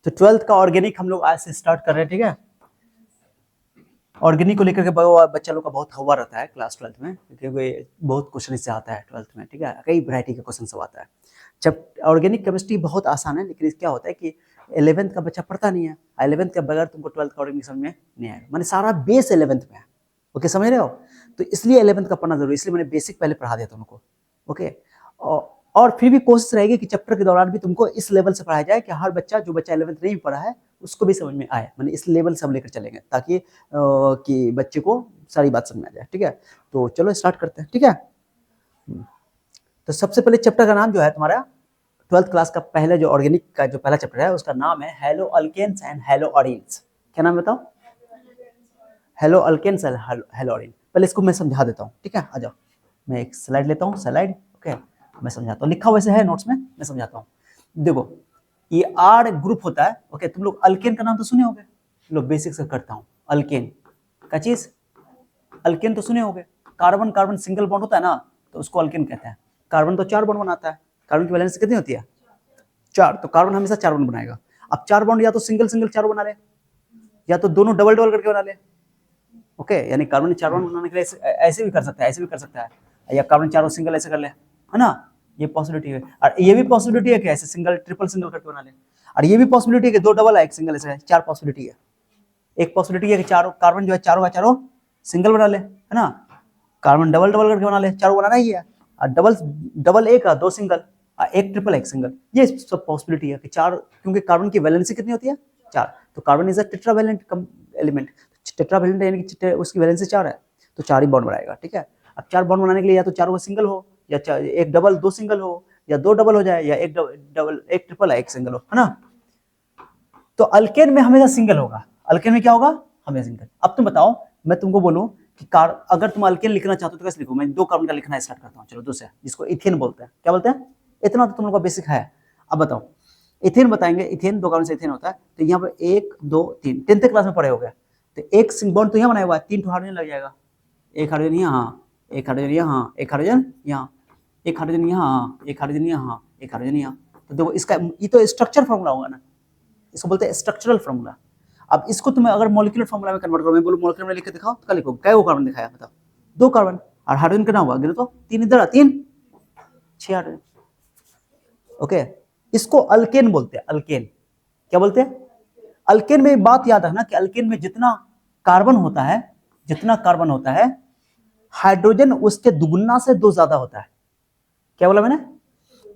तो 12th का organic हम लोग आज से स्टार्ट कर रहे हैं, ठीक है। ऑर्गेनिक को लेकर के बच्चा लोग का बहुत हवा रहता है क्लास 12th में, क्योंकि बहुत क्वेश्चन इससे आता है 12th में, ठीक है। कई वैरायटी का क्वेश्चन सब आता है। जब ऑर्गेनिक केमिस्ट्री बहुत आसान है, लेकिन क्या होता है कि 11th का बच्चा पढ़ता नहीं है। 11th के बगैर तुमको 12th का ऑर्गेनिक समझ में नहीं आएगा, मैंने सारा बेस 11th में है। ओके, समझ रहे हो? तो इसलिए 11th का पढ़ना जरूरी, इसलिए मैंने बेसिक पहले पढ़ा दिया था उनको। ओके, और फिर भी कोशिश रहेगी कि चैप्टर के दौरान भी तुमको इस लेवल से पढ़ाया जाए कि हर बच्चा, जो बच्चा 11th नहीं पढ़ा है, उसको भी समझ में आए। मैंने इस लेवल से हम लेकर चलेंगे ताकि कि बच्चे को सारी बात समझ में आ जाए, ठीक है। तो चलो स्टार्ट करते हैं, ठीक है। तो सबसे पहले चैप्टर का नाम जो है तुम्हारा 12th क्लास का पहले जो ऑर्गेनिक का जो पहला चैप्टर है, उसका नाम है haloalkanes and haloarenes. क्या नाम बताओ? Haloalkanes and haloarene. पहले इसको मैं समझा देता हूँ, ठीक है। आ जाओ, मैं एक स्लाइड लेता हूँ, स्लाइड। ओके, मैं समझाता हूँ, लिखा वैसे है नोट्स में, मैं समझाता हूँ। देखो, ये आर ग्रुप होता है। ओके, तुम लोग अल्केन का नाम तो सुने होंगे, लो बेसिक से करता हूँ। अल्केन का चीज, अल्केन तो सुने होंगे। कार्बन कार्बन सिंगल बॉन्ड होता है ना, तो उसको अल्केन कहते हैं। कार्बन तो 4 बॉन्ड बनाता है। कार्बन की वैलेंसी कितनी होती है? 4। तो कार्बन हमेशा 4 बॉन्ड बनाएगा। अब 4 बॉन्ड या तो सिंगल सिंगल 4 बना ले, या तो दोनों डबल डबल करके बना ले। ओके, यानी कार्बन 4 बॉन्ड बनाने के लिए ऐसे भी कर सकता है, ऐसे भी कर सकता है, या कार्बन 4 सिंगल ऐसे कर ले, है ना। ये पॉसिबिलिटी है। और ये भी पॉसिबिलिटी है कि ऐसे सिंगल ट्रिपल सिंगल करके बना ले। और ये भी पॉसिबिलिटी है कि 2 डबल है, 1 सिंगल, ऐसे 4 पॉसिबिलिटी है। एक पॉसिबिलिटी है कि चारों कार्बन जो है चारों का चारों सिंगल बना ले, है ना। कार्बन डबल डबल करके बना ले, चारों बनाना ही है। और डबल डबल एक है, 2 सिंगल, एक ट्रिपल, 1 सिंगल, ये सब पॉसिबिलिटी है कि 4, क्योंकि कार्बन की वैलेंसी कितनी होती है? 4। तो carbon is a tetravalent element. Tetravalent यानी कि उसकी वैलेंसी 4 है, तो 4 ही बॉन्ड बनाएगा, ठीक है। अब 4 बॉन्ड बनाने के लिए या तो चारों का सिंगल हो, या एक डबल 2 सिंगल हो, या 2 डबल हो जाए, या एक डबल एक ट्रिपल है, 1 सिंगल हो, है ना। तो अल्केन में हमेशा सिंगल होगा। अल्केन में क्या होगा? हमेशा सिंगल। अब तुम बताओ, मैं तुमको बोलूं कि अगर तुम अल्केन लिखना चाहते हो तो कैसे लिखो? मैं 2 कार्बन का लिखना स्टार्ट करता हूँ। चलो, 2 से, जिसको इथेन बोलते हैं। क्या बोलते हैं? इतना तो तुम लोग का बेसिक है। अब बताओ, इथेन बताएंगे। इथेन 2 कार्बन से इथेन होता है। तो यहाँ पे 1 2 3 10th क्लास में पढ़े हो गए। तो एक सिंगल बॉन्ड तो यहाँ बनाया हुआ है, 3 हाइड्रोजन लग जाएगा। एक हाइड्रोजन यहाँ, एक हाइड्रोजन यहाँ, एक हाइड्रोजन यहाँ, एक हाइड्रोजन यहाँ, एक हाइड्रोजन यहाँ, एक हाइड्रोजन यहाँ। तो देखो, इसका ये तो स्ट्रक्चर फॉर्मूला होगा ना, इसको बोलते हैं स्ट्रक्चरल फॉर्मूला। अब इसको तुम्हें अगर मॉलिक्यूलर फॉर्मूला में कन्वर्ट करो, मैं बोलूं मॉलिक्यूलर में लिख के दिखाओ, तो क्या लिखो? कै कार्बन दिखाया? बताओ। 2 कार्बन। और हाइड्रोजन कितना हुआ? गिनो तो, 3 इधर, 3 6 हाइड्रोजन। ओके, इसको अल्केन बोलते हैं। अल्केन क्या बोलते हैं? अल्केन में एक बात याद रखना कि अल्केन में जितना कार्बन होता है, जितना कार्बन होता है, हाइड्रोजन उसके दुगुना से 2 ज्यादा होता है। क्या बोला मैंने?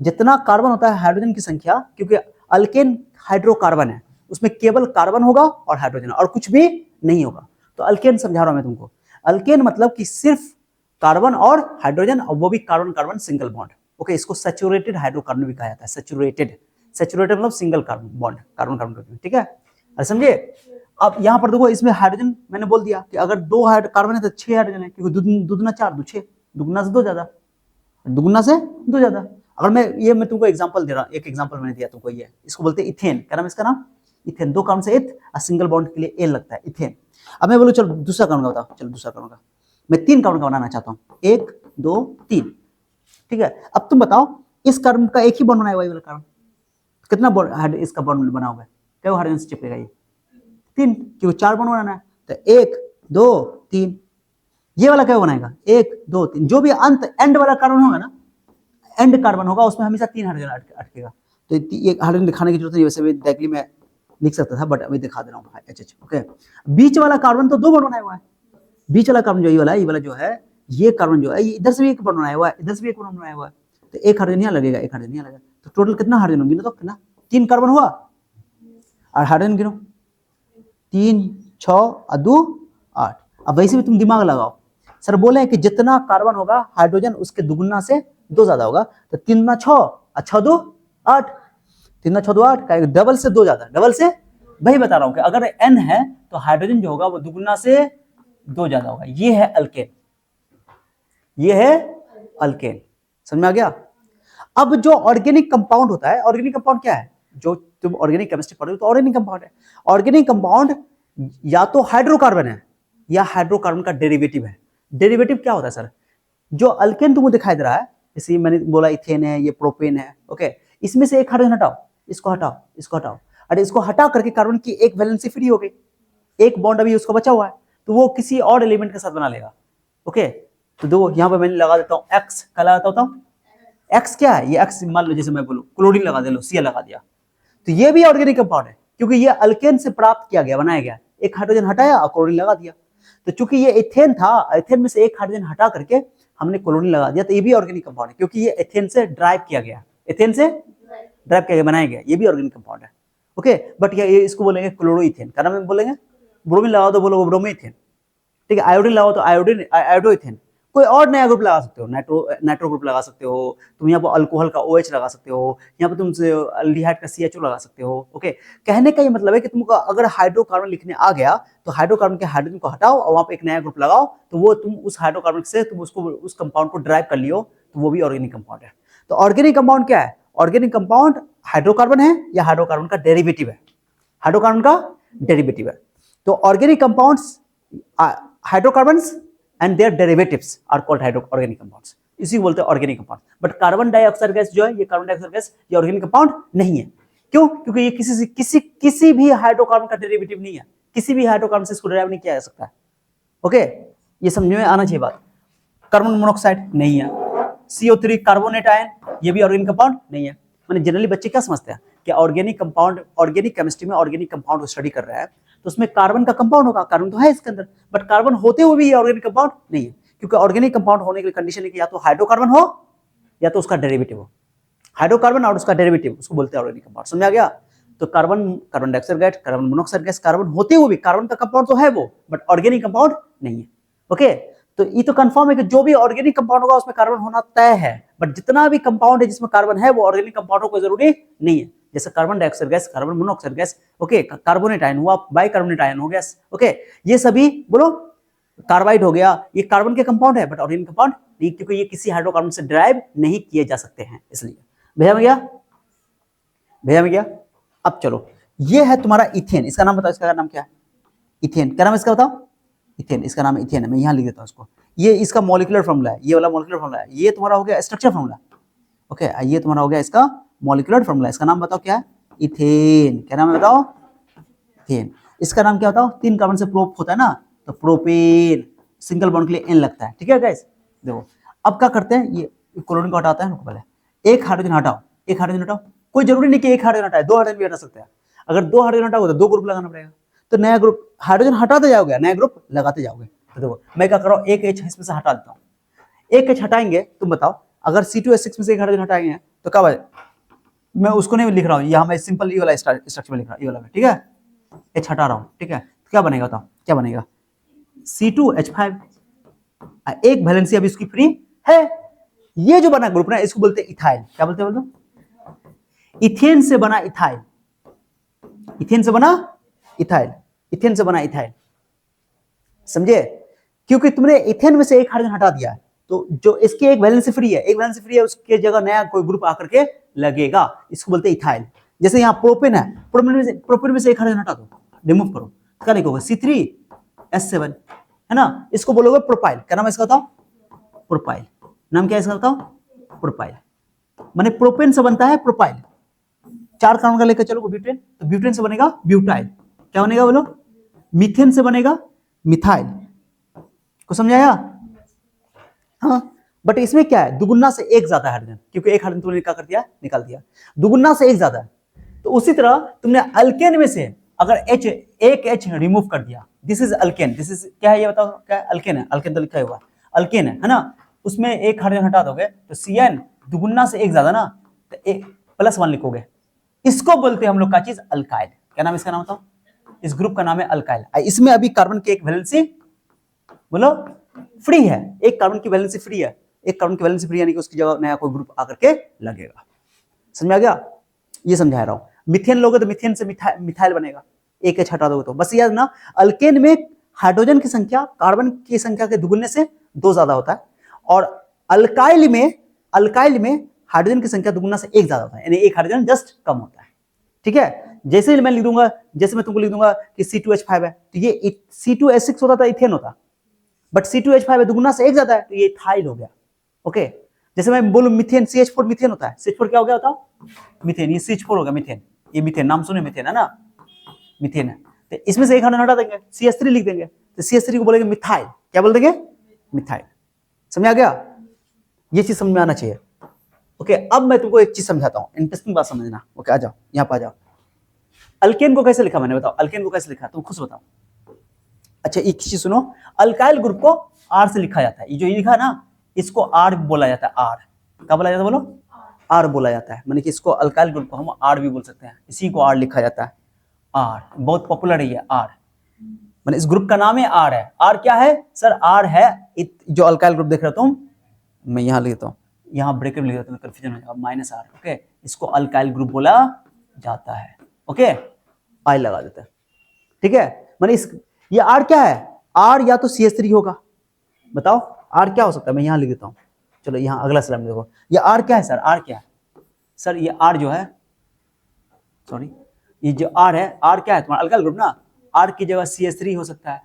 जितना कार्बन होता है हाइड्रोजन की संख्या, क्योंकि अल्केन हाइड्रोकार्बन है, उसमें केवल कार्बन होगा और हाइड्रोजन, और कुछ भी नहीं होगा। तो अल्केन समझा रहा हूं मैं तुमको। अल्केन मतलब कि सिर्फ कार्बन और हाइड्रोजन, और वो भी carbon carbon single bond. Okay, इसको सैचुरेटेड हाइड्रोकार्बन भी कहा जाता है। सैचुरेटेड, सैचुरेटेड मतलब single carbon bond, carbon carbon, ठीक है। अरे समझे? अब यहां पर देखो, इसमें हाइड्रोजन मैंने बोल दिया कि अगर 2 कार्बन है तो 6 हाइड्रोजन है, क्योंकि दुगुना 4 2 6, दुगुना से 2 ज्यादा, दुगुना से 2 ज्यादा। अगर मैं तुमको एग्जांपल दे रहा हूं, एक एग्जांपल मैंने दिया तुमको, ये इसको बोलते हैं इथेन। क्या नाम इसका? नाम इथेन। 2 कार्बन से एथ, और सिंगल बॉन्ड के लिए एल लगता है, इथेन। अब मैं बोलूं चलो दूसरा कार्बन का बताओ। चलो दूसरा कार्बन का मैं 3 कार्बन का बनाना चाहता हूं, 1 2 3, ठीक है। अब तुम बताओ, इस कार्बन का एक ही बॉन्ड बनाया हुआ है, वाला कार्बन कितना बॉन्ड इसका बॉन्ड बना हुआ है? क्या हाइड्रोजन से चिपकेगा? ये 3, क्योंकि 4 बॉन्ड बनाना है। तो 1 2 3, ये वाला क्या बनाएगा? 1 2 3। जो भी अंत एंड वाला कार्बन होगा ना, एंड कार्बन होगा, उसमें हमेशा 3 हाइड्रोजन अटकेगा। तो ये हाइड्रोजन दिखाने की जरूरत नहीं, वैसे भी डायरेक्टली मैं लिख सकता था, बट अभी दिखा दे रहा हूँ। अच्छा, ओके। बीच वाला कार्बन तो 2 बॉन्ड बनाया हुआ है। बीच वाला कार्बन जो ये वाला जो है, ये कार्बन जो है, इधर से भी एक बॉन्ड बनाया हुआ है, इधर से भी एक बॉन्ड बनाया हुआ है। तो एक हाइड्रोजन यहाँ लगेगा, एक हाइड्रोजन यहाँ लगेगा। तो टोटल कितना हाइड्रोजन होंगे? तो कितना? 3 कार्बन हुआ, और हाइड्रोजन गिनो, 3 6 और 2 8। अब वैसे भी तुम दिमाग लगाओ, सर बोले हैं कि जितना कार्बन होगा हाइड्रोजन उसके दुगुना से 2 ज्यादा होगा। तो 3 6 और 6 2 8, 3 6 2 8 का डबल से 2 ज्यादा, डबल से। वही बता रहा हूं कि अगर n है तो हाइड्रोजन जो होगा वो दुगुना से 2 ज्यादा होगा। ये है अल्केन, ये है अल्केन। समझ में आ गया? अब जो ऑर्गेनिक कंपाउंड होता है, ऑर्गेनिक कंपाउंड क्या है? जो तुम ऑर्गेनिक केमिस्ट्री पढ़ो तो ऑर्गेनिक कंपाउंड है। ऑर्गेनिक कंपाउंड या तो हाइड्रोकार्बन है, या हाइड्रोकार्बन का डेरिवेटिव है। डेरिवेटिव क्या होता है सर? जो अल्केन तुमको दिखाई दे रहा है, जैसे मैंने बोला इथेन है, ये प्रोपेन है, ओके, इसमें से एक हाइड्रोजन हटाओ, इसको हटाओ, इसको हटाओ, अरे इसको हटा करके कार्बन की एक वैलेंसी फ्री हो गई, एक बॉन्ड अभी उसको बचा हुआ है, तो वो किसी और एलिमेंट के साथ बना लेगा। ओके, तो देखो यहाँ पे मैंने लगा देता हूँ एक्स, क्या लगाता हूँ, एक्स क्या है, ये एक्स मान लो, जैसे मैं बोलूँ क्लोरीन लगा दे लो, सी लगा दिया, तो ये भी ऑर्गेनिक कंपाउंड है, क्योंकि ये अल्केन से प्राप्त किया गया, बनाया गया, एक हाइड्रोजन हटाया और क्लोरीन लगा दिया। तो चूंकि ये एथेन था, एथेन में से एक हाइड्रोजन हटा करके हमने क्लोरीन लगा दिया, तो ये भी ऑर्गेनिक कंपाउंड है, क्योंकि ये एथेन से ड्राइव किया गया, एथेन से ड्राइव किया गया, बनाया गया, ये भी ऑर्गेनिक कंपाउंड है। ओके, बट ये इसको बोलेंगे क्लोरोइथेन, क्या नाम बोलेंगे, ब्रोमीन लगाओ तो बोलोगे ब्रोमीथेन, ठीक है, आयोडीन लगाओ तो आयोडीन, आयोडोइथेन, कोई और नया ग्रुप लगा सकते हो, नाइट्रो ग्रुप लगा सकते हो, तुम यहाँ पर अल्कोहल का OH लगा सकते हो, यहाँ पर तुम अल्डिहाइड का CHO लगा सकते हो। ओके, कहने का ये मतलब है कि तुमको अगर हाइड्रोकार्बन लिखने आ गया तो हाइड्रोकार्बन के हाइड्रोजन को हटाओ और वहां पे एक नया ग्रुप लगाओ, तो वो तुम उस हाइड्रोकार्बन से तुम उसको उस कंपाउंड को ड्राइव कर लियो, तो वो भी ऑर्गेनिक कंपाउंड है। तो ऑर्गेनिक कंपाउंड क्या है, ऑर्गेनिक कंपाउंड हाइड्रोकार्बन है या हाइड्रोकार्बन का डेरिवेटिव है, हाइड्रोकार्बन का डेरिवेटिव है। तो organic compounds, hydrocarbons and their derivatives are called organic compounds, इसी को बोलते हैं organic compound. But carbon dioxide gas जो है, ये कार्बन डाइऑक्साइड गैस ये ऑर्गेनिक कंपाउंड नहीं है। क्यों? क्योंकि ये किसी भी हाइड्रोकार्बन का डेरिवेटिव नहीं है, किसी भी हाइड्रोकार्बन से इसको डिराइव नहीं किया जा सकता है। ओके, ये समझ में आना चाहिए बात। कार्बन मोनोऑक्साइड नहीं है, CO3 कार्बोनेट आयन, ये भी ऑर्गेनिक कंपाउंड नहीं है। मैंने जनरली बच्चे क्या समझते हैं कि ऑर्गेनिक कंपाउंड, ऑर्गेनिक केमिस्ट्री में ऑर्गेनिक कंपाउंड को स्टडी कर रहा है तो उसमें कार्बन का कंपाउंड होगा, कार्बन तो है इसके अंदर, बट कार्बन होते हुए भी ये ऑर्गेनिक कंपाउंड नहीं है, क्योंकि ऑर्गेनिक कंपाउंड होने के लिए कंडीशन है कि या तो हाइड्रोकार्बन हो या तो उसका डेरिवेटिव हो, हाइड्रोकार्बन और उसका डेरिवेटिव, उसको बोलते हैं ऑर्गेनिक कंपाउंड। समझ आ गया? तो carbon, carbon dioxide gas, carbon monoxide gas, carbon होते हुए भी कार्बन का कंपाउंड तो है वो, बट ऑर्गेनिक कंपाउंड नहीं है। ओके, तो ये तो कंफर्म है कि जो भी ऑर्गेनिक कंपाउंड होगा उसमें कार्बन होना तय है, बट जितना भी कंपाउंड है जिसमें कार्बन है वो ऑर्गेनिक कंपाउंड हो कोई जरूरी नहीं है। जैसे carbon dioxide gas, carbon monoxide gas, okay, carbonate ion हुआ, बाइकार्बोनेट आयन हो गया, ओके, ये सभी बोलो कार्बाइड हो गया, ये कार्बन के कंपाउंड है बट ऑर्गेनिक कंपाउंड नहीं, क्योंकि ये किसी हाइड्रोकार्बन से डिराइव नहीं किए जा सकते हैं, इसलिए। भैया में गया, भैया में गया। अब चलो, ये है तुम्हारा इथेन, इसका नाम बताओ, इसका नाम क्या है, इथेन, क्या नाम है इसका बताओ, इथेन, इसका नाम इथेन है, मैं यहाँ लिख देता हूँ इसको, ये इसका मॉलिक्यूलर फॉर्मूला है, ये वाला मॉलिक्यूलर फॉर्मूला है, ये तुम्हारा हो गया स्ट्रक्चर फॉर्मूला। ओके, ये तुम्हारा हो गया इसका मॉलिक्यूलर फॉर्मूला, इसका नाम बताओ क्या है, इथेन, क्या नाम है बताओ, इथेन। इसका नाम क्या बताओ, 3 कार्बन से प्रोप होता है ना, तो प्रोपेन, सिंगल बॉन्ड के लिए N लगता है, ठीक है गाइस। देखो अब क्या करते हैं, ये क्लोरीन को हटाते हैं, पहले एक हाइड्रोजन हटाओ, एक हाइड्रोजन हटाओ, कोई जरूरी नहीं कि एक हाइड्रोजन हटाए, 2 हाइड्रोजन भी हटा सकते हैं। अगर 2 हाइड्रोजन हटाओगे तो 2 ग्रुप लगाना पड़ेगा, तो नया ग्रुप, हाइड्रोजन हटाते जाओगे, नया ग्रुप लगाते जाओगे। तो देखो मैं क्या कर रहा हूँ, एक H इसमें से हटा देता हूँ, एक H हटाएंगे, तुम बताओ अगर C2H6 में से एक हाइड्रोजन हटाएंगे तो क्या बचे, मैं उसको नहीं लिख रहा हूँ, यहाँ मैं सिंपल ये वाला स्ट्रक्चर में लिख रहा हूँ, ये वाला में, ठीक है, H हटा रहा हूँ, ठीक है, तो क्या बनेगा बताओ, क्या बनेगा, C2H5, एक वैलेंसी अभी इसकी फ्री है। ये जो बना ग्रुप ना, इसको बोलते हैं इथाइल, क्या बोलते हैं, बोलो इथेन से बना इथाइल, इथेन से बना इथाइल, इथेन से बना इथाइल, समझे? क्योंकि तुमने इथेन में से एक हाइड्रोजन हटा दिया है, तो जो इसकी एक वैलेंसी फ्री है, एक वैलेंसी फ्री है, उसके जगह नया कोई ग्रुप आकर के लगेगा, इसको बोलते हैं इथाइल। जैसे यहाँ प्रोपेन है, प्रोपेन में से एक हाइड्रोजन हटा दो, रिमूव करो, क्या लिखोगे, C3H7, है ना, इसको बोलोगे प्रोपाइल, क्या नाम है इसका बताओ, प्रोपाइल, नाम क्या है इसका बताओ, प्रोपाइल, माने प्रोपेन से बनता है प्रोपाइल। 4 कार्बन का लेकर चलो ब्यूटेन, तो ब्यूटेन से बनेगा ब्यूटाइल, क्या बनेगा बोलो, मीथेन से बनेगा मिथाइल, को समझाया? हाँ, बट इसमें क्या है, दुगुना से एक ज्यादा हाइड्रोजन, क्योंकि एक हाइड्रोजन तुमने क्या कर दिया, निकाल दिया, दुगुना से एक ज्यादा है। तो उसी तरह तुमने अल्केन में से अगर एक H रिमूव कर दिया, this is alkane, this is क्या है ये बताओ, क्या है, अल्केन है, अल्केन तो लिखा हुआ अल्केन है ना, उसमें एक हाइड्रोजन हटा दोगे तो CN दुगुना से एक ज्यादा ना, तो एक +1 लिखोगे, इसको बोलते हैं हम लोग का चीज अल्काइल, क्या नाम इसका नाम बताओ, इस ग्रुप का नाम है अल्काइल। इसमें अभी कार्बन की एक वैलेंसी बोलो फ्री है, एक कार्बन की वैलेंसी फ्री है, एक कार्बन की वैलेंसी फ्री यानी कि उसकी जगह नया कोई ग्रुप आकर के लगेगा, समझ में आ गया? ये समझा रहा हूं। मिथेन लोगे तो मिथेन से मिथाइल बनेगा, एक H हटा दोगे तो, बस याद ना, अल्केन में हाइड्रोजन की संख्या कार्बन की संख्या के दुगुने से 2 ज्यादा होता है, और अल्काइल में हाइड्रोजन की संख्या दुगुना से 1 ज्यादा होता है, यानी एक हाइड्रोजन जस्ट कम होता है, ठीक है। जैसे मैं लिख दूंगा, जैसे मैं तुमको लिख दूंगा कि C2H5 है, तो ये C2H6 होता था, इथेन होता, बट C2H5 है, दुगुना से 1 ज्यादा है, तो ये इथाइल हो गया। ओके, जैसे मैं बोलूं मिथेन, CH4 मिथेन होता है, CH4 क्या हो गया बताओ, मिथेन, ये CH4 हो गया मिथेन, ये मीथेन, नाम सुने मीथेन है ना, मीथेन है। तो इसमें से एक हाइड्रोजन हटा देंगे, CH3 लिख देंगे, तो CH3 को बोलेंगे मिथाइल। क्या बोल देंगे? मिथाइल। समझ आ गया? ये चीज समझ में आना चाहिए। ओके, अब मैं तुमको एक चीज समझाता हूँ, इंटरेस्टिंग बात समझना। ओके, आ जाओ यहाँ पर आ जाओ। अल्केन को कैसे लिखा मैंने, बताओ अल्केन को कैसे लिखा, तुम खुद बताओ। अच्छा एक चीज सुनो, अल्काइल ग्रुप को R से लिखा जाता है। ये जो लिखा है ना, इसको R बोला जाता है। R क्या बोला जाता है, बोलो? R बोला जाता है। माने कि इसको अल्काइल ग्रुप को हम R भी बोल सकते हैं, इसी को R लिखा जाता है। R बहुत पॉपुलर है ये R, माने इस ग्रुप का नाम है R है। R क्या है सर? R है जो अल्काइल ग्रुप देख रहे हो तुम, मैं यहाँ लिखता हूँ, यहाँ ब्रेकेट में लिख देता हूँ, कंफ्यूजन हो जाएगा, -R। ओके, इसको अल्काइल ग्रुप बोला जाता है। ओके, I लगा देते हैं, ठीक है। माने इस ये R क्या है? R या तो CH3 होगा, बताओ R क्या हो सकता है, मैं यहाँ लिख देता हूँ। चलो यहाँ अगला स्लाइड में देखो, ये R क्या है सर? R क्या है सर? ये R जो है, सॉरी, ये जो R है, R क्या है तुम्हारा? अल्काइल ग्रुप ना। R की जगह CH3 हो सकता है।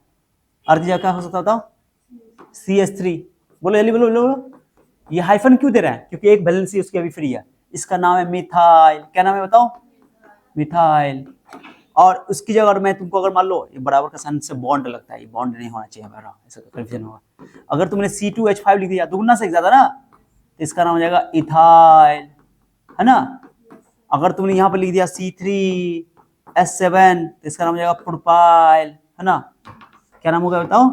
R की जगह क्या हो सकता है बताओ? CH3। बोलो जल्दी बोलो, बोलो। ये हाइफन क्यों दे रहे हैं? क्योंकि एक वैलेंसी उसकी अभी फ्री है, इसका नाम है मिथाइल। क्या नाम है बताओ? मिथाइल। और उसकी जगह अगर मैं तुमको अगर मान लो ये बराबर का साइन से बॉन्ड लगता है, ये बॉन्ड नहीं होना चाहिए हमारा, ऐसा कंफ्यूजन होगा। अगर तुमने C2H5 लिख दिया, दुगना से एक ज्यादा ना, तो इसका नाम हो जाएगा इथाइल, है ना। अगर तुमने यहाँ पर लिख दिया C3H7, तो इसका नाम हो जाएगा प्रोपाइल, है ना। क्या नाम होगा बताओ?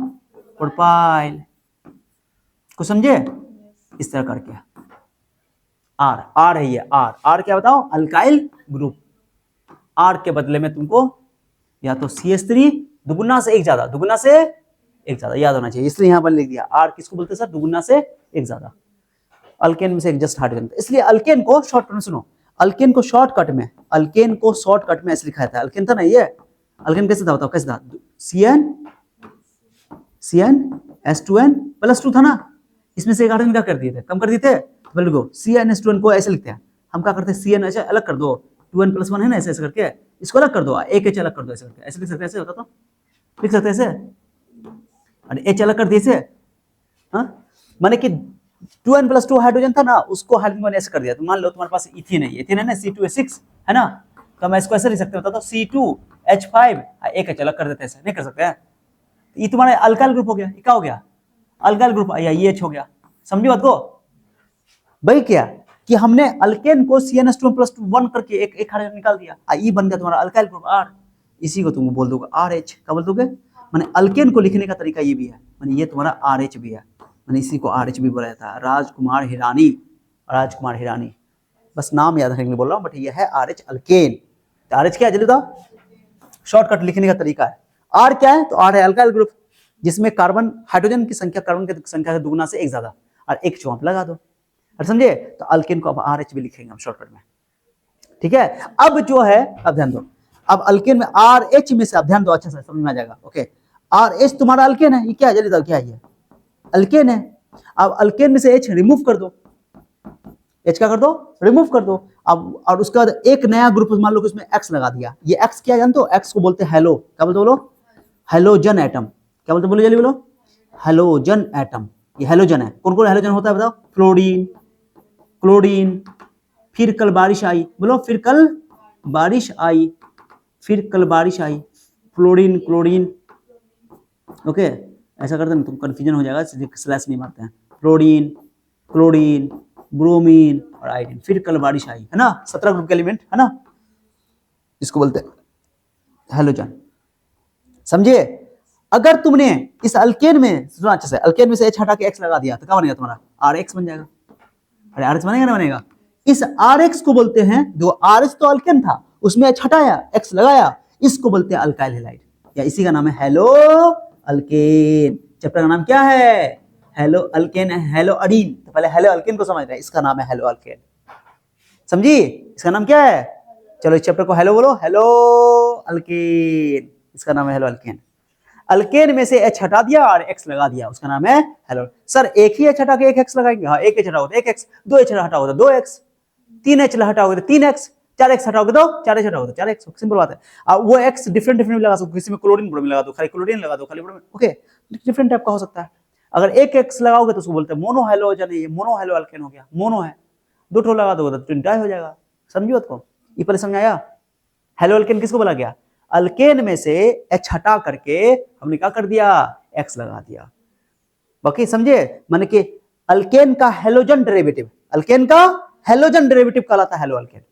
प्रोपाइल। कुछ समझे? इस तरह करके R है ये R क्या बताओ? Alkyl group. R के बदले में तुमको या तो CH3 दुगुना से एक ज्यादा, दुगुना से एक ज्यादा याद होना चाहिए, इसलिए यहां पर लिख दिया। R किसको बोलते हैं सर? दुगुना से एक ज्यादा। अल्केन में से एक जस्ट हाइड्रोजन, इसलिए अल्केन को शॉर्टकट में सुनो, अल्केन को शॉर्टकट में ऐसे लिखा था। अल्केन था ना ये, अल्केन कैसे था बताओ? कैसे था? CnH2n+2 था ना, इसमें से एक हाइड्रोजन क्या कर दिए थे? कम कर दिए थे। बोलो गो CnH2n को ऐसे लिखते हैं हम, क्या करते हैं? CnH अलग कर दो, 2n+1 है ना, ऐसे करके इसको अलग कर दो, एक H अलग कर दो, ऐसे करके ऐसे लिख सकते हैं। ऐसे होता तो लिख सकते हैं ऐसे, और H अलग कर दिए ऐसे। माने कि 2n+2 हाइड्रोजन था ना, उसको हाइड्रोजन को ऐसे कर दिया। तो मान लो तुम्हारे पास इथेन है ना, C2H6 है ना, तो मैं इसको ऐसे लिख सकते होता तो C2H5, एक H अलग कर देते, ऐसे नहीं कर सकते हैं। ये तुम्हारा अल्काइल ग्रुप हो गया। ये क्या हो गया? अल्काइल ग्रुप, या ये H हो गया। समझो बात को भाई? क्या कि हमने अल्केन को CnH2n+1 करके एक हाइड्रोजन निकाल दिया, ये बन गया तुम्हारा अल्काइल ग्रुप R। इसी को तुम बोल दोगे RH। क्या बोल दोगे? माने अल्केन को लिखने का तरीका ये भी है, माने ये तुम्हारा RH भी है, माने इसी को RH भी बोला जाता है। राजकुमार हिरानी, बस नाम याद रखने के लिए बोल रहा हूँ, बट ये है RH अल्केन। तो RH क्या है जल्दी बताओ? शॉर्टकट लिखने का तरीका है। R क्या है? तो R है अल्काइल ग्रुप, जिसमें कार्बन हाइड्रोजन की संख्या कार्बन की संख्या से दुगुना से एक ज्यादा, और एक चौंप लगा दो, समझे? तो अल्केन को अब RH भी लिखेंगे हम शॉर्टकट में, ठीक है। अब जो है, अब ध्यान दो, अब अल्केन में RH में से, अब ध्यान दो अच्छे से समझ में आ जाएगा। ओके, RH तुम्हारा अल्केन है, ये क्या है जल्दी बताओ? क्या है ये? अल्केन है। अब अल्केन में से H रिमूव कर दो, H क्या कर दो? रिमूव कर दो। अब और उसके बाद एक नया ग्रुप मान लो कि उसमें X लगा दिया। ये X क्या जानते हो? X को बोलते हैं हेलो। क्या बोलते बोलो? Halogen atom. क्या बोलते बोलो जल्दी बोलो? Halogen atom. ये हेलोजन है। कौन कौन हेलोजन होता है बताओ? क्लोरीन, फिर कल बारिश आई, बोलो फिर कल बारिश आई, क्लोरीन। ओके, ऐसा करते हैं तुम कंफ्यूजन हो जाएगा, स्लैश नहीं मारते हैं। क्लोरीन, ब्रोमीन और आयोडीन, फिर कल बारिश आई, है ना। 17 ग्रुप के एलिमेंट है ना, इसको बोलते हैं हेलोजन। समझिए? अगर तुमने इस अल्केन में, सुनो अच्छे से, अल्केन में से H हटा के X लगा दिया तो क्या बनेगा तुम्हारा? RH बन जाएगा। अरे RH बनेगा ना? बनेगा। इस RH को बोलते हैं, जो RH तो अल्केन था, उसमें H हटाया, X लगाया, इसको बोलते हैं अल्काइल हैलाइड, या इसी का नाम है हेलो अल्केन। चैप्टर का नाम क्या है? Hello alkane, haloarene. तो पहले हेलो अल्केन को समझ रहे हैं, इसका नाम है हेलो अल्केन। समझी? इसका नाम क्या है? चलो इस चैप्टर को हेलो बोलो, हेलो अल्केन, इसका नाम है हेलो अल्केन। अल्केन में से H हटा दिया और X लगा दिया, उसका नाम है हेलो। सर एक ही H हटा के एक X लगाएंगे? हाँ, एक H हटाओगे तो एक X, दो H हटाओगे तो 2X, 3H हटाओगे तो 3X, 4X हटाओगे तो 4H हटाओगे तो 4X। सिंपल बात है। अब वो X डिफरेंट लगा सकते, किसी में क्लोरीन ब्रोमीन लगा दो, खाली क्लोरीन लगा दो, खाली ब्रोमीन। ओके, डिफरेंट टाइप का हो सकता है। अगर एक X लगाओगे तो उसको बोलते हैं मोनो हेलोजन, ये मोनो हेलो अल्केन हो गया, मोनो है। दो ठो लगा दोगे तो ट्विन डाई हो जाएगा। समझिए बात को? ये पहले समझ आया? हेलो अल्केन किसको बोला गया? अल्केन में से H हटा करके हमने क्या कर दिया? X लगा दिया। बाकी समझे? माने कि अल्केन का हेलोजन डेरिवेटिव, अल्केन का हेलोजन डेरिवेटिव कहलाता है हेलो अल्केन।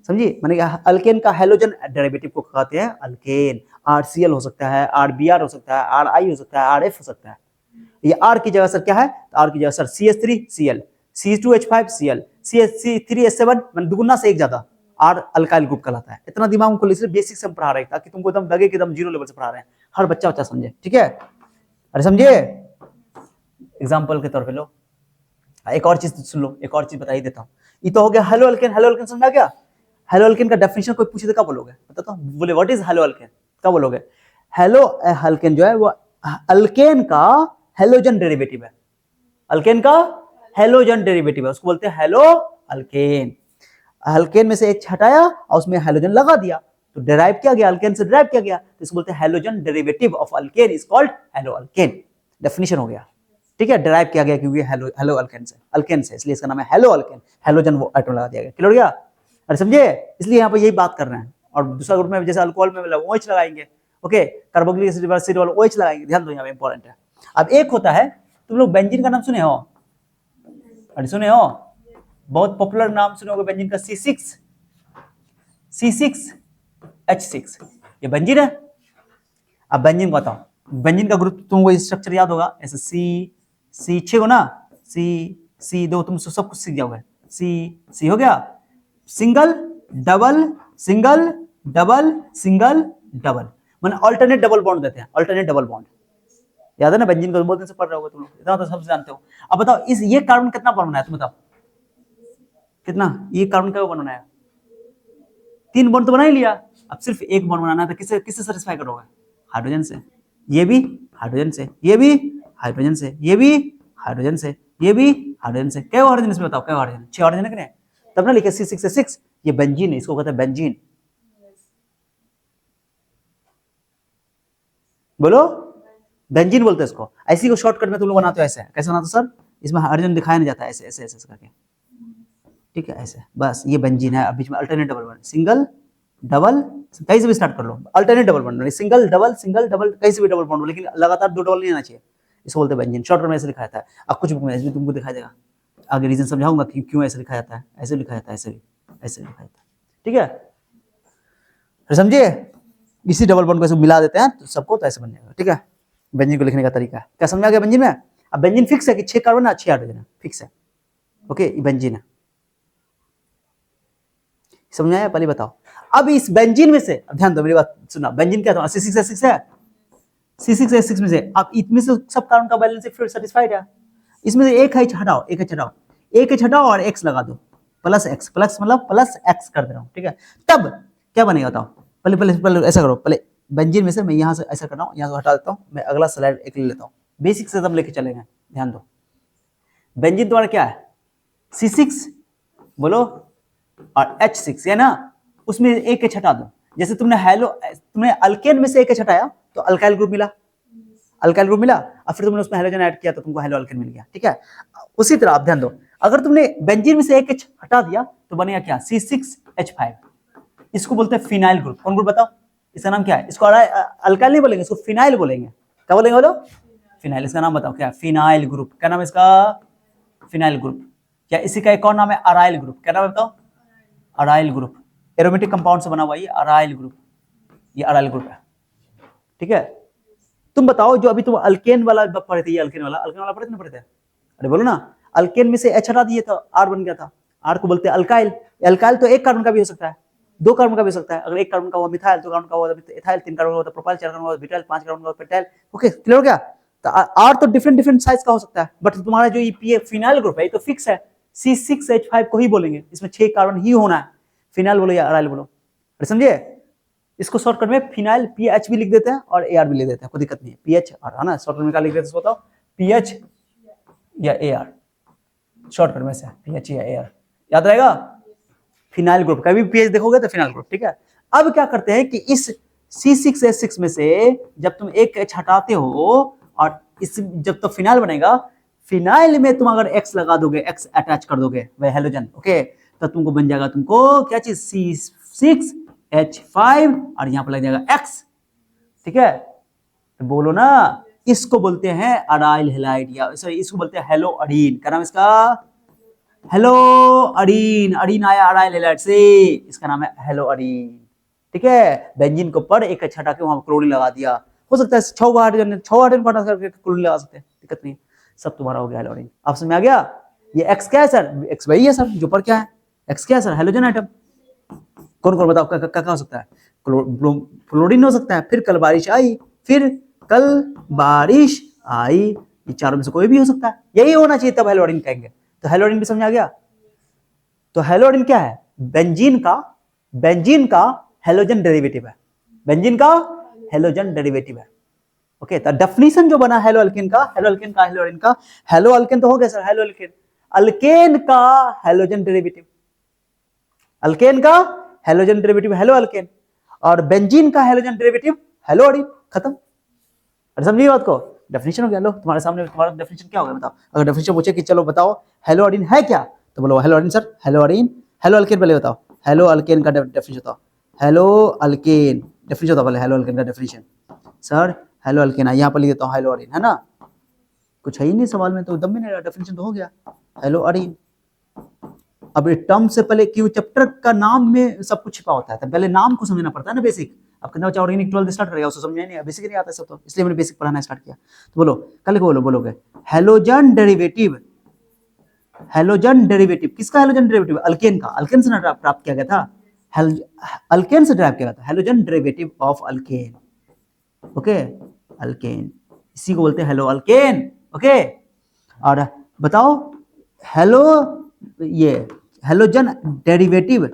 समझिए? माने अल्केन का हेलोजन डेरिवेटिव को कहते हैं अल्केन। RCl हो सकता है, RBr हो सकता है, RI हो सकता है, RF हो सकता है। ये R की जगह सर क्या है? तो R की जगह सर CH3Cl, C2H5Cl, CH3S7 माने दुगुना से एक ज्यादा R अल्काइल ग्रुप कहलाता है। इतना दिमाग में खोल, इसलिए बेसिक से हम पढ़ा रहे हैं ताकि तुमको एकदम लगे कि एकदम जीरो लेवल से पढ़ा रहे हैं, हर बच्चा समझे। ठीक है? अरे समझिए, एग्जाम्पल के तौर पे लो, एक और चीज सुन लो, एक और चीज बता ही देता हूँ। ये तो हो गया हेलो अल्केन। हेलो अल्केन समझा क्या? हेलो अल्केन का डेफिनेशन कोई पूछे तो क्या बोलोगे? बताता हूँ, बोले व्हाट इज हेलो अल्केन, क्या बोलोगे? हेलो अल्केन जो है वो अल्केन का हेलोजन डेरिवेटिव है। अल्केन का हेलोजन डेरिवेटिव है, उसको बोलते हैं हेलो अल्केन। अल्केन में से H हटाया और उसमें हेलोजन लगा दिया तो डेराइव किया गया, अल्केन से डेराइव किया गया, तो इसको बोलते हैं halogen derivative of alkane is called hello alkane. Definition हो गया। ठीक है? डेराइव किया गया क्योंकि हेलो अल्केन से, इसलिए इसका नाम है हेलो अल्केन। हेलोजन वो एटम लगा दिया गया। क्लियर हो गया? अरे समझे? इसलिए यहाँ पे यही बात कर रहे हैं। और दूसरा ग्रुप में जैसे अल्कोहल में OH लगाएंगे, ओके, कार्बोक्सिलिक एसिड रिवर्स वाला OH लगाएंगे। ध्यान दो, यहाँ पे इंपॉर्टेंट है। अब एक होता है, तुम लोग बेंजीन का नाम सुने हो? अरे सुने हो? बहुत पॉपुलर नाम सुने होगे बेंजीन का, C6H6, ये बेंजीन है। अब बेंजीन बताओ, बेंजीन का ग्रुप तुमको स्ट्रक्चर याद होगा, ऐसे C6 हो ना, C2 तुम सब कुछ सीख जाओगे। C हो गया, single double single double single double, माने अल्टरनेट डबल बॉन्ड देते हैं, अल्टरनेट डबल बॉन्ड। याद है ना? बेंजीन को बहुत दिन से पढ़ रहे होगे तुम लोग, इतना तो सब जानते हो। अब बताओ इस ये कार्बन कितना बॉन्ड बनाया? तुम बताओ कितना? ये कार्बन का बॉन्ड बनाया? 3 बॉन्ड तो बना ही लिया। अब सिर्फ एक बॉन्ड बनाना है तो किससे किससे सेटिस्फाई करोगे? हाइड्रोजन से। ये भी हाइड्रोजन से, ये भी हाइड्रोजन से, ये भी हाइड्रोजन से, ये भी हाइड्रोजन से। क्या हाइड्रोजन इसमें बताओ? क्या हाइड्रोजन? 6 हाइड्रोजन है कि नहीं? तब ना लिखे C6H6, ये बेंजीन है, इसको कहते हैं बेंजीन। बोलो, बेंजीन बोलते हैं इसको। ऐसी को शॉर्टकट में तुम लोग बनाते हो ऐसे। कैसे बनाते हो सर? इसमें हाइड्रोजन दिखाया नहीं जाता, ऐसे ऐसे ऐसे करके। ठीक है? ऐसे बस, ये बेंजीन है। अब बीच में alternate double bond, single double, कहीं से भी स्टार्ट कर लो, alternate double bond, single double कहीं से भी डबल बॉन्ड, लेकिन लगातार 2 डबल नहीं आना चाहिए। इसको बोलते हैं बेंजीन। शॉर्टकट में ऐसे लिखा जाता है। अब कुछ बुक में ऐसे भी तुमको दिखाई देगा, आगे रीजन समझाऊंगा कि क्यों ऐसे लिखा जाता है। ऐसे लिखा जाता है, ऐसे भी ऐसे लिखा जाता है। ठीक है? तो समझिए, इसी डबल बॉन्ड को ऐसे मिला देते हैं तो सबको तो ऐसे बन जाएगा। ठीक है? बेंजीन को लिखने का तरीका क्या समझा गया बेंजीन में? अब बेंजीन फिक्स है कि 6 कार्बन है, 6 हाइड्रोजन है, फिक्स है। ओके, ये बेंजीन है। समझ आया? पहले बताओ। अब इस बेंजीन में से, अब ध्यान दो मेरी बात सुनना, बेंजीन क्या था? C6H6 है, C6H6 में से अब इसमें से सब कार्बन का बैलेंस फ्लूइड सेटिस्फाइड है। इसमें से एक H हटाओ, एक H हटाओ और X लगा दो, प्लस X, प्लस मतलब प्लस X कर दे रहा हूं। ठीक है? तब क्या बनेगा बताओ? पहले ऐसा करो, पहले बेंजीन में से मैं यहां से ऐसा कर रहा हूं, यहां से हटा देता हूं, मैं अगला स्लाइड एक ले लेता हूं, बेसिक से एकदम लेके चलेंगे। ध्यान दो, बेंजीन तुम्हारा क्या है? C6 बोलो और H6 है ना, उसमें एक H हटा दो। जैसे तुमने अल्केन में से एक H हटाया तो अल्काइल ग्रुप मिला, और फिर तुमने उसमें हेलोजन ऐड किया तो तुमको हेलो अल्केन मिल गया। ठीक है? उसी तरह आप ध्यान दो, अगर तुमने बेंजीन में से एक H हटा दिया तो बनेगा क्या? C6H5। इसको बोलते हैं फिनाइल ग्रुप। कौन ग्रुप बताओ? इसका नाम क्या है? इसको अल्काइल नहीं बोलेंगे, इसको फिनाइल बोलेंगे। क्या बोलेंगे बोलो? फिनाइल। इसका नाम बताओ क्या है? Phenyl group. क्या नाम है इसका? Phenyl group. क्या इसी का एक और नाम है? Aryl group. क्या नाम है बताओ? Aryl group. एरोमेटिक कंपाउंड से बना हुआ ये अराइल ग्रुप, ये अराइल ग्रुप है। ठीक है? तुम बताओ, जो अभी तुम अल्केन वाला पढ़े थे, ये अल्केन वाला पढ़े थे ना? पढ़े थे? अरे बोलो ना। अल्केन में से H हटा दिए तो R बन गया था, R को बोलते हैं अल्काइल। अल्काइल तो एक कार्बन का भी हो सकता है, 2 कार्बन का भी हो सकता है। अगर एक कार्बन का हुआ मिथाइल, 2 कार्बन का हुआ इथाइल, 3 कार्बन का हुआ प्रोपाइल, 4 कार्बन का हुआ ब्यूटाइल, 5 कार्बन का हुआ पेटाइल। ओके, क्लियर हो गया? तो R तो डिफरेंट साइज का हो सकता है, बट तुम्हारा जो ये फिनाइल ग्रुप है ये तो फिक्स है, C6H5 को ही बोलेंगे, इसमें 6 कार्बन ही होना है। फिनाइल बोलो या अराइल बोलो। अरे समझिए, इसको शॉर्टकट में फिनाइल PH भी लिख देते हैं और AR भी लिख देते हैं, कोई दिक्कत नहीं है। PH और है ना, शॉर्टकट में क्या लिख देते हैं बताओ? PH या AR, शॉर्टकट में से PH या AR याद रहेगा। फिनाइल ग्रुप, कभी PH देखोगे तो फिनाइल ग्रुप। ठीक है? अब क्या करते हैं कि इस C6H6 में से जब तुम एक H हटाते हो और इस जब तो फिनाइल बनेगा, फिनाइल में तुम अगर X लगा दोगे, X अटैच कर दोगे वह हेलोजन, ओके, तो तुमको बन जाएगा तुमको क्या चीज? H5 और यहां पर लग जाएगा X, ठीक है। तो बोलो ना, इसको बोलते हैं अराइल हैलाइड, या सॉरी इसको बोलते हैं हेलो अरीन। क्या नाम इसका? हेलो अरीन। अरीन आया अराइल हैलाइड से, इसका नाम है हेलो अरीन, ठीक है। बेंजीन को पर एक अच्छा हटा के वहां क्लोरीन लगा दिया, हो सकता है 6 हाइड्रोजन पटा करके क्लोरीन लगा सकते हैं, दिक्कत नहीं, सब तुम्हारा हो गया हेलोरीन। आप समझ में आ गया? ये एक्स क्या है सर? एक्स वही है सर जो पर क्या है, एक्स क्या है सर? Halogen item. कौन कौन बताओ क्या हो सकता है? फ्लोरीन हो सकता है, फिर कल बारिश आई, फिर कल बारिश आई, ये चारों में से कोई भी हो सकता है, यही होना चाहिए तब हेलोरीन कहेंगे। तो हेलोरीन भी समझ आ गया। तो हेलोरीन क्या है? बेंजीन का हेलोजन डेरिवेटिव है, बेंजीन का हेलोजन डेरिवेटिव है। ओके, तो डेफिनेशन जो बना हेलो अल्केन का, हेलोजन तो हो गया सर हेलो अल्केन, अल्केन का हेलोजन डेरिवेटिव, अल्केन का हेलोजन डेरिवेटिव हेलो अल्केन, और बेंजीन का हेलोजन डेरिवेटिव हेलो अरीन, खत्म। अरे समझिए बात को, डेफिनेशन हो गया। लो तुम्हारे सामने, तुम्हारा डेफिनेशन क्या होगा बताओ? अगर डेफिनेशन पूछे कि चलो बताओ हेलो अरीन है क्या, तो बोलो hello Areen sir, hello Areen, hello alkane पहले बताओ, हेलो अल्केन का डेफिनेशन बताओ, हेलो अल्केन डेफिनेशन बताओ पहले, हेलो अल्केन का डेफिनेशन सर, हेलो अल्केन यहाँ पर लिख देता हूँ हेलो अरीन, है ना, कुछ है ही नहीं सवाल में, तो दम भी नहीं रहा, डेफिनेशन तो हो गया हेलो अरीन। अब टर्म से पहले क्यों, चैप्टर का नाम में सब कुछ छिपा होता है, तो पहले नाम को समझना पड़ता है ना, बेसिक। अब कितना बच्चा ऑर्गेनिक 12 स्टार्ट करेगा, उसको समझ नहीं, बेसिक नहीं आता सब, तो इसलिए मैंने बेसिक पढ़ाना स्टार्ट किया। तो बोलो कल को बोलोगे हेलोजन डेरिवेटिव, हेलोजन डेरिवेटिव किसका? हेलोजन डेरिवेटिव अल्केन का, अल्केन से प्राप्त किया गया था, अल्केन से ड्राइव किया गया था, halogen derivative of alkane, okay, alkane, इसी को बोलते हैं हेलो अल्केन, ओके। और बताओ हेलो, ये halogen derivative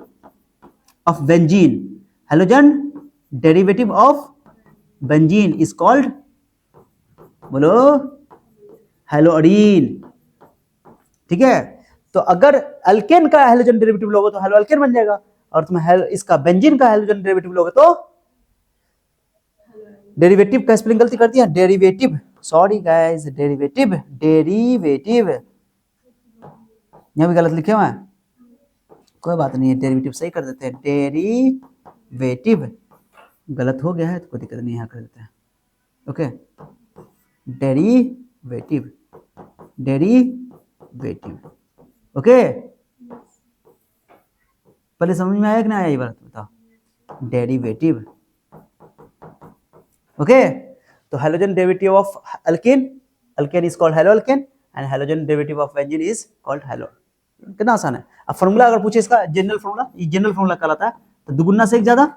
of benzene, halogen derivative of benzene is called, बोलो हेलो अरीन, ठीक है। तो अगर अल्केन का हेलोजन डेरिवेटिव लोगे तो हेलो अल्केन बन जाएगा, और तुम इसका बेंजीन का हेलोजन डेरिवेटिव लोगे तो डेरिवेटिव का स्पेलिंग गलती कर दिया, डेरिवेटिव, सॉरी गाइस, डेरिवेटिव, यहां भी गलत लिखे हुए हैं, कोई बात नहीं है, डेरिवेटिव सही कर देते हैं, डेरिवेटिव गलत हो गया है तो कोई दिक्कत नहीं, यहाँ कर देते हैं, ओके, डेरिवेटिव, ओके। पहले समझ में आया कि नहीं आया ये बात बताओ, डेरिवेटिव, ओके। तो halogen derivative of alkane is called hello alkane, and halogen derivative of benzene is called hello. कितना आसान है। अब फॉर्मूला अगर पूछे इसका जनरल फॉर्मूला, ये जनरल फॉर्मूला कहलाता है, तो दुगुना से एक ज्यादा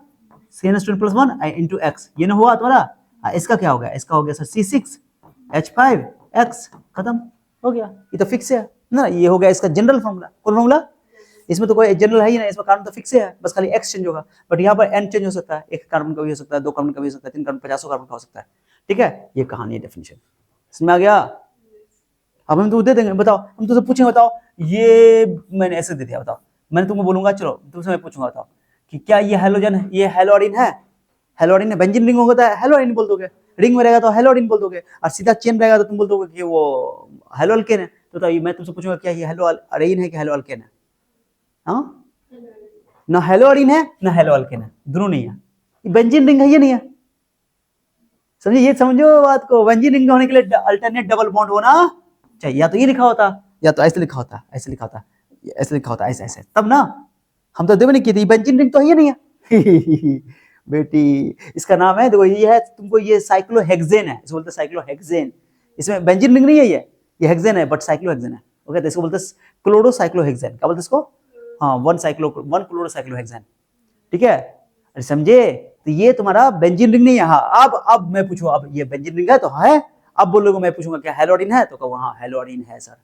CN+1 इंटू एक्स, ये ना हुआ तुम्हारा, इसका क्या हो गया? इसका हो गया सर C6H5X, खत्म हो गया, ये तो फिक्स है ना, ये हो गया इसका जनरल फॉर्मूला। कौन फॉर्मूला? इसमें तो कोई जनरल है ही ना, इसमें कार्बन तो फिक्स है, बस खाली एक्स चेंज होगा, बट यहाँ पर एन चेंज हो सकता है, एक कार्बन का भी हो सकता है, 2 कार्बन का भी हो सकता है, 3 कार्बन, 50 कार्बन का हो सकता है, ठीक है। ये कहानी है, डेफिनेशन इसमें आ गया। अब हम तो दे देंगे, बताओ, हम तुमसे पूछेंगे, बताओ ये मैंने ऐसे दे दिया, बताओ, मैंने तुमको बोलूंगा, चलो तुमसे मैं पूछूंगा, बताओ कि क्या ये हेलोजन है, ये हेलोअरीन है, हेलोअरीन है, बेंजीन रिंग होता है हेलोअरीन बोल दोगे, रिंग में रहेगा तो हेलोअरीन बोल दोगे, और सीधा चेन रहेगा तो तुम बोल दोगे कि वो हेलो अल्केन है। तो मैं तुमसे पूछूंगा क्या ये हेलो अरीन है कि हेलो अल्केन है? हाँ, ना हेलो अरीन है ना हेलो अल्केन है, दोनों नहीं है, बेंजीन रिंग है, ये नहीं है, समझिए, ये समझो बात को, बेंजीन रिंग होने के लिए अल्टरनेट डबल बॉन्ड होना चाहिए, या तो ये लिखा होता, या तो ऐसे लिखा होता, ऐसे लिखा होता, ऐसे लिखा होता, ऐसे ऐसे, तब ना, हम तो देवे नहीं की थी, बेंजीन रिंग तो ये नहीं है बेटी, इसका नाम है, देखो ये है, तुमको ये साइक्लोहेक्सेन है, इसको बोलते हैं साइक्लोहेक्सेन, इसमें बेंजीन रिंग नहीं है, ये हेक्सेन है, बट साइक्लोहेक्सेन है, ओके। तो इसको बोलते हैं क्लोरोसाइक्लोहेक्सेन, क्या बोलते हैं इसको? हाँ, वन क्लोरोसाइक्लोहेक्सेन, ठीक है, अरे समझे। तो ये तुम्हारा बेंजीन रिंग नहीं है। हाँ, अब मैं पूछूं, अब ये बेंजीन रिंग है तो है, अब बोलोगे, मैं पूछूंगा क्या हेलोअरीन है, तो कहो हाँ हेलोअरीन है सर,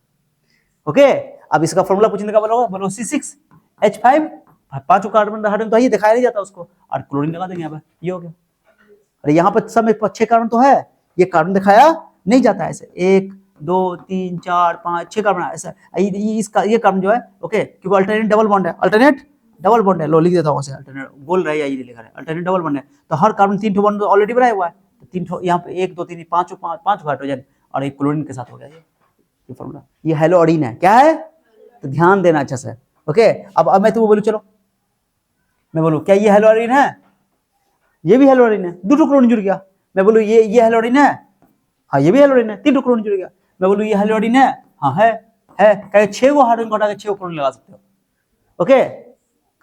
ओके। अब इसका फॉर्मूला पूछने का बोलोगे, बोलो C6H5, 5 कार्बन हाइड्रोजन तो ये दिखाया नहीं जाता उसको, और क्लोरीन लगा देंगे, यहाँ पे ये हो गया। अरे यहाँ पर सब 6 कार्बन तो है, ये कार्बन दिखाया नहीं जाता ऐसे, 1 2 3 4 5 6 कार्बन ऐसा, इसका ये कार्बन जो है, ओके, क्योंकि अल्टरनेट डबल बॉन्ड है, अल्टरनेट डबल बॉन्ड है, लो लिख देता हूँ वैसे, अल्टरनेट बोल रहा है या ये लिखा है, अल्टरनेट डबल बॉन्ड है, तो हर कार्बन 3 बॉन्ड ऑलरेडी बनाया हुआ है, तो 3 यहाँ पे 1 2 3 5 हाइड्रोजन, और एक क्लोरीन के साथ हो गया ये फॉर्मूला, ये हेलोअरीन है, क्या है? तो ध्यान देना अच्छा से, ओके। अब मैं तुमको बोलूं, चलो मैं बोलूँ क्या ये हेलोअरीन है, ये भी हेलोअरीन है, 2 क्लोरीन जुड़ गया। मैं बोलूँ ये हेलोअरीन है, हाँ ये भी हेलोअरीन है, 3 क्लोरीन जुड़ गया। मैं बोलूँ ये हेलोअरीन है, हाँ है कहे 6 गो हाइड्रोजन को हटा के 6 क्लोरीन लगा सकते हो। ओके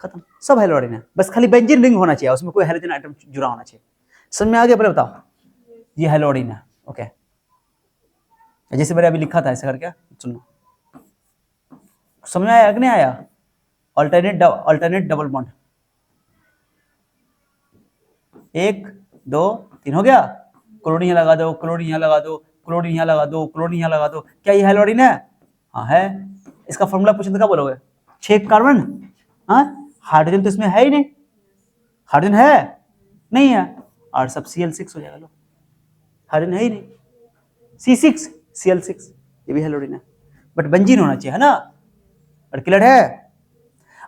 खत्म, सब हेलोअरीन है, बस खाली बेंजीन रिंग होना चाहिए, उसमें कोई हाइड्रोजन आइटम जुड़ा होना चाहिए। समझ में आ गया? पहले बताओ, ये हेलोअरीन है। ओके जैसे मैंने अभी लिखा था ऐसा करके सुनो, समझ में आया कि नहीं आया? अल्टरनेट डबल बॉन्ड, 1 2 3 हो गया, क्लोरीन यहाँ लगा दो, क्लोरीन यहाँ लगा दो, क्लोरीन यहाँ लगा दो, क्लोरीन यहाँ लगा दो। क्या ये हेलोअरीन है? हाँ है। इसका फॉर्मूला पूछे तो क्या बोलोगे? 6 कार्बन, हाँ हाइड्रोजन तो इसमें है ही नहीं, हाइड्रोजन है नहीं है, और सब Cl6 हो जाएगा। लो हाइड्रोजन है ही नहीं, C6 Cl6, ये भी हेलोअरीन है, बट बेंजीन होना चाहिए, है ना? और क्लियर है?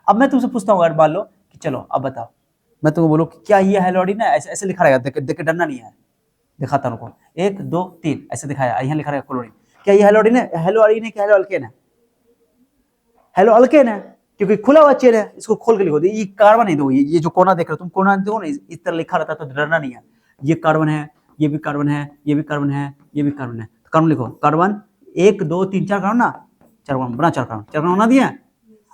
अब मैं तुमसे पूछता हूँ, अगर मान लो कि चलो अब बताओ, मैं तुमको बोलूँ कि क्या ये हेलोअरीन है, ऐसे ऐसे लिखा रहेगा, देख के डरना नहीं है, दिखाता हूँ 1 2 3 ऐसे दिखाया, यहाँ लिखा रहेगा क्लोरीन। क्या ये हेलोअरीन है? हेलोअरीन है कि हेलो अल्केन है? हेलो अल्केन है, क्योंकि खुला हुआ चेन है, इसको खोल के लिखो। ये कार्बन है, दो ये जो कोना देख रहे हो तुम, कोना देखो ना, इस तरह लिखा रहता तो डरना नहीं है। ये कार्बन है, ये भी कार्बन है, ये भी कार्बन है, ये भी कार्बन है, तो कार्बन लिखो, कार्बन 1 2 3 4 कार्बन ना, 4 कार्बन बना, 4 कार्बन बना दिया।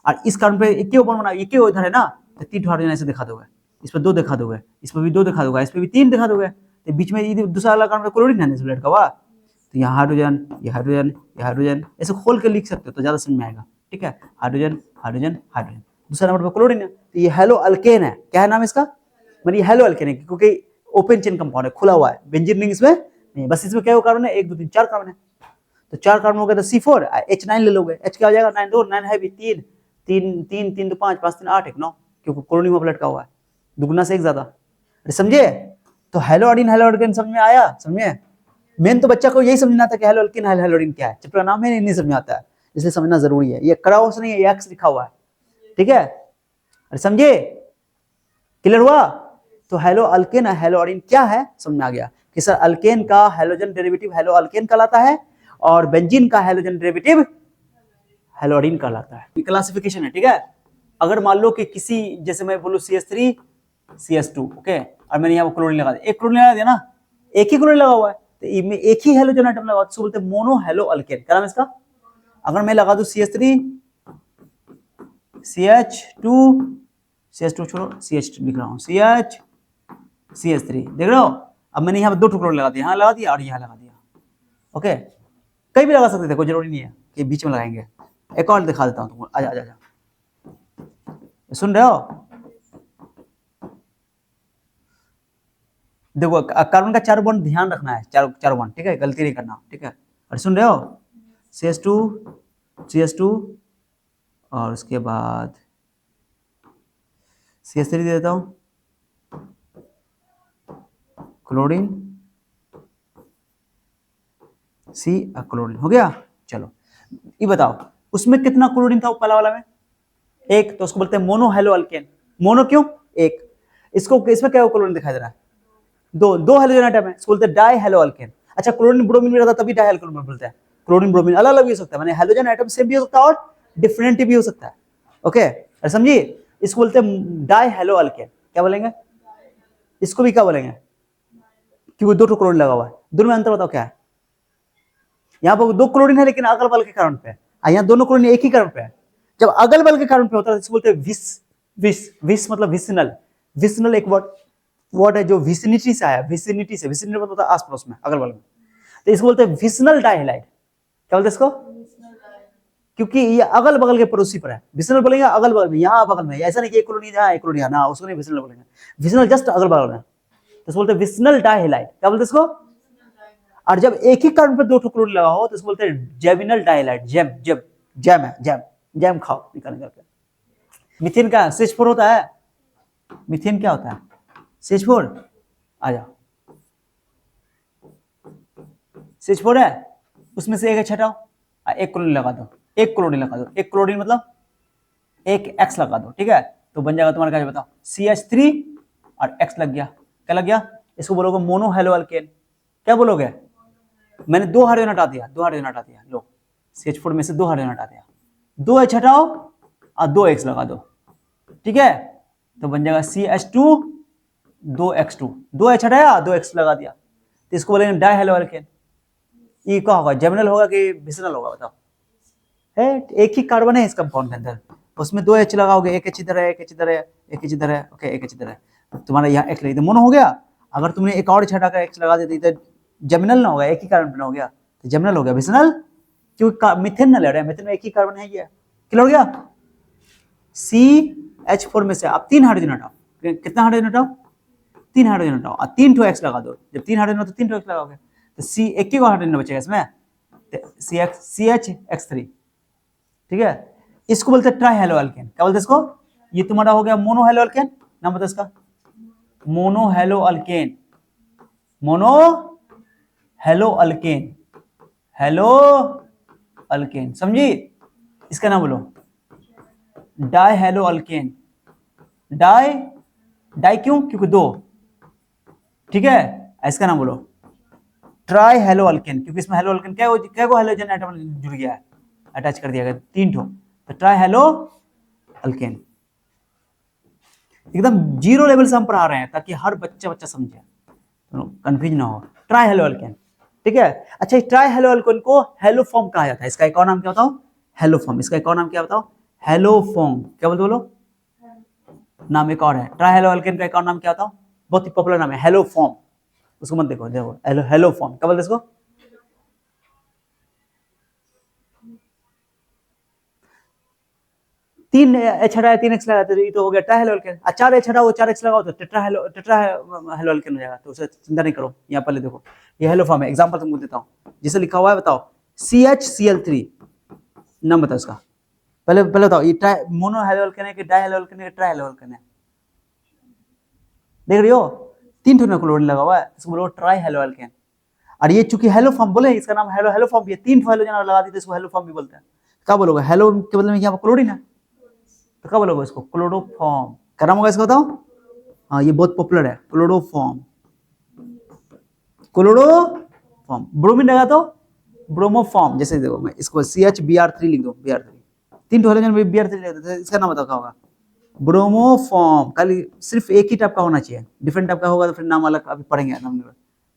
और इस कार्बन पे एक क्यों बना, ये क्यों इधर है ना, तो 3 हाइड्रोजन ऐसे दिखा दोगे, इस पर 2 दिखा दोगे, इस पर भी 2 दिखा दोगे, इस पर भी 3 दिखा दोगे, तो बीच में ये दूसरा वाला कार्बन क्लोरीन है लटका हुआ, तो यहाँ हाइड्रोजन, ये हाइड्रोजन, ये हाइड्रोजन, ऐसे खोल के लिख सकते हो तो ज्यादा समझ में आएगा। ठीक है, हाइड्रोजन हाइड्रोजन हाइड्रोजन, दूसरा नंबर पर क्लोरीन है, तो ये हेलो अल्केन है। क्या है नाम इसका? मतलब ये हेलो अल्केन है क्योंकि ओपन चेन कंपाउंड है, खुला हुआ है, बेंजीन रिंग इसमें नहीं, बस इसमें क्या कार्बन है, 1 2 3 4 कार्बन है, तो 4 कार्बन हो गया तो C4, H9 ले लोगे, H क्या हो जाएगा, 9 2 9 है भी 3 3 3 3 2 5 5 3 8 1 9, क्योंकि क्लोरीन में लटका हुआ है, दुगना से एक ज्यादा। समझे? तो हेलोअरीन हेलोअल्केन समझ में आया? समझे? मेन तो बच्चा को यही समझना था कि हेलोअल्केन हेलोअरीन क्या है, चैप्टर का नाम है नहीं समझ में आता है, इसलिए समझना जरूरी है। ये क्रॉस नहीं है, ये एक्स लिखा हुआ है, ठीक है? अरे समझे? क्लियर हुआ? तो हेलो अल्केन हेलोअरीन क्या है समझ में आ गया कि सर अल्केन का हेलोजन डेरिवेटिव हेलो अल्केन कहलाता है, और बेंजीन का हेलोजन डेरिवेटिव हेलोअरीन कहलाता है। क्लासिफिकेशन है, ठीक है? अगर मान लो कि किसी, जैसे मैं बोलूं CH3 CH2, ओके, और मैंने यहाँ क्लोरीन लगा दिया, एक क्लोरीन लगा दिया ना, एक ही क्लोरीन लगा हुआ है, तो इसमें एक ही हेलोजन आइटम लगा, तो बोलते हैं मोनो हेलो अल्केन। क्या नाम है इसका? अगर मैं लगा दूं CH3 CH2 छोड़ो, CH2 लिख रहा हूँ, CH3 देख रहे हो? अब मैंने यहाँ पे 2 क्लोरीन लगा दिया, यहाँ लगा दिया और यहाँ लगा दिया, ओके, कहीं भी लगा सकते थे, कोई जरूरी नहीं है कि बीच में लगाएंगे। एक और दिखा देता हूँ तुमको, आजा आजा आजा, सुन रहे हो? देखो कार्बन का 4 बॉन्ड ध्यान रखना है, 4 बॉन्ड, ठीक है, गलती नहीं करना, ठीक है? और सुन रहे हो? CH2 और उसके बाद CH3 दे देता हूं, क्लोरीन C क्लोरीन हो गया। चलो ये बताओ उसमें कितना क्लोरीन था पहला वाला में? 1, तो उसको बोलते हैं मोनो हेलो अल्केन। मोनो क्यों? 1। इसको इसमें क्या क्लोरीन दिखाई दे रहा है? 2 हेलोजन आइटम है, इसको बोलते हैं डाई हेलो अल्केन। अच्छा क्लोरीन ब्रोमीन भी रहता तभी डाई हेलो बोलते हैं। क्लोरीन ब्रोमीन अलग अलग भी हो सकता है, माने हेलोजन आइटम सेम भी हो सकता है और डिफरेंट भी हो सकता है, ओके? समझिए, इसको बोलते हैं डाई हेलो अल्केन। क्या बोलेंगे इसको? भी क्या बोलेंगे? क्योंकि 2 क्लोरीन लगा हुआ है, दोनों में अंतर बताओ क्या है? यहाँ पर 2 क्लोरीन है लेकिन अगल बगल के कारण पे है, यहाँ दोनों क्लोरीन एक ही कारण पे है। जब अगल बगल के कारण पे होता है इसको बोलते हैं विस मतलब विसिनल। विसिनल एक वर्ड है जो विसिनिटी से आया, विसिनिटी से, विसिनिटी मतलब होता है आस पड़ोस में, अगल बगल में, तो इसको बोलते हैं विसिनल डाइहैलाइड। क्या बोलते हैं इसको? क्योंकि ये अगल बगल के पड़ोसी पर है। विसिनल बोलेंगे अगल बगल में, यहाँ बगल में, ऐसा नहीं कि एक कॉलोनी जहाँ एक कॉलोनी ना, उसको नहीं विसिनल बोलेंगे, विसिनल जस्ट अगल बगल में, तो बोलते हैं विसिनल डाइहैलाइड। क्या बोलते हैं इसको? और जब एक ही कार्बन पर 2 क्लोरीन लगा हो तो इसको बोलते हैं जेमिनल डाइहैलाइड। जैम है, जैम खाओ निकाल करके। मीथेन का CH4 होता है, मीथेन क्या होता है? CH4 आ जाओ, CH4 है, उसमें से एक छटाओ, एक क्लोरीन लगा दो, एक क्लोरीन लगा दो, एक क्लोरीन मतलब एक X लगा दो, ठीक है? तो बन जाएगा तुम्हारा, क्या बताओ, CH3 और X लग गया। क्या लग गया? इसको बोलोगे मोनो हेलो अल्केन। क्या बोलोगे? मैंने 2 हाइड्रोजन हटा दिया, 2 हाइड्रोजन हटा दिया, लो CH4 में से 2 हाइड्रोजन हटा दिया, 2 H हटाओ और 2 X लगा दो, ठीक है? तो बन जाएगा CH2 2X2, 2H हटाया 2X लगा दिया, तो इसको बोलेंगे डाई हेलो अल्केन। ये क्या होगा, जेमिनल होगा कि विसिनल होगा बताओ? है, एक ही कार्बन है इस कंपाउंड के अंदर, उसमें 2H लगाओगे, एक H इधर है, एक H इधर है, एक H इधर है, ओके, एक H इधर है, तुम्हारा यहाँ एक लगी तो मोनो हो गया। अगर तुमने एक और H हटाकर X लगा देती तो जेमिनल ना होगा, एक ही कार्बन हो गया, तो जेमिनल हो गया, विसिनल, क्योंकि मिथेन ना ले रहे हैं, मिथेन में एक ही कार्बन है, ये क्लियर हो गया। CH4 में से आप 3 हाइड्रोजन हटाओ, कितना हाइड्रोजन हटाओ, 3 हाइड्रोजन हटाओ और 3 ठो X लगा दो, जब 3 हाइड्रोजन हो तो 3 ठो X लगाओगे, तो C एक ही हाइड्रोजन बचेगा इसमें, CHX3, ठीक है। इसको बोलते हैं ट्राई हेलो अल्केन, क्या बोलते हैं इसको, ये तुम्हारा हो गया मोनो हेलो अल्केन, नाम बताओ इसका, mono halo alkane, mono halo alkane, halo alkane, समझी। इसका नाम बोलो di halo alkane, di, di क्यों, क्योंकि 2, ठीक है। इसका नाम बोलो ट्राई हेलो अल्केन, क्योंकि इसमें हेलो अल्केन क्या को हेलोजन एटम जुड़ गया है, अटैच कर दिया गया 3 ठो, तो ट्राई हेलो अल्केन। एकदम जीरो लेवल से हम पढ़ा रहे हैं ताकि हर बच्चा समझे, कंफ्यूज ना हो। ट्राई हेलो अल्केन, ठीक है। अच्छा, ट्राई हेलो अल्केन को हेलो फॉर्म कहा जाता है, इसका एक और नाम क्या बताओ, हेलो फॉर्म, इसका एक और नाम क्या बताओ, हेलो फॉर्म, क्या बोलते बोलो, नाम एक और है, ट्राई हेलो अल्केन का एक और नाम क्या बताओ, बहुत ही पॉपुलर नाम है, हेलो फॉर्म, उसको मत देखो, देखो हेलो, हेलो फॉर्म, क्या बोलते इसको, 3H हटाया 3X लगाया तो ये तो हो गया ट्राई हेलो अल्केन, 4H हटाओ 4X लगाओ तो टेट्रा हेलो अल्केन हो जाएगा, तो उसे चिंता नहीं करो। यहाँ पहले देखो ये हेलो फॉर्म है, एग्जांपल तुमको देता हूँ, जिसे लिखा हुआ है बताओ CHCl3, नाम बताओ इसका, पहले बताओ ये ट्राई मोनो हेलो अल्केन है कि डाई हेलो अल्केन है कि ट्राई हेलो अल्केन है, देख रही हो 3 ठो क्लोरीन लगा हुआ है, इसको बोलो ट्राई हेलो अल्केन। और ये चूंकि हेलो फॉर्म बोले, इसका नाम हेलो हेलो फॉर्म भी है, 3 ठो हेलोजन लगा दी तो इसको हेलो फॉर्म भी बोलते हैं। क्या बोलोगे, हेलो के बदले में यहाँ पर क्लोरीन है, तो क्या बोलोगे इसको, क्लोरोफॉर्म, क्या नाम होगा इसका बताओ, हाँ ये बहुत पॉपुलर है, क्लोरोफॉर्म, क्लोरोफॉर्म। ब्रोमीन लगा तो ब्रोमोफॉर्म, जैसे देखो मैं इसको CHBr3 लिख दो, Br3, 3 ठो हेलोजन में Br3 लिख दो, इसका नाम बताओ क्या होगा, ब्रोमोफॉर्म। खाली सिर्फ एक ही टाइप का होना चाहिए, डिफरेंट टाइप का होगा तो फिर नाम अलग, अभी पढ़ेंगे नाम,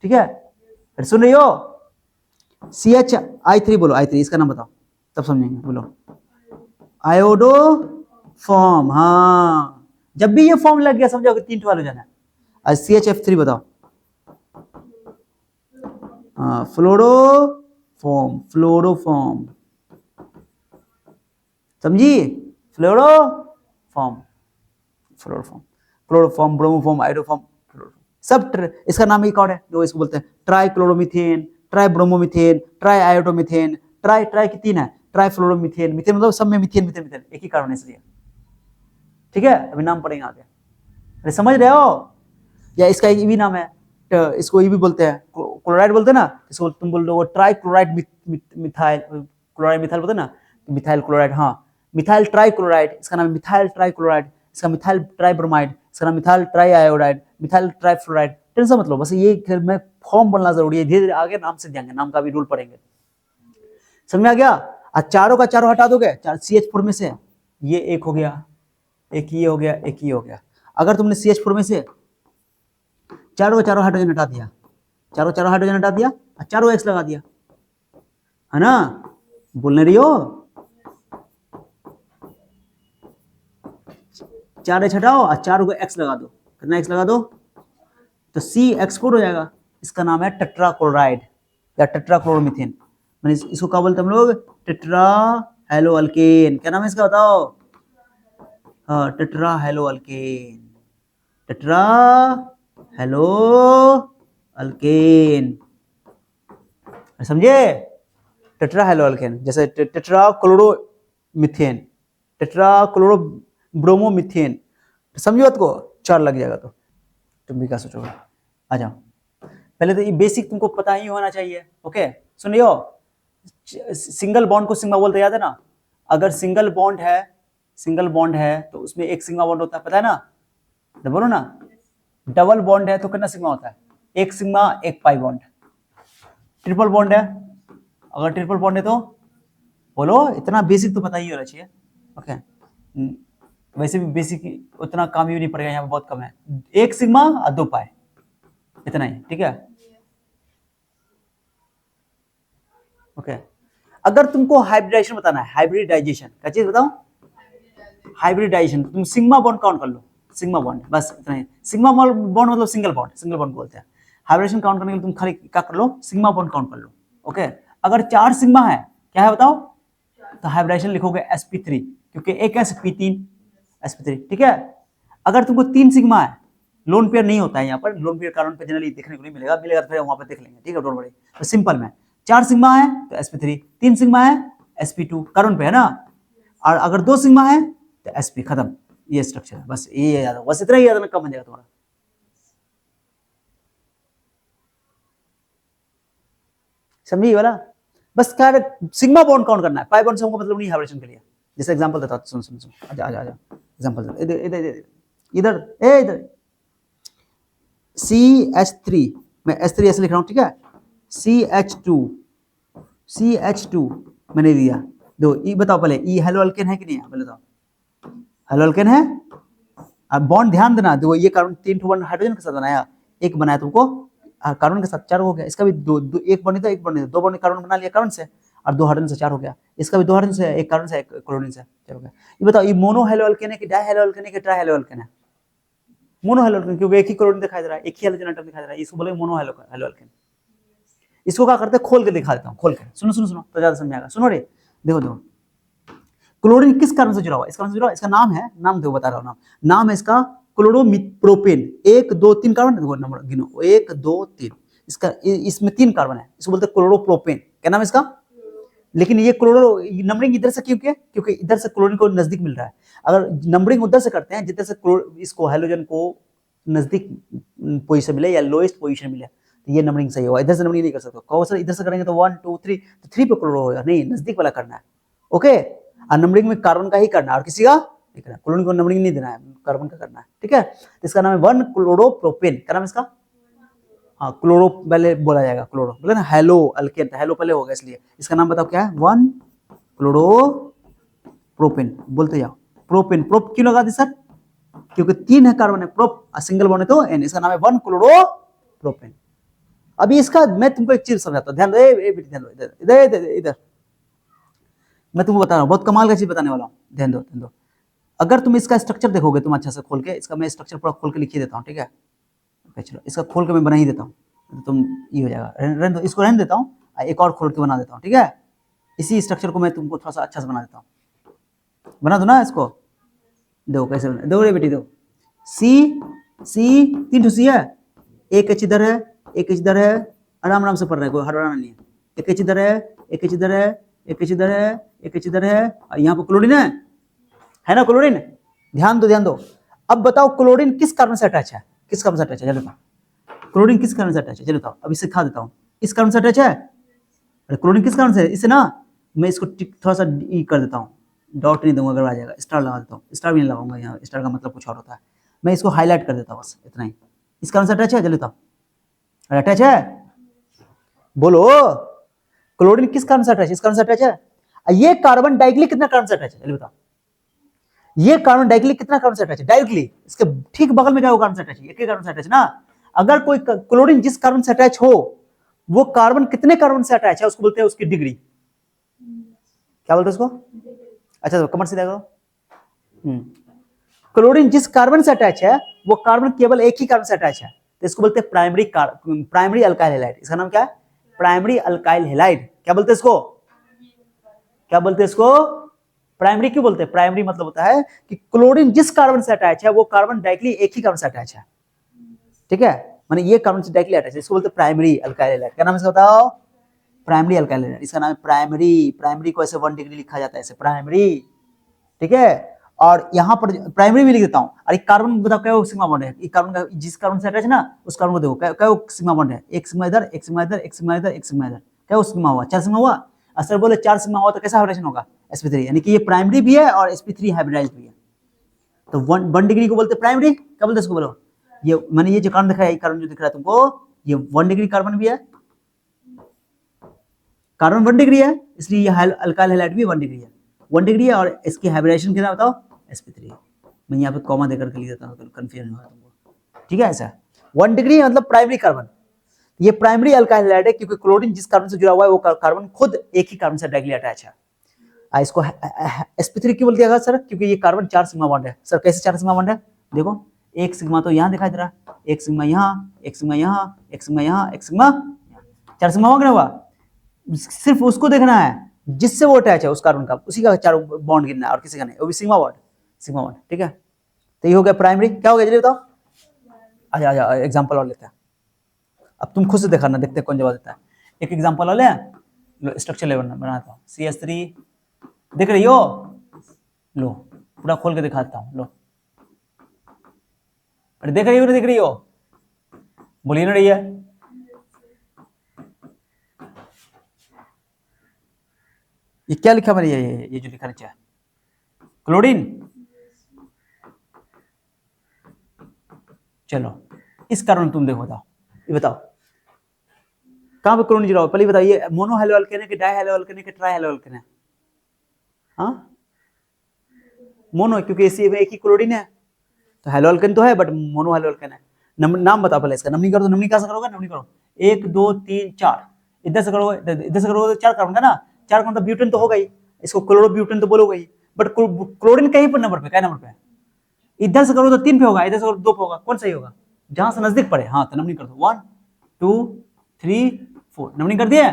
ठीक है। फिर सुन रही हो, CHI3 बोलो, I3 इसका नाम बताओ, तब समझेंगे, बोलो आयोडो फॉर्म, हाँ जब भी ये फॉर्म लग गया समझो कि 3 ठो हाइड्रोजन है। आज CHF3 बताओ, हाँ फ्लोरोफॉर्म, फ्लोरोफॉर्म, समझी, फ्लोरोफॉर्म, फ्लोरोफॉर्म, क्लोरोफॉर्म, ब्रोमोफॉर्म, आयोडोफॉर्म, सब इसका नाम एक और है जो इसको बोलते हैं trichloromethane, tribromomethane, triiodomethane, tri tri की 3 है, ट्राई फ्लोरोमीथेन, मीथेन मतलब सब में मीथेन मीथेन मीथेन, एक ही कार्बन है इसलिए, ठीक है। अभी नाम पढ़ेंगे आगे, अरे समझ रहे हो। या इसका एक भी नाम है, तो इसको ये भी बोलते हैं, क्लोराइड बोलते हैं ना, इसको तुम बोल दो try chloride methyl, chloride methyl बोलते हैं ना, मिथाइल क्लोराइड, हाँ मिथाइल ट्राई क्लोराइड, इसका नाम मिथाइल ट्राई क्लोराइड, इसका मिथाइल ट्राई ब्रोमाइड, इसका नाम methyl try iodide, methyl try fluoride, tension मतलब बस ये मैं फॉर्म बोलना जरूरी है, धीरे धीरे आगे नाम से जाएंगे, नाम का भी रूल पढ़ेंगे, समझ में आ गया। आज चारों का चारों हटा दोगे, CH4 में से ये एक हो गया, एक ये हो गया, एक ये हो गया। अगर तुमने CH4 में से चारों चारों हाइड्रोजन हटा दिया, चारों चारों हाइड्रोजन हटा दिया और चारों X लगा दिया, है ना, बोलने रही हो, 4H हटाओ और चारों को X लगा दो, कितना X लगा दो, तो CH4 हो जाएगा, इसका नाम है टेट्राक्लोराइड या टेट्राक्लोरोमीथेन, मैंने इसको क्या बोलते हैं हम लोग, टेट्रा हेलो अल्केन, क्या नाम है इसका बताओ, हाँ tetra hello alkane, tetra hello alkane, समझे, टेट्रा हेलो अल्केन, जैसे tetra chloromethane, tetra chloro bromomethane, समझो बात को, 4 लग जाएगा, तो तुम भी क्या सोचोगे, आ जाओ। पहले तो ये बेसिक तुमको पता ही होना चाहिए, ओके। सुनियो, सिंगल बॉन्ड को सिग्मा बोलते, याद है ना, अगर सिंगल बॉन्ड है तो उसमें एक सिग्मा बॉन्ड होता है, पता है ना, बोलो ना, डबल बॉन्ड है तो कितना सिग्मा होता है, एक सिग्मा एक पाई बॉन्ड। ट्रिपल बॉन्ड है, अगर ट्रिपल बॉन्ड है तो बोलो, इतना बेसिक तो पता ही होना चाहिए, ओके। वैसे भी बेसिक उतना काम ही नहीं पड़ेगा, यहाँ पे बहुत कम है, 1 सिग्मा और 2 पाई, इतना ही, ठीक है। ओके, अगर तुमको हाइब्रिडाइजेशन बताना है, हाइब्रिडाइजेशन क्या चीज बताओ, हाइब्रिडाइजेशन, तुम सिग्मा बॉन्ड काउंट कर लो, सिग्मा बॉन्ड, बस इतना ही। सिग्मा बॉन्ड मतलब सिंगल बॉन्ड, सिंगल बॉन्ड बोलते हैं। हाइब्रिडेशन काउंट करने के लिए तुम खाली क्या कर लो, सिग्मा बॉन्ड काउंट कर लो। ओके, अगर 4 सिग्मा है, क्या है बताओ, तो हाइब्रिडेशन लिखोगे sp3, क्योंकि एक sp3 sp3, ठीक है। अगर तुमको 3 सिग्मा है, लोन पेयर नहीं होता है यहाँ पर, लोन पेयर कार्बन पे जनरली देखने को नहीं मिलेगा, मिलेगा तो फिर वहां पर देख लेंगे, ठीक है, डोंट वरी। तो सिंपल में 4 सिग्मा है तो sp3, 3 सिग्मा है sp2 कार्बन पे है ना, और अगर 2 सिग्मा है तो sp, खत्म, ये स्ट्रक्चर है, बस ये याद हो, बस इतना ही याद रखना, कम बन जाएगा तुम्हारा। समझिए वाला, बस क्या सिग्मा बॉन्ड काउंट करना है, पाई बॉन्ड से हमको मतलब नहीं हाइब्रिडेशन के लिए। जैसे एग्जांपल देता हूं, सुन सुन सुन, आजा आजा आजा, एग्जांपल इधर इधर इधर इधर, CH3, मैं S3 ऐसे लिख रहा हूं, ठीक है, CH2 मैंने दिया, दो ई, बताओ पहले ई हेलो अल्केन है कि नहीं है, पहले बताओ, हेलो अल्केन है। अब बॉन्ड ध्यान देना, देखो ये कार्बन 3 बॉन्ड हाइड्रोजन के साथ बनाया, एक बनाया तुमको कार्बन के साथ 4 हो गया, इसका भी दो एक बॉन्ड था, एक बॉन्ड, 2 बॉन्ड कार्बन बना लिया कार्बन से, और 2 हाइड्रोजन से 4 हो गया, इसका भी 2 हाइड्रोजन से, एक कार्बन से, एक क्लोरीन से 4 हो गया। ये बताओ, ये मोनो हेलो अल्केन है कि डाई हेलो अल्केन है कि ट्राई हेलो अल्केन है, मोनो हेलो अल्केन, क्योंकि एक ही क्लोरीन दिखाई दे रहा है, एक ही हाइड्रोजन एटम दिखाई दे रहा है, इसको बोले मोनो हेलो अल्केन। इसको क्या करते हैं, खोल के दिखा देता हूँ, खोल के, सुनो सुनो सुनो तो ज्यादा समझ आएगा, सुनो रे, देखो देखो, क्लोरीन किस कारण से जुड़ा हुआ है, इसका जुड़ा, इसका नाम है, नाम देखो बता रहा हूँ, नाम है इसका क्लोरोप्रोपेन, 1 2 3 कार्बन, देखो नंबर गिनो, 1 2 3, इसका इसमें 3 कार्बन है, इसको बोलते हैं क्लोरोप्रोपेन, क्या नाम है इसका। लेकिन ये क्लोरो नंबरिंग इधर से क्यों किया, क्योंकि इधर से क्लोरीन को नजदीक मिल रहा है, अगर नंबरिंग उधर से करते हैं जिधर से इसको हाइड्रोजन को नजदीक पोजीशन मिले या लोएस्ट पोजीशन मिले, तो ये नंबरिंग सही होगा, इधर से नंबरिंग नहीं कर सकते, कौन सा इधर से करेंगे तो 1 2 3, तो 3 पे क्लोरो होगा, नहीं नजदीक वाला करना है। ओके, और नंबरिंग में कार्बन का ही करना है और किसी का नहीं करना, क्लोरीन को नंबरिंग नहीं देना है, कार्बन का करना है, ठीक है। तो इसका नाम है 1 क्लोरोप्रोपेन, क्या नाम है इसका, हाँ क्लोरो पहले बोला जाएगा, क्लोरो बोले ना, हेलो अल्केन, हेलो पहले होगा, इसलिए इसका नाम बताओ क्या है, 1 क्लोरोप्रोपेन, बोलते जाओ, प्रोपेन, प्रोप क्यों लगा दी सर, क्योंकि 3 है कार्बन है, प्रोप सिंगल बॉन्ड है तो एन, इसका नाम है 1 क्लोरोप्रोपेन। अभी इसका मैं तुमको एक चीज समझाता हूँ, ध्यान दो, इधर इधर इधर, मैं तुमको बता रहा हूँ, बहुत कमाल का चीज बताने वाला हूँ, ध्यान दो ध्यान दो। अगर तुम इसका स्ट्रक्चर देखोगे, तुम अच्छा से खोल के, इसका मैं स्ट्रक्चर पूरा खोल के लिख देता हूँ, ठीक है, चलो इसका खोल के मैं बना ही देता हूँ, तो तुम ये हो जाएगा, रहने दो, इसको रहने देता हूँ, एक और खोल के बना देता हूँ, ठीक है, इसी स्ट्रक्चर को मैं तुमको थोड़ा सा अच्छा से बना देता हूँ, बना दो ना इसको, दो कैसे बना, दो रे बेटी दो, सी 3 ठो सी है, एक एच इधर है, एक एच इधर है, आराम आराम से पढ़ रहे, कोई हड़बड़ाना नहीं है, एक एच इधर है, एक एच इधर है, एक एच इधर है, एक एच इधर है, और यहाँ पर क्लोरीन है ना, क्लोरीन, ध्यान दो। अब बताओ क्लोरीन किस कार्बन से अटैच है, किस कार्बन से अटैच है, चलो बताओ, क्लोरीन किस कार्बन से अटैच है, चलो बताओ, अभी सिखा देता हूँ, इस कार्बन से अटैच है, अरे क्लोरीन किस कार्बन से, इससे ना, मैं इसको थोड़ा सा ई कर देता हूँ, डॉट नहीं दूंगा, अगर आ जाएगा, स्टार लगा देता हूँ, स्टार भी नहीं लगाऊंगा यहाँ, स्टार का मतलब कुछ और होता है, मैं इसको हाईलाइट कर देता हूँ, बस इतना ही, इस कार्बन से अटैच है, चलो बताओ, अटैच है, बोलो, क्लोरीन किस कार्बन से अटैच है, इस कार्बन से अटैच है, ये कार्बन डाइरेक्टली कितना कार्बन से अटैच है, चलो बताओ, ये कार्बन डाइरेक्टली कितना कार्बन से अटैच है, डायरेक्टली इसके ठीक बगल में क्या कार्बन से अटैच है, एक ही कार्बन से अटैच है ना, अगर कोई क्लोरीन जिस कार्बन से अटैच हो, वो कार्बन कितने कार्बन से अटैच है, उसको बोलते हैं उसकी डिग्री, क्या बोलते हैं उसको, अच्छा तो कमेंट से देखो, क्लोरीन जिस कार्बन से अटैच है, वो कार्बन केवल एक ही कार्बन से अटैच है, तो इसको बोलते हैं प्राइमरी अल्काइल हैलाइड, इसका नाम क्या है, प्राइमरी अल्काइल हैलाइड, क्या बोलते हैं इसको, क्या बोलते हैं इसको, प्राइमरी क्यों बोलते हैं, प्राइमरी मतलब होता है कि क्लोरीन जिस कार्बन से अटैच है, वो कार्बन डायरेक्टली एक ही कार्बन से अटैच है, ठीक है, माने ये कार्बन से डायरेक्टली अटैच है, इसको बोलते हैं प्राइमरी अल्काइल हैलाइड, क्या नाम है इसका बताओ, प्राइमरी अल्काइल हैलाइड, इसका नाम है प्राइमरी को ऐसे 1 डिग्री लिखा जाता है, ऐसे प्राइमरी, ठीक है, और यहाँ पर प्राइमरी भी लिख देता हूँ, और एक कार्बन बताओ क्या सिग्मा बॉन्ड है, कार्बन का जिस कार्बन से अटैच है ना, उस कार्बन को देखो क्या सिग्मा बॉन्ड है, एक सिग्मा इधर, एक सिग्मा इधर, एक सिग्मा इधर, एक सिग्मा इधर, क्या सिग्मा हुआ, 4 सिग्मा हुआ, असर बोले 4 सिग्मा हुआ तो कैसा हाइब्रिडेशन होगा, sp3, यानी कि ये प्राइमरी भी है और sp3 हाइब्रिडाइज्ड भी है, तो 1 डिग्री को बोलते हैं प्राइमरी, क्या बोलते हैं इसको बोलो, ये मैंने ये जो कार्बन दिखाया, ये कार्बन जो दिख रहा है तुमको, ये 1 डिग्री कार्बन भी है, कार्बन 1 डिग्री है, इसलिए ये अल्काइल हैलाइड भी 1 डिग्री है, 1 डिग्री है, और इसकी हाइब्रिडेशन कितना बताओ, sp3, मैं यहाँ पे कॉमा देकर के लिख देता हूँ, कंफ्यूजन हुआ तुमको, ठीक है। ऐसा 1 डिग्री मतलब प्राइमरी कार्बन, ये प्राइमरी अल्काइल हैलाइड है क्योंकि क्लोरीन जिस कार्बन से जुड़ा हुआ है वो कार्बन खुद एक ही कार्बन से डायरेक्टली अटैच है। इसको sp3 क्यों बोल दिया गया सर? क्योंकि ये कार्बन 4 सिग्मा बॉन्ड है। सर कैसे 4 सिग्मा बॉन्ड है? देखो एक सिग्मा तो यहाँ दिखाई दे रहा है, एक सिग्मा यहाँ, एक सिग्मा यहाँ, एक सिग्मा यहाँ, एक सिग्मा, 4 सिग्मा हो गया हुआ। सिर्फ उसको देखना है जिससे वो अटैच है उस कार्बन का, उसी का 4 बॉन्ड गिनना है और किसी का नहीं, वो भी सिग्मा बॉन्ड, सिग्मा बॉन्ड, ठीक है। तो ये हो गया प्राइमरी। क्या हो गया जल्दी बताओ? आजा आजा एग्जांपल और लेते हैं, अब तुम खुद से दिखाना, देखते हैं कौन जवाब देता है। एक एग्जांपल और ले, स्ट्रक्चर लेवल बनाता हूँ। CH3 देख रही हो? लो पूरा खोल के दिखाता हूँ, लो। अरे देख रही हो, नहीं देख रही हो? बोलिए ना रही है। ये क्या लिखा मैंने? ये जो लिखा नीचे क्लोरीन। चलो इस कारण तुम देखो, बताओ, ये बताओ कहां पे क्लोरीन जुड़ा हो? पहले बताओ, ये मोनो हेलो अल्केन है कि डाई हेलो अल्केन है कि ट्राई हेलो अल्केन है? हाँ मोनो, क्योंकि इसी में एक ही क्लोरीन है, तो हेलो अल्केन तो है बट मोनो हेलो अल्केन है। नाम बताओ पहले इसका, नमनी करो तो नमनी कैसे करोगे? नमनी करो 1 2 3 4, इधर से करोगे, इधर से करोगे तो 4 कार्बन का ना, 4 कार्बन तो ब्यूटेन तो होगा ही, इसको क्लोरोब्यूटेन तो बोलोगे ही, बट क्लोरीन कहीं पर नंबर पे, क्या नंबर पे है? इधर से करो तो 3 पे होगा, इधर से करो 2 पे होगा, कौन सही होगा? जहां से नजदीक पड़े। हाँ तो नमनी कर दो, 1 2 3 4, नमनी कर दिया।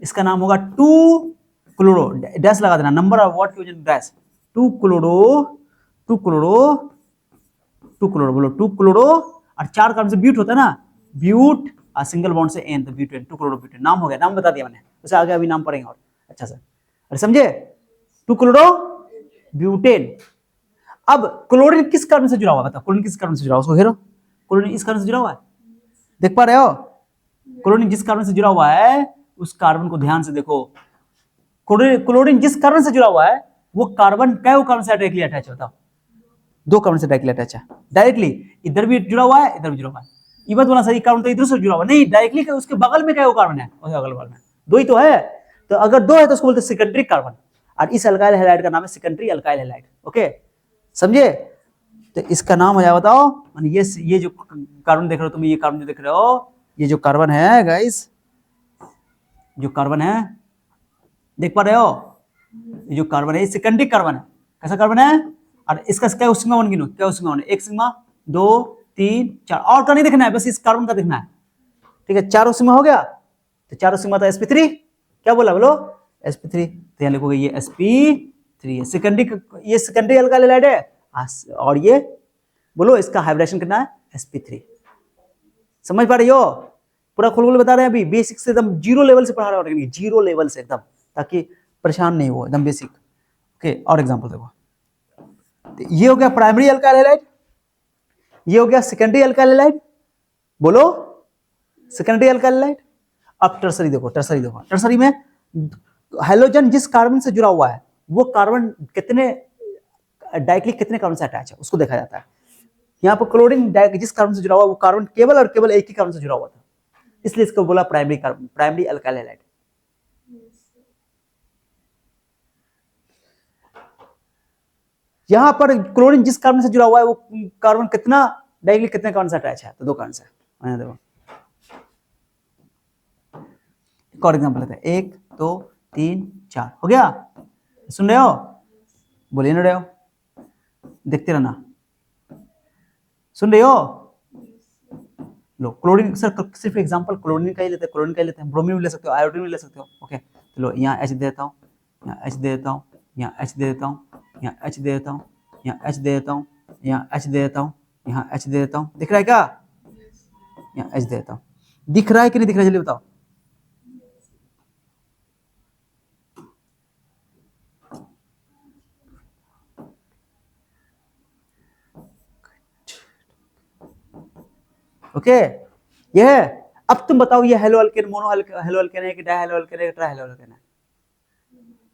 इसका नाम होगा 2 क्लोरो, डैश लगा देना, नंबर ऑफ व्हाट की वजह डैश, 2 क्लोरो, 2 क्लोरो, 2 क्लोरो, बोलो 2 क्लोरो, और 4 कार्बन से ब्यूट होता है ना, ब्यूट और सिंगल बॉन्ड से एन, तो ब्यूटेन, 2 क्लोरो ब्यूटेन नाम हो गया, नाम बता दिया मैंने, उसे आगे अभी नाम पढ़ेंगे और अच्छा से। अरे समझे? 2 क्लोरो ब्यूटेन। अब क्लोरीन किस कार्बन से जुड़ा हुआ है? बताओ क्लोरीन किस कार्बन से जुड़ा हुआ है, उसको घेरो। क्लोरीन इस कार्बन से जुड़ा हुआ है, देख पा रहे हो? क्लोरीन जिस कार्बन से जुड़ा हुआ है उस कार्बन को ध्यान से देखो। क्लोरीन जिस कार्बन से जुड़ा हुआ है वो कार्बन क्या, वो कार्बन से डायरेक्टली अटैच है? बताओ 2 कार्बन से डायरेक्टली अटैच है, डायरेक्टली इधर भी जुड़ा हुआ है, इधर भी जुड़ा हुआ है। ये बात बोला सही, कार्बन तो इधर से जुड़ा हुआ नहीं, डायरेक्टली उसके बगल में क्या वो कार्बन है, अगल बगल में 2 ही तो है, तो अगर 2 है तो उसको बोलते हैं सेकेंडरी कार्बन, और इस अल्काइल हैलाइड का नाम है सेकेंडरी अल्काइल हैलाइड। ओके समझे? तो इसका नाम हो जाए, बताओ, ये जो कार्बन देख रहे हो तुम, ये कार्बन जो देख रहे हो, ये जो कार्बन है गाइस, जो कार्बन है देख पा रहे हो, ये जो कार्बन है सेकेंडरी कार्बन है। कैसा कार्बन है? और इसका क्या सिग्मा बॉन्ड गिनो, क्या सिग्मा बॉन्ड? 1 सिग्मा 2 3 4, और का नहीं देखना है, बस इस कार्बन का देखना है, ठीक है। 4 सिग्मा हो गया, तो 4 सिग्मा तो sp3, क्या बोला बोलो? sp3, तो यहाँ लिखोगे ये sp3 है, सेकेंडरी, ये सेकेंडरी अल्काइल हैलाइड है, और ये बोलो इसका हाइब्रिडेशन कितना है? sp3। समझ पा रही हो? पूरा खोल खोल बता रहे हैं, अभी बेसिक से एकदम जीरो लेवल से पढ़ा रहे हैं, जीरो लेवल से एकदम, ताकि परेशान नहीं हो, एकदम बेसिक। ओके और एग्जांपल देखो, तो ये हो गया प्राइमरी अल्काइल हैलाइड, ये हो गया सेकेंडरी अल्काइल हैलाइड, बोलो सेकेंडरी अल्काइल हैलाइड। अब टर्सरी देखो, टर्सरी देखो, टर्सरी में हैलोजन जिस कार्बन से जुड़ा हुआ है वो कार्बन कितने डायरेक्टली कितने कार्बन से अटैच है उसको देखा जाता है। यहाँ पर क्लोरीन जिस कार्बन से जुड़ा हुआ वो कार्बन केवल और केवल एक ही कार्बन से जुड़ा हुआ था, इसलिए इसको बोला primary carbon, primary alkyl halide. यहां पर क्लोरीन जिस कार्बन से जुड़ा हुआ है वो कार्बन कितना डायरेक्टली कितने कार्बन से अटैच है, तो 2 कार्बन से। देखो एक और एग्जांपल लेते हैं, 1 2 3 4 हो गया, सुन रहे हो? बोलिए ना रहे हो, देखते रहना, सुन रहे हो? लो क्लोरीन, सर सिर्फ एग्जांपल क्लोरीन का ही लेते हैं, क्लोरीन का ही लेते हैं, ब्रोमीन भी ले सकते हो, आयोडीन भी ले सकते हो। ओके तो लो यहाँ H दे देता हूँ, यहाँ H दे देता हूँ, यहाँ H दे देता हूँ, यहाँ H दे देता हूँ, यहाँ H दे देता हूँ, यहाँ H दे देता हूँ, यहाँ H दे देता हूँ, दिख रहा है क्या? यहाँ H दे देता हूँ, दिख रहा है कि नहीं दिख रहा है, जल्दी बताओ। ओके ये है। अब तुम बताओ ये hello alkane mono halo alkane है कि डाई हेलो अल्केन है कि ट्राई हेलो अल्केन है?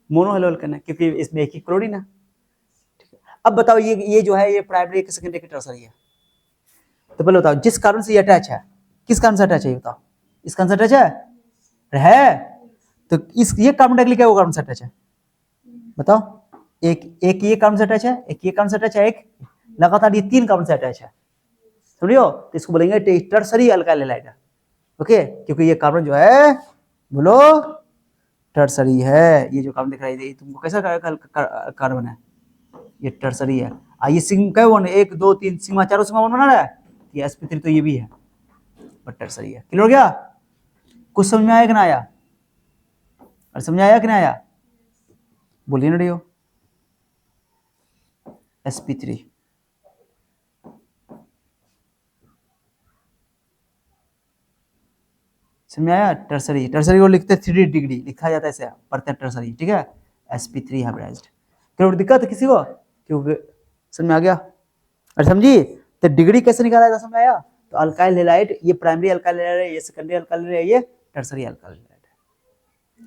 मोनो हेलो अल्केन है, क्योंकि इसमें एक ही क्लोरीन है। ठीक है, अब बताओ ये जो है ये प्राइमरी की सेकेंडरी की टर्सरी है, तो पहले बताओ जिस कार्बन से ये अटैच है, किस कार्बन से अटैच है बताओ? इस कार्बन से अटैच है तो इस ये कार्बन डायरेक्टली क्या वो कार्बन से अटैच है बताओ? एक ये कार्बन से अटैच है, एक ये कार्बन से अटैच है, एक लगातार ये 3 कार्बन से अटैच है, समझियो, तो इसको बोलेंगे टर्सरी अल्काइल हैलाइड। ओके, क्योंकि ये कार्बन जो है बोलो टर्सरी है। ये जो कार्बन दिख रहा है ये तुमको कैसा कार्बन है, ये टर्सरी है। ये सिग्मा क्या बॉन्ड, 1 2 3 सिग्मा, चारों सिग्मा बॉन्ड बना रहा है, ये sp3 तो ये भी है, बट टर्सरी है। क्लियर हो गया? कुछ समझ में आया कि ना आया? और समझ में आया कि ना आया? बोलिए ना डियो। sp3 समझ में आया? टर्सरी, टर्सरी को लिखते 3 डिग्री लिखा जाता है ऐसे, परत टर्सरी, ठीक है, sp3 हाइब्रिडाइज्ड। कोई दिक्कत है किसी को? क्योंकि समझ में आ गया? और समझी तो डिग्री कैसे निकाला जाता, समझ में आया? तो अल्काइल हैलाइड, ये प्राइमरी अल्काइल हैलाइड है, ये सेकेंडरी अल्काइल हैलाइड है, ये टर्सरी अल्काइल हैलाइड है।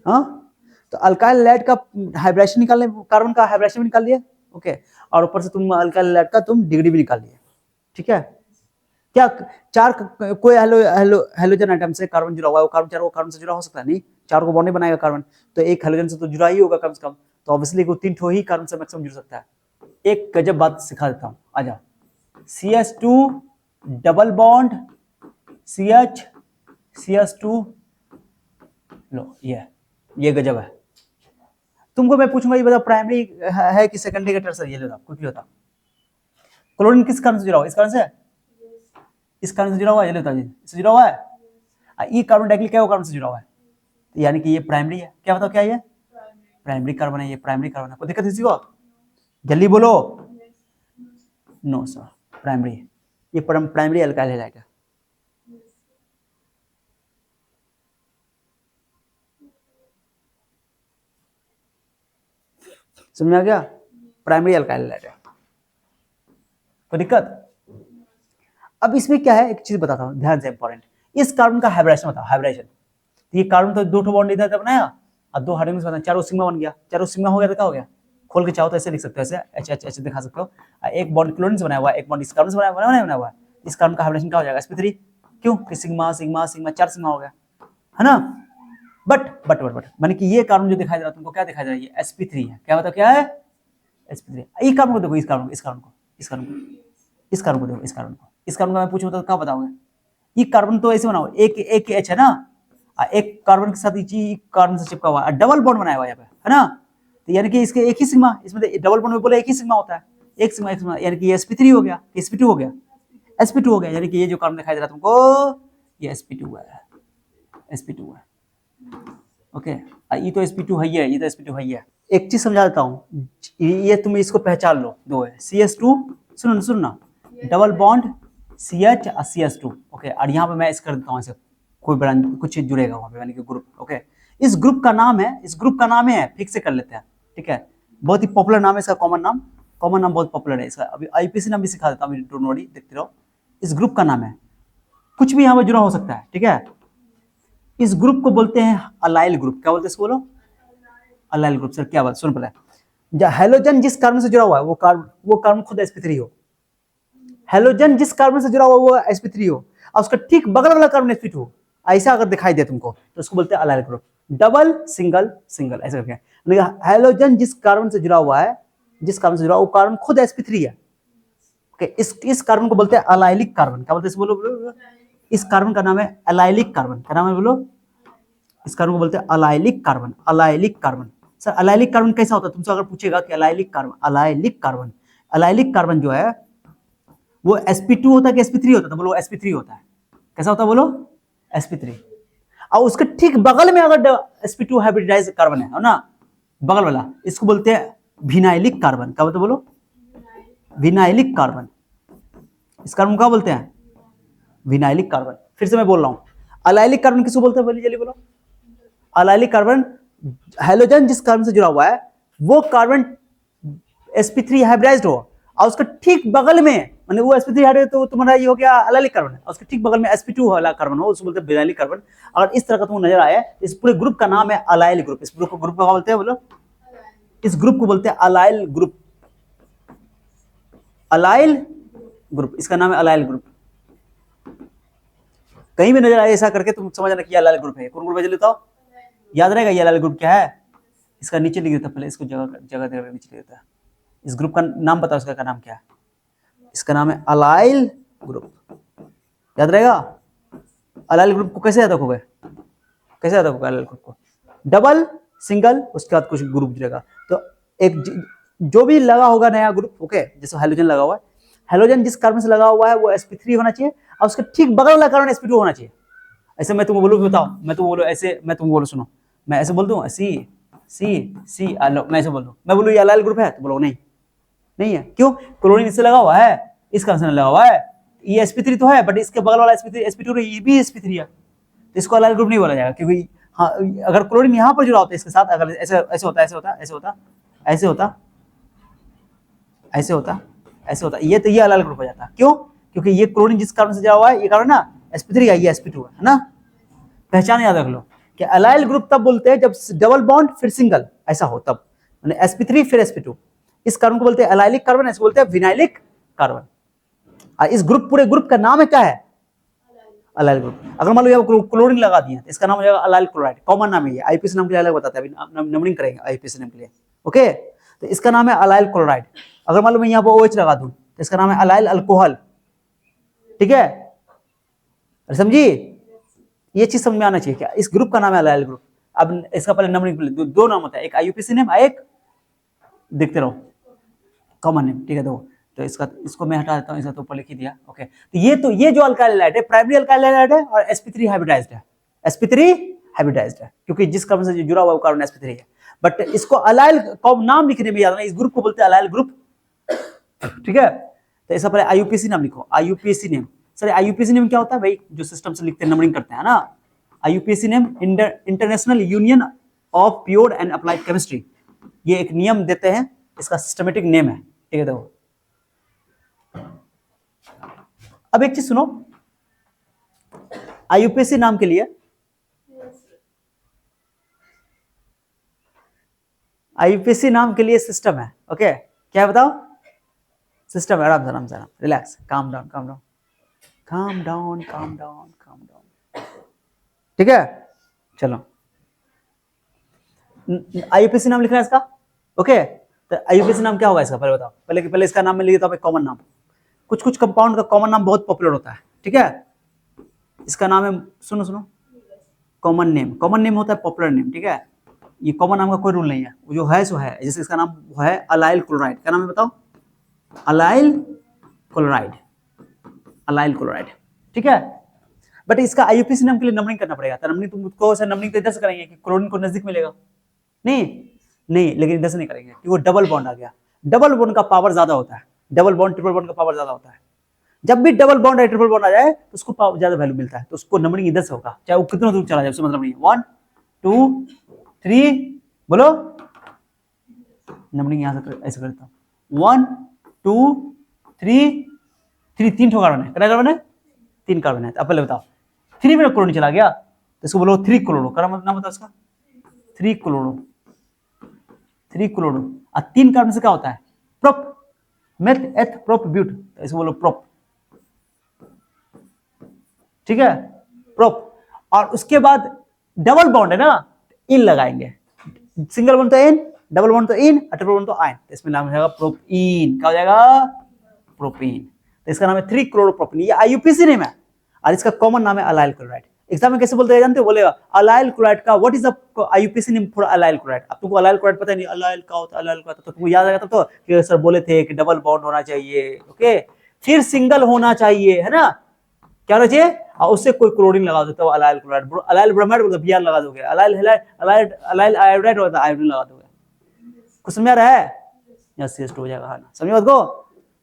हाँ, तो अल्काइल हैलाइड का हाइब्रिडेशन निकालने, कार्बन का हाइब्रिडेशन भी निकाल लिया, ओके, और ऊपर से तुम अल्काइल हैलाइड का तुम डिग्री भी निकाल लिया, ठीक है। क्या चार कोई हेलोजन आइटम से कार्बन जुड़ा हुआ है, वो कार्बन चारों कार्बन से जुड़ा हो सकता है? नहीं, चारों को बॉन्ड नहीं बनाएगा कार्बन, तो एक हेलोजन से तो जुड़ा ही होगा कम से कम, तो ऑब्वियसली को 3 ठो ही कार्बन से मैक्सिमम जुड़ सकता है। एक गजब बात सिखा देता हूं, आ जाओ। CH2 डबल बॉन्ड CH2, लो ये गजब है। तुमको मैं पूछूंगा ये बताओ प्राइमरी है कि सेकेंडरी का टर्सरी, ये बताओ कुछ भी बताओ। क्लोरीन किस कारण से जुड़ा हुआ? इस कारण से, इस कारण से जुड़ा हुआ है, ये बताओ जी, इससे जुड़ा हुआ है। ये कार्बन डाइऑक्साइड क्या कार्बन से जुड़ा हुआ है, तो यानी कि ये प्राइमरी है। क्या बताओ क्या ये प्राइमरी कार्बन है, ये प्राइमरी कार्बन है। कोई दिक्कत इसी को? जल्दी बोलो। नो सर, प्राइमरी है, ये प्राइमरी अल्काइल हैलाइड है। समझ में आ गया? प्राइमरी अल्काइल हैलाइड है। कोई दिक्कत? अब इसमें क्या है, एक चीज बताता हूं ध्यान से, इंपॉर्टेंट, इस कार्बन का हाइब्रिडेशन बताओ। हाइब्रिडेशन, तो ये कार्बन तो 2 ठो बॉन्ड इधर बनाया और 2 हाइड्रोजन बनाया, चारों सिग्मा बन गया, चारों सिग्मा हो गया तो क्या हो गया? खोल के चाहो तो ऐसे लिख सकते हो, ऐसे H दिखा सकते हो। एक बॉन्ड क्लोरीन से बनाया हुआ है, एक बॉन्ड इस कार्बन से बनाया हुआ है। इस कार्बन का हाइब्रिडेशन क्या हो जाएगा? sp3, क्यों कि सिग्मा सिग्मा सिग्मा 4 सिग्मा हो गया, है ना। बट माने कि ये कार्बन जो दिखाई दे रहा है तुमको, क्या दिखाई दे रहा है? ये sp3 है। क्या बताओ क्या है? sp3। ये कार्बन को देखो, इस कार्बन को, इस कार्बन को, इस कार्बन को, इस कार्बन को देखो, इस कार्बन को, इस कार्बन को मैं पूछूं तो क्या बताओगे? ये कार्बन तो ऐसे बनाओ, एक H है ना, एक कार्बन के साथ ये कार्बन से चिपका हुआ है, डबल बॉन्ड बनाया हुआ है यहाँ पे, है ना, तो यानी कि इसके एक ही सिग्मा, इसमें डबल बॉन्ड में बोले एक ही सिग्मा होता है, एक सिग्मा, यानी कि ये sp3 हो गया, sp2 हो गया, sp2 हो गया, यानी कि ये जो कार्बन दिखाई दे रहा है तुमको, ये sp2 है, sp2 है, ओके। ये तो sp2 है, ये तो sp2 है। एक चीज समझा देता हूँ, ये तुम इसको पहचान लो, 2 है CH2, सुनो ना, डबल बॉन्ड CH और CH2, ओके, और यहाँ पे मैं इस कर देता हूँ ऐसे, कोई ब्रांच कुछ जुड़ेगा वहाँ पे, यानी कि ग्रुप, ओके। इस ग्रुप का नाम है, इस ग्रुप का नाम है, फिक्स से कर लेते हैं, ठीक है, बहुत ही पॉपुलर नाम है इसका, कॉमन नाम बहुत पॉपुलर है इसका। अभी IPC नाम भी सिखा देता हूँ, डोंट वरी, देखते रहो। इस ग्रुप का नाम है, कुछ भी यहाँ पे जुड़ा हो सकता है, ठीक है। इस ग्रुप को बोलते हैं अलाइल ग्रुप। क्या बोलते हैं इसको? बोलो अलाइल ग्रुप। सर क्या बात, सुन पहले, हेलोजन जिस कार्बन से जुड़ा हुआ है वो कार्बन खुद sp3 हो, हेलोजन जिस कार्बन से जुड़ा हुआ वो sp3 हो, और उसका ठीक बगल वाला कार्बन sp2 हो, ऐसा अगर दिखाई दे तुमको तो उसको बोलते हैं allyl group. Double single single ऐसे करके, हेलोजन जिस कार्बन से जुड़ा हुआ है, जिस कार्बन से जुड़ा वो कार्बन खुद sp3 है, ओके। इस कार्बन को बोलते हैं अलाइलिक कार्बन। क्या बोलते हैं? बोलो बोलो, इस कार्बन का नाम है अलाइलिक कार्बन। क्या नाम है? बोलो। इस कार्बन को बोलते हैं allylic carbon. Allylic carbon, sir allylic carbon कैसा होता है? तुमसे अगर पूछेगा कि अलाइलिक कार्बन जो है वो sp2 होता है कि sp3 होता है? तो बोलो sp3 होता है। कैसा होता है? बोलो sp3। और उसके ठीक बगल में अगर sp2 हाइब्रिडाइज्ड कार्बन है ना, बगल वाला, इसको बोलते हैं विनाइलिक कार्बन। क्या बोलते? बोलो विनाइलिक कार्बन। इस कार्बन को क्या बोलते हैं? Vinylic carbon. फिर से मैं बोल रहा हूं, अलाइलिक कार्बन किसको बोलते हैं? बोलिए जल्दी बोलो। अलाइलिक कार्बन, हेलोजन जिस कार्बन से जुड़ा हुआ है वो कार्बन sp3 हाइब्रिडाइज्ड हो, और उसका ठीक बगल में, माने वो sp3 हाइब्रिड तो तुम्हारा ये हो गया अलाइलिक कार्बन, और उसके ठीक बगल में sp2 वाला कार्बन हो, उसको बोलते हैं विनाइलिक कार्बन। अगर इस तरह का तुमको नजर आया, इस पूरे ग्रुप का नाम है अलाइल ग्रुप। इस ग्रुप को क्या बोलते हैं? बोलो, इस ग्रुप को बोलते हैं अलाइल ग्रुप। अलाइल ग्रुप, इसका नाम है अलाइल ग्रुप। कहीं भी नजर आए ऐसा करके तुम समझ लेना कि अलाइल ग्रुप है। कौन ग्रुप है जल्दी बताओ, याद रहेगा ये अलाइल ग्रुप क्या है? इसका नीचे लिख देता, पहले इसको जगह नीचे लिख देता। इस ग्रुप का नाम बताओ, इसका नाम क्या है? इसका नाम है अलाइल ग्रुप। याद रहेगा? अलाइल ग्रुप को कैसे याद रखोगे? कैसे याद रखोगे अलाइल ग्रुप को? डबल, सिंगल, उसके बाद कुछ ग्रुप जुड़ेगा। तो एक जो भी लगा होगा नया ग्रुप, ओके, जैसे हाइड्रोजन लगा हुआ है, हाइड्रोजन जिस कार्बन से लगा हुआ है वो sp3 होना चाहिए और उसके ठीक बगल वाला कार्बन sp2 होना चाहिए। ऐसे मैं तुमको बोलूँ, बताओ, मैं तुम बोलो ऐसे, मैं तुम बोलो, सुनो, मैं ऐसे बोल दूं सी सी सी, मैं ऐसे बोल दूं, मैं बोलूँ ये अलाइल ग्रुप है, तो बोलो नहीं, नहीं है। क्यों? क्लोरीन इससे लगा हुआ है, इस कार्बन से लगा हुआ है, ये sp3 तो है, बट इसके बगल वाला sp2 ये भी sp3 है, तो इसको अलाइल ग्रुप नहीं बोला जाएगा। क्योंकि हाँ, अगर क्लोरीन यहाँ पर जुड़ा होता है इसके साथ, अगर ऐसे ऐसे होता, ऐसे होता, ऐसे होता, ऐसे होता, ऐसे होता, ऐसे होता, ये तो ये अलाइल ग्रुप हो जाता। क्यों? क्योंकि ये क्लोरीन जिस कार्बन से जुड़ा हुआ है, ये कार्बन ना sp3 है, ये sp2 है ना। पहचान याद रख लो कि अलाइल ग्रुप तब बोलते हैं जब डबल बॉन्ड फिर सिंगल ऐसा हो, तब माने sp3 फिर sp2। इस कार्बन को बोलते हैं अलाइलिक कार्बन, ऐसे बोलते हैं विनाइलिक कार्बन। और इस ग्रुप, पूरे ग्रुप का नाम है क्या है? Allyl group. अगर मान लो यहाँ क्लोरीन लगा दिया तो इसका नाम हो जाएगा अलाइल क्लोराइड, कॉमन नाम है ये, आईपीसी नाम के लिए अलग बताते हैं, अभी नंबरिंग करेंगे आईपीसी नाम के लिए, ओके। तो इसका नाम है अलाइल क्लोराइड। अगर मान लो मैं यहाँ पर OH लगा दूं तो इसका नाम है अलाइल अल्कोहल, ठीक है, समझी? ये चीज समझ में आना चाहिए क्या, इस ग्रुप का नाम है अलाइल ग्रुप। अब इसका पहले नंबरिंग, दो नाम होता है, एक आईयूपीसी नेम, एक देखते रहो कॉमन नेम, ठीक है। तो इसको मैं हटा देता हूँ, इसका तो ऊपर लिख ही दिया, ओके। तो ये जो अल्काइल हैलाइड है, प्राइमरी अल्काइल हैलाइड है और sp3 हाइब्रिडाइज्ड है, sp3 हाइब्रिडाइज्ड है, क्योंकि जिस कार्बन से जुड़ा हुआ कार्बन sp3 है। बट इसको अलाइल नाम लिखने में याद रखना, इस ग्रुप को बोलते हैं अलाइल ग्रुप, ठीक है। तो इसका पहले आईयूपीसी नाम लिखो, IUPAC name. Sir IUPAC name क्या होता है भाई? जो सिस्टम से लिखते हैं, नंबरिंग करते हैं ना, IUPAC name international union of pure and applied chemistry, ये एक नियम देते हैं, इसका सिस्टमेटिक नेम है, ठीक है। देखो अब एक चीज सुनो, आईयूपीसी नाम के लिए, आईयूपीसी नाम के लिए सिस्टम है, ओके। क्या है बताओ? सिस्टम है, आराम से आराम से, relax, calm down, calm down, calm down, calm down, calm down, ठीक है। चलो आईयूपीसी नाम लिखना है इसका, ओके। तो आईयूपीसी नाम क्या होगा इसका, पहले बताओ। पहले इसका नाम में लिखता हूं, कॉमन नाम। कुछ कंपाउंड का कॉमन नाम बहुत पॉपुलर होता है, ठीक है। इसका नाम है, सुनो सुनो, कॉमन नेम। कॉमन नेम होता है पॉपुलर नेम, ठीक है। ये कॉमन नाम का कोई रूल नहीं है, जो है सो है। जैसे इसका नाम है अलाइल क्लोराइड, क्या नाम है बताओ? अलाइल क्लोराइड, अलाइल क्लोराइड, ठीक है। बट इसका आईयूपीसी नाम के लिए नंबरिंग करना पड़ेगा। तो नंबरिंग तुमको ऐसा नंबरिंग तो इधर से करेंगे कि क्लोरीन को नजदीक मिलेगा, नहीं नहीं, लेकिन इधर से नहीं करेंगे कि वो डबल बॉन्ड आ गया। डबल बॉन्ड का पावर ज्यादा होता है, डबल बॉन्ड ट्रिपल बॉन्ड का पावर ज्यादा होता है। जब भी डबल बॉन्ड या ट्रिपल बॉन्ड आ जाए तो उसको ज्यादा वैल्यू मिलता है, तो उसको नंबरिंग इधर से होगा, चाहे वो कितना दूर चला जाए, उससे मतलब नहीं। 1 2 3 बोलो, नंबरिंग यहां से ऐसे करता हूं, 1 2 3 तीन ठो कार्बन है, कितना कार्बन है? 3 कार्बन है। अब पहले बताओ, 3 में क्लोरीन चला गया तो इसको बोलो 3 क्लोरो, क्या नाम बताओ इसका? 3 क्लोरो, 3 क्लोरो। और 3 कार्बन से क्या होता है? Prop, meth eth prop but, तो इसको बोलो प्रोप, ठीक है, प्रोप। और उसके बाद डबल बॉन्ड है ना, इन लगाएंगे, सिंगल बॉन्ड तो इन, डबल बॉन्ड तो इन, ट्रिपल बॉन्ड तो आयन, तो इसमें नाम हो जाएगा प्रोपीन। क्या हो जाएगा? प्रोपीन। तो इसका नाम है 3 क्लोरोप्रोपीन, ये आईयूपीसी नेम है और इसका कॉमन नाम है अलाइल क्लोराइड। एग्जाम में कैसे बोलते हैं जानते हो? बोलेगा अलाइल क्लोराइड का what is the IUPAC name for allyl chloride. अब तुमको अलाइल क्लोराइड पता नहीं, अलाइल का होता है, अलाइल का होता है, तो तुमको याद आएगा तब तो कि सर बोले थे कि डबल बॉन्ड होना चाहिए, ओके, फिर सिंगल होना चाहिए, है ना, क्या होना चाहिए, और उससे कोई क्लोरीन लगा देता हो अलाइल क्लोराइड, अलाइल ब्रोमाइड बोलते बीआर लगा दोगे, अलाइल अलाइल अलाइल आयोडाइड होता है आयोडीन लगा दोगे। कुछ समझ आ रहा है? यस यस हो जाएगा, हाँ समझ बात को।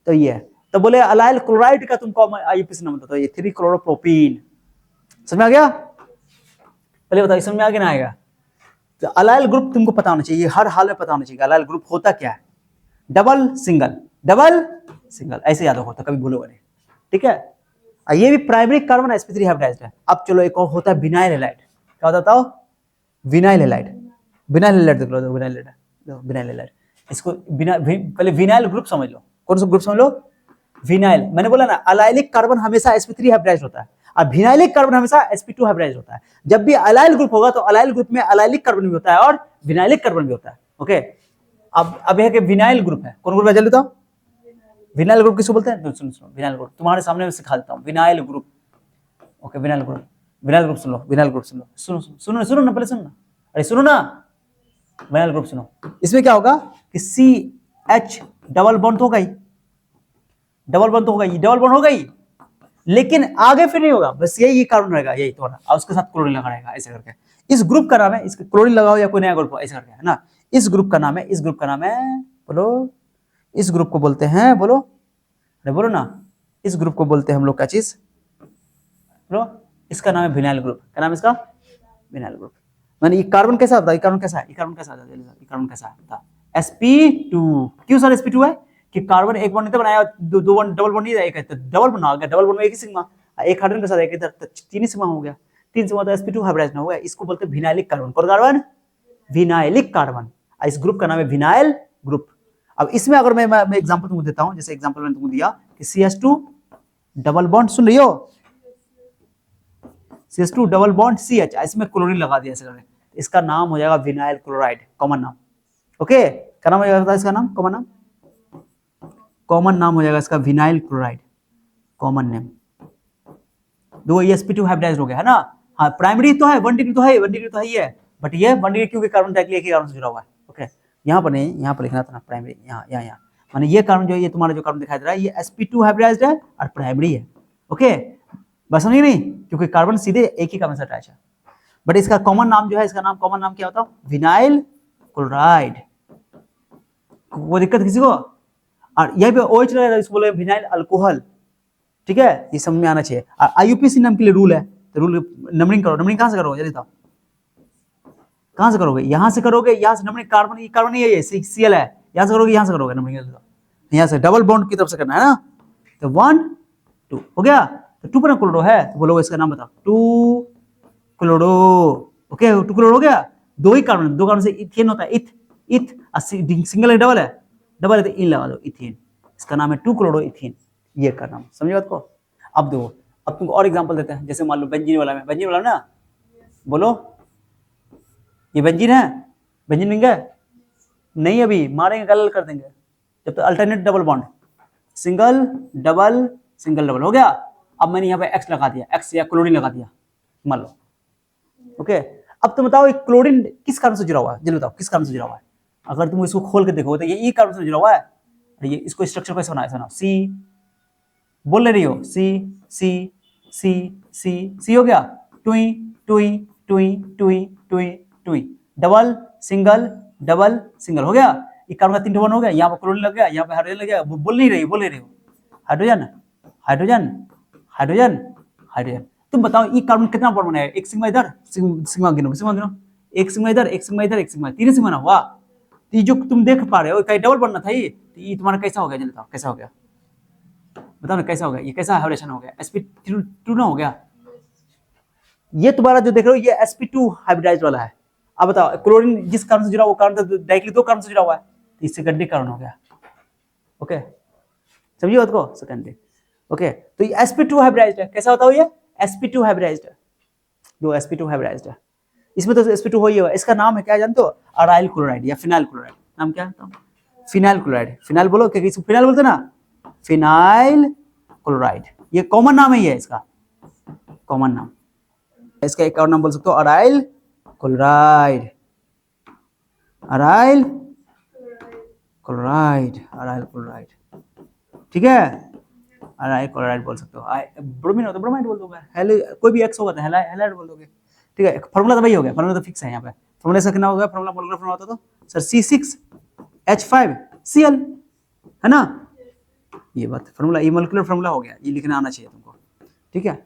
तो ये तो बोले अलाइल क्लोराइड का तुमको आईयूपीसी नाम बताओ, ये 3 क्लोरोप्रोपीन। समझ में आ गया? पहले बताओ समझ में आ गया ना आएगा? तो अलाइल ग्रुप तुमको पता होना चाहिए, हर हाल में पता होना चाहिए अलाइल ग्रुप होता क्या है। डबल सिंगल, डबल सिंगल, ऐसे याद होता, कभी भूलोगे नहीं, ठीक है। ये भी प्राइमरी कार्बन sp3 हाइब्रिडाइज्ड है। अब चलो एक और होता है विनाइल हैलाइड। क्या होता है? विनाइल हैलाइड, विनाइल हैलाइड देख लो, विनाइल हैलाइड, विनाइल हैलाइड। इसको पहले विनाइल ग्रुप समझ लो, कौन सा ग्रुप समझ लो? विनाइल। मैंने बोला ना अलाइलिक कार्बन हमेशा sp3 हाइब्रिडाइज्ड होता है और विनाइलिक कार्बन हमेशा sp2 हाइब्रिडाइज्ड होता है। जब भी अलाइल ग्रुप होगा तो अलाइल ग्रुप में अलाइलिक कार्बन भी होता है और विनाइलिक कार्बन भी होता है, ओके। अब यह कि विनाइल ग्रुप है, कौन ग्रुप है जल्दी बताओ? विनाइल ग्रुप किसको बोलते हैं? तो सुनो सुनो, विनाइल ग्रुप तुम्हारे सामने मैं सिखा देता हूँ। Vinyl group, okay vinyl group, vinyl group सुन लो, विनाइल ग्रुप सुन लो, सुनो सुनो सुनो सुनो ना, पहले सुनो ना, अरे सुनो ना, विनाइल ग्रुप सुनो। इसमें क्या होगा कि CH डबल बॉन्ड तो होगा ही, डबल बॉन्ड तो होगा ही, डबल बॉन्ड होगा ही, लेकिन आगे फिर नहीं होगा, बस यही कार्बन रहेगा, यही थोड़ा, और उसके साथ क्लोरीन लगा रहेगा ऐसे करके। इस ग्रुप का नाम है, इसके क्लोरीन लगाओ या कोई नया ग्रुप ऐसे करके, है ना। इस ग्रुप का नाम है, इस ग्रुप का नाम है, बोलो, इस ग्रुप को बोलते हैं, बोलो, अरे बोलो ना, इस ग्रुप को बोलते हैं हम लोग क्या चीज, बोलो, इसका नाम है विनाइल ग्रुप। क्या नाम है इसका? Vinyl group. माने ये कार्बन कैसा होता है? ये कार्बन कैसा है? ये कार्बन कैसा है? ये कार्बन कैसा है? sp2। क्यों सर sp2 है? कि कार्बन एक बॉन्ड नहीं बनाया, दो बॉन्ड, डबल बॉन्ड नहीं है, एक है तो डबल बना आ गया, डबल बॉन्ड में एक ही सिग्मा, एक हाइड्रोजन के साथ एक इधर तो तीन ही सिग्मा हो गया, तीन सिग्मा तो sp2 हाइब्रिडाइज ना हुआ। इसको बोलते हैं विनाइलिक कार्बन। कौन कार्बन? Vinylic carbon. इस ग्रुप का नाम है विनाइल ग्रुप। अब इसमें अगर मैं एग्जांपल तुमको देता हूं, जैसे एग्जांपल मैंने तुमको दिया कि CH2 डबल बॉन्ड, सुन रही हो, CH2 डबल बॉन्ड CH, इसमें क्लोरीन लगा दिया ऐसे करके, इसका नाम हो जाएगा विनाइल क्लोराइड, कॉमन नाम। ओके, क्या नाम हो जाएगा इसका नाम? कॉमन नाम, कॉमन नाम हो जाएगा इसका विनाइल क्लोराइड, कॉमन नेम। दो sp2 हाइब्रिडाइज्ड हो गया, है ना। हाँ, प्राइमरी तो है, 1 डिग्री तो है, 1 डिग्री तो है ही है, बट ये 1 डिग्री क्योंकि कार्बन डाइऑक्साइड एक ही कार्बन से जुड़ा हुआ है। ओके, यहाँ पर नहीं, यहाँ पर लिखना था ना प्राइमरी, यहाँ यहाँ यहाँ, माने ये कार्बन जो है, ये तुम्हारा जो कार्बन दिखाई दे रहा है, ये sp2 हाइब्रिडाइज्ड है और प्राइमरी है। ओके, बस समझ नहीं, क्योंकि कार्बन सीधे एक ही कार्बन से अटैच है, बट इसका कॉमन नाम जो है, इसका नाम, कॉमन नाम क्या होता है? Vinyl chloride. वो दिक्कत किसी को? और यहीं पे OH रहेगा, इसको बोले विनाइल अल्कोहल। ठीक है, ये समझ में आना चाहिए। और IUPAC नाम के लिए रूल है, तो रूल नंबरिंग करो। नंबरिंग कहां से करोगे? जल्दी बताओ, कहां से करोगे? यहां से करोगे, यहां से नंबरिंग, कार्बन, कार्बन ही है ये, Cl है, यहां से करोगे, यहां से करोगे नंबरिंग, यहां से डबल बॉन्ड की तरफ से करना है ना। तो 1 2 हो गया, तो 2 पर क्लोरो है, तो बोलोगे इसका नाम बताओ, 2 क्लोरो। ओके, 2 क्लोरो हो गया, दो ही कार्बन, दो कार्बन से इथेन होता है, इथ इथ, सिंगल है, डबल है, डबल है तो इन लगा दो, इथेन, इसका नाम है 2 क्लोरो इथेन, ये का नाम। समझे बात को? अब देखो, अब तुमको और एग्जांपल देते हैं, जैसे मान लो बेंजीन वाला में, बेंजीन वाला ना, बोलो, ये बेंजीन है, बेंजीन लेंगे नहीं, अभी मारेंगे, कल कर देंगे, जब तो alternate double bond, single double single double हो गया। अब मैंने यहाँ पे एक्स लगा दिया, एक्स या क्लोरीन लगा दिया, मान लो। ओके, अब तुम बताओ क्लोरीन किस कारण से जुड़ा हुआ है? जल्दी बताओ किस कारण से जुड़ा हुआ है? अगर तुम इसको खोल के देखो तो ये ई कार्बन से जुड़ा हुआ है। ये इसको स्ट्रक्चर कैसे बनाया? सुनाओ, सी, बोल ले रही हो, सी सी सी सी सी हो गया, टुई टुई टुई टुई टुई टुई, डबल सिंगल डबल सिंगल हो गया। ये कार्बन का 3 बॉन्ड हो गया, यहाँ पर क्लोरीन लग गया, यहाँ पे हाइड्रोजन लग गया। बोल नहीं रही हो, हाइड्रोजन हाइड्रोजन हाइड्रोजन हाइड्रोजन। तुम बताओ ये कार्बन कितना बॉन्ड बनाएगा? एक सिग्मा इधर, सिग्मा गिनो, सिग्मा गिनो, एक सिग्मा इधर, एक सिग्मा इधर, एक सिग्मा, 3 सिग्मा ना हुआ। ये जो तुम देख पा रहे हो, कहीं डबल बनना था ये तुम्हारा कैसा हो गया? जल्दी बताओ कैसा हो गया, बताओ ना कैसा हो गया? ये कैसा हाइब्रिडेशन हो गया? sp2 ना हो गया। ये तुम्हारा जो देख रहे हो, ये sp2 हाइब्रिडाइज्ड वाला है। अब बताओ क्लोरीन जिस कारण से जुड़ा, वो कारण तो डायरेक्टली 2 कारण से जुड़ा हुआ है, इस सेकेंडरी कारण हो गया। ओके, समझिए बात को, सेकेंडरी। ओके, तो ये sp2 हाइब्रिडाइज्ड है। कैसा होता है ये? sp2 हाइब्रिडाइज्ड है, जो sp2 हाइब्रिडाइज्ड है, इसमें तो sp2 हो ही होगा। इसका नाम है क्या जानते हो? अराइल क्लोराइड या फिनाइल क्लोराइड। नाम क्या है? Phenyl chloride. फिनाइल बोलो, क्योंकि इसको फिनाइल बोलते ना, फिनाइल क्लोराइड, ये कॉमन नाम है, ये इसका कॉमन नाम। इसका एक और नाम बोल सकते हो, aryl chloride, aryl chloride, aryl chloride. ठीक है, अराइल क्लोराइड बोल सकते हो। ब्रोमीन हो तो ब्रोमाइड बोल दोगे, कोई भी एक्स होगा तो हैलाइड बोल दोगे। ठीक है, फॉर्मूला तो वही हो गया, फॉर्मूला तो फिक्स है यहाँ पे। फॉर्मूला से कितना हो गया? फॉर्मूला मोलकुलर फॉर्मूला होता तो सर C6H5Cl, है ना। ये बात फॉर्मूला, ये मोलकुलर फॉर्मूला हो गया, ये लिखना आना चाहिए तुमको। ठीक है,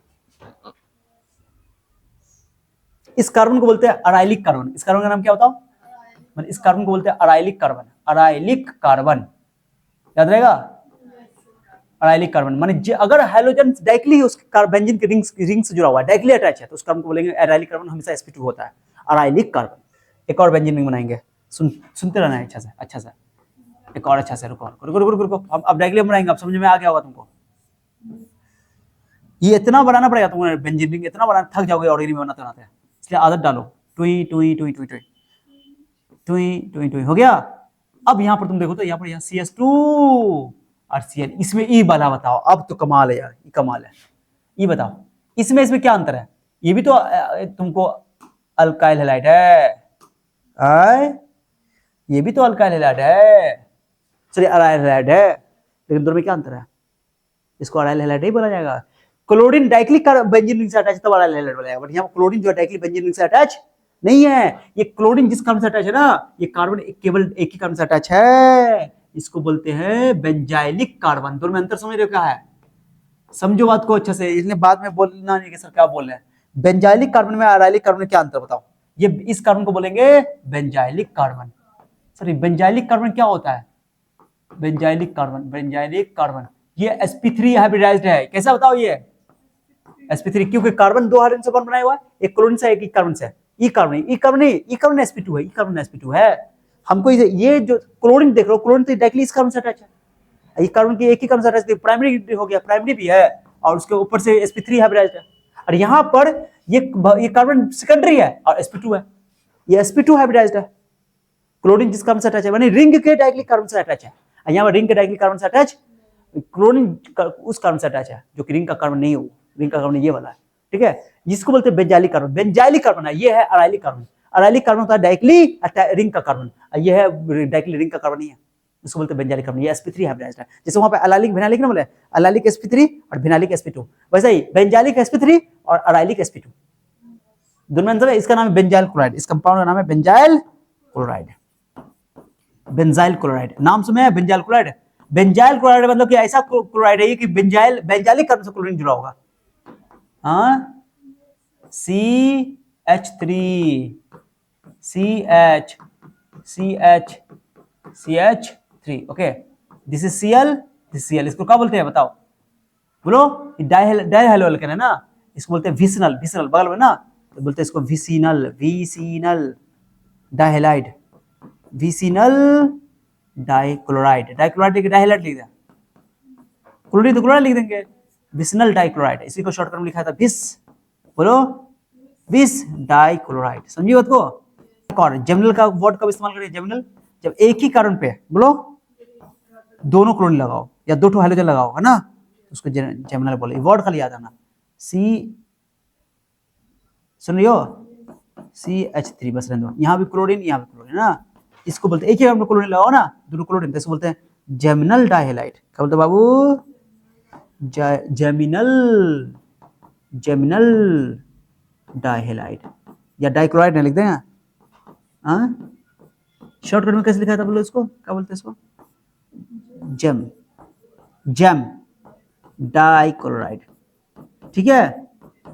इस कार्बन को बोलते हैं अराइलिक कार्बन। इस कार्बन का नाम क्या बताओ? मतलब इस कार्बन को बोलते हैं अराइलिक कार्बन, अराइलिक कार्बन, याद रहेगा, अराइलिक कार्बन। माने अगर हाइड्रोजन डायरेक्टली उस बेंजीन के रिंग से जुड़ा हुआ है, डायरेक्टली अटैच है, तो उस कार्बन को बोलेंगे अराइलिक कार्बन, हमेशा sp2 होता है, अराइलिक कार्बन। एक और बेंजीन रिंग बनाएंगे, सुनते रहना है अच्छा से, एक और अच्छा से, रुको अब डायरेक्टली हम बनाएंगे, अब समझ में आ गया होगा तुमको। ये इतना बनाना पड़ेगा तुमको, बेंजीन रिंग इतना बनाना, थक जाओगे ऑर्गेनिक में बनाते, इसलिए आदत डालो। टुई टुई टुई टुई टुई टुई टुई टुई हो गया। अब यहाँ पर तुम देखो तो यहाँ पर CH2 और Cl। इसमें ई वाला बताओ, अब तो कमाल है यार, ये कमाल है। ई बताओ इसमें क्या अंतर है? ये भी तो तुमको अल्काइल हैलाइड है, आय ये भी तो अल्काइल हैलाइड है, सॉरी अराइल हैलाइड है, लेकिन दोनों में क्या अंतर है? इसको अराइल हैलाइड नहीं बोला जाएगा। क्लोरीन डाइक्लिक बेंजीन रिंग से अटैच तब अराइल हैलाइड बोला जाएगा, बट यहाँ क्लोरीन जो है डाइक्लिक बेंजीन रिंग से अटैच नहीं है। ये क्लोरीन जिस कार्बन से अटैच है ना, ये कार्बन केवल एक ही कार्बन से अटैच है, इसको बोलते हैं बेंजाइलिक कार्बन। दोनों में अंतर समझ रहे हो क्या है? समझो बात को अच्छे से, इसलिए बाद में बोलना नहीं कि सर क्या बोल रहे हैं। बेंजाइलिक कार्बन में अराइलिक कार्बन में क्या अंतर बताओ? ये इस कार्बन को बोलेंगे benzylic carbon. Sorry benzylic carbon क्या होता है? बेंजाइलिक कार्बन ये sp3 हाइब्रिडाइज्ड है। कैसा बताओ ये sp3? क्योंकि कार्बन दो हाइड्रोजन से बॉन्ड बनाया हुआ है, एक क्लोरीन से एक कार्बन से। ई कार्बन sp2 है, ई कार्बन sp2 है। हमको ये जो क्लोरीन देख रहे हो, क्लोरीन तो डायरेक्टली इस कार्बन से अटैच है, ये कार्बन की एक ही कार्बन से अटैच, प्राइमरी हो गया, प्राइमरी भी है और उसके ऊपर से sp3 हाइब्रिडाइज्ड है। और यहाँ पर ये कार्बन सेकेंडरी है और sp2 है, ये sp2 हाइब्रिडाइज्ड है। क्लोरीन जिस कार्बन से अटैच है, यानी रिंग के डायरेक्टली कार्बन से अटैच है, यहाँ पर रिंग के डायरेक्टली कार्बन से अटैच, क्लोरीन उस कार्बन से अटैच है जो कि रिंग का कार्बन नहीं हो, रिंग का कार्बन ये वाला है, ठीक है, जिसको बोलते हैं बेंजाइलिक कार्बन। बेंजाइलिक कार्बन है, ये है अराइलिक कार्बन। अराइलिक कार्बन होता है डायरेक्टली रिंग का कार्बन, ये है डायरेक्टली रिंग का कार्बन नहीं है, इसको बोलते हैं बेंजाइलिक कार्बन। ये sp3 हाइब्रिडाइज्ड है, जैसे वहां पे अलाइलिक विनाइलिक ना बोले, अलाइलिक sp3 और विनाइलिक sp2, वैसे ही बेंजाइलिक sp3 और अराइलिक sp2, दोनों में अंतर है। इसका नाम है बेंजाइल क्लोराइड, इस कंपाउंड का नाम है बेंजाइल क्लोराइड। बेंजाइल क्लोराइड नाम सुना है, बेंजाइल क्लोराइड। बेंजाइल क्लोराइड मतलब कि ऐसा क्लोराइड है कि बेंजाइलिक कार्बन से क्लोरीन जुड़ा होगा। हाँ CH3 CH3 okay, this is Cl, इसको क्या बोलते हैं बताओ? बोलो, डाइहेलो अल्केन है ना, इसको बोलते हैं विसिनल, विसिनल बगल में ना, तो बोलते हैं इसको vicinal, vicinal dihalide, vicinal dichloride. Dichloride के डाइहेलाइड लिख दिया, क्लोरीन तो क्लोराइड लिख देंगे, विसिनल डाइक्लोराइड, इसी को शॉर्टकट में लिखा था विस, बोलो विस डाइक्लोराइड। समझिए बात को। और जेमिनल का वर्ड कब इस्तेमाल करें? जेमिनल जब एक ही कार्बन पे बोलो दोनों क्लोरीन लगाओ या दो हाइड्रोजन लगाओ, है ना, उसको जेमिनल बोले। वर्ड खाली याद आना, सुन रही हो, CH3 बस रहने दो, यहाँ भी क्लोरीन यहाँ भी क्लोरीन ना, इसको बोलते हैं एक ही कार्बन क्लोरीन लगाओ ना, दोनों क्लोरीन, तो इसको बोलते हैं जेमिनल डाइहेलाइड। क्या बोलते हैं बाबू? जेमिनल, जेमिनल डाइहेलाइड या डाइक्लोराइड नहीं लिख दें। शॉर्टकट में कैसे लिखा था बोलो इसको, क्या बोलते हैं इसको? जेम, जेम डाइक्लोराइड, ठीक है।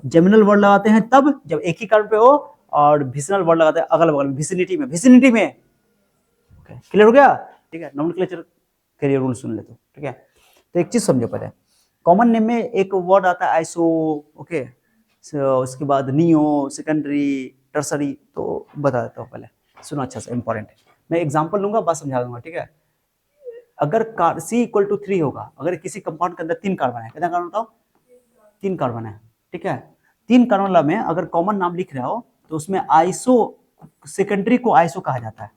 जेमिनल वर्ड लगाते हैं तब जब एक ही कार्बन पे हो, और विसिनल वर्ड लगाते हैं अगल बगल में, विसिनिटी में, विसिनिटी में। क्लियर हो गया? ठीक है, नोमेनक्लेचर के रूल सुन ले तो, ठीक है। तो एक चीज समझो पहले, कॉमन नेम में एक वर्ड आता है आइसो, ओके, उसके बाद नियो, सेकेंडरी, टर्सरी, तो बता देता हूँ पहले, सुनो अच्छा से, इंपॉर्टेंट है। मैं एग्जांपल लूंगा, बात समझा दूंगा, ठीक है। अगर C=3 होगा, अगर किसी कंपाउंड के अंदर 3 कार्बन है, कितना कार्बन बताओ? 3 कार्बन है, ठीक है। 3 कार्बन में अगर कॉमन नाम लिख रहे हो तो उसमें आइसो, सेकेंडरी को आइसो कहा जाता है।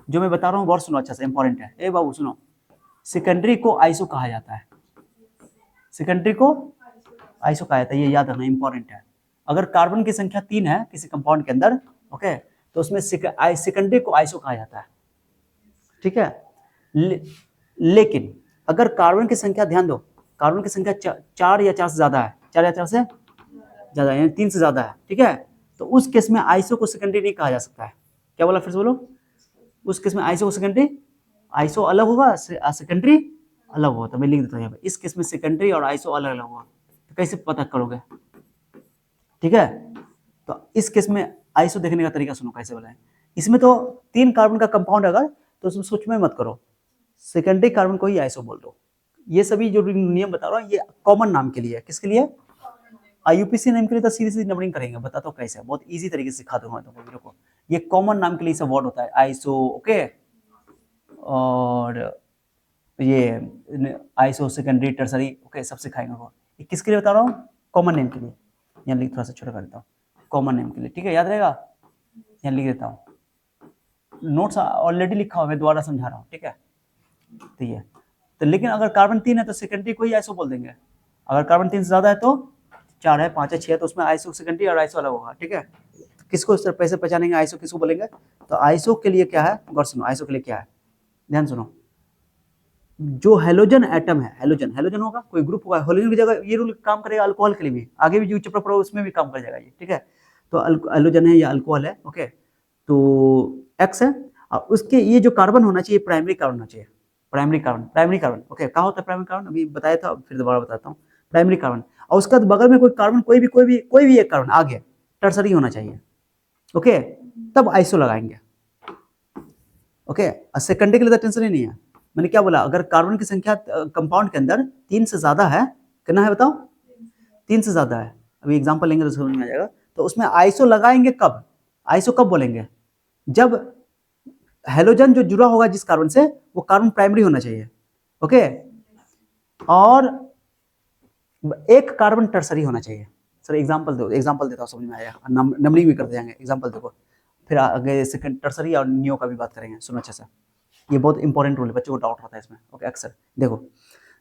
जो मैं बता रहा हूँ गौर सुनो अच्छा से, इंपॉर्टेंट है। ए बाबू सुनो, सेकेंडरी को आइसो कहा जाता है, सेकेंडरी को आइसो कहा जाता है, ये याद रखना, इंपॉर्टेंट है। अगर कार्बन की संख्या 3 है किसी कंपाउंड के अंदर, ओके, तो उसमें सेकेंडरी को आइसो कहा जाता है, ठीक है। लेकिन अगर कार्बन की संख्या, ध्यान दो, कार्बन की संख्या 4 या 4 से ज्यादा है, 4 या 4 से ज्यादा, यानी 3 से ज्यादा है, ठीक है, तो उस केस में आइसो को सेकेंडरी नहीं कहा जा सकता है। क्या बोला फिर से बोलो? उस केस में आइसो को सेकेंडरी, आइसो अलग होगा, सेकेंडरी अलग होगा, तो मैं लिख देता हूँ यहाँ पे, इस केस में सेकेंडरी और आइसो अलग अलग होगा, तो कैसे पता करोगे? ठीक है, तो इस केस में आइसो देखने का तरीका सुनो कैसे बोला है। इसमें तो 3 कार्बन का कंपाउंड अगर, तो उसमें सोच में मत करो, सेकेंडरी कार्बन को ही आइसो बोल दो। ये सभी जो नियम बता रहा हूँ ये कॉमन नाम के लिए है, किसके लिए? IUPAC नाम के लिए तो सीरीज नंबरिंग करेंगे, बताता हूँ कैसे, बहुत इजी तरीके से सिखा दूंगा तुमको वीडियो को। ये कॉमन नाम के लिए सब वर्ड होता है, आइसो, ओके, और ये आइसो, सेकेंडरी, टर्सरी, ओके, सब सिखाएंगे वो। ये किसके लिए बता रहा हूँ? कॉमन नेम के लिए। यहाँ लिख, थोड़ा सा छोटा कर देता हूँ, कॉमन नेम के लिए, ठीक है, याद रहेगा। यहाँ लिख देता हूँ, नोट्स ऑलरेडी लिखा हुआ, मैं दोबारा समझा रहा हूँ, ठीक है। तो ये तो लेकिन अगर कार्बन 3 है तो सेकेंडरी को ही आइसो बोल देंगे। अगर कार्बन 3 से ज्यादा है तो 4 है, 5 है, 6 है तो उसमें आइसो सेकेंडरी और आइसो अलग होगा, ठीक है। किसको इस तरह पैसे पहचानेंगे आइसो किसको बोलेंगे? तो आइसो के लिए क्या है, गौर सुनो, आइसो के लिए क्या है, ध्यान सुनो। जो हेलोजन एटम है, हेलोजन हेलोजन होगा, कोई ग्रुप होगा, हेलोजन की जगह ये रूल काम करेगा अल्कोहल के लिए भी, आगे भी जो चैप्टर पढ़ो उसमें भी काम कर जाएगा ये, ठीक है। तो हेलोजन है या अल्कोहल है, ओके। तो एक्स है और उसके ये जो कार्बन होना चाहिए प्राइमरी कार्बन होना चाहिए, प्राइमरी कार्बन, ओके। क्या होता है प्राइमरी कार्बन, अभी बताया था, फिर दोबारा बताता हूँ। प्राइमरी कार्बन और उसका बगल में कोई कार्बन, कोई भी एक कार्बन आगे टर्सरी होना चाहिए, ओके, तब आइसो लगाएंगे, ओके। सेकेंडरी के लिए तो टेंशन ही नहीं है। मैंने क्या बोला, अगर कार्बन की संख्या कंपाउंड के अंदर 3 से ज्यादा है, कितना है बताओ, 3 से ज्यादा है, अभी एग्जांपल लेंगे तो समझ में आ जाएगा। तो उसमें आइसो लगाएंगे कब, आइसो कब बोलेंगे, जब हेलोजन जो जुड़ा होगा जिस कार्बन से वो कार्बन प्राइमरी होना चाहिए, ओके, और एक कार्बन टर्सरी होना चाहिए। सर एग्जांपल दो, एग्जांपल देता हूँ समझ में आया, नंबरिंग भी करते जाएंगे, एग्जांपल देखो, फिर आगे सेकंड टर्सरी और नियो का भी बात करेंगे, सुनो अच्छे से, ये बहुत इंपॉर्टेंट रूल है, बच्चों को डाउट होता है इसमें, ओके। अक्सर देखो,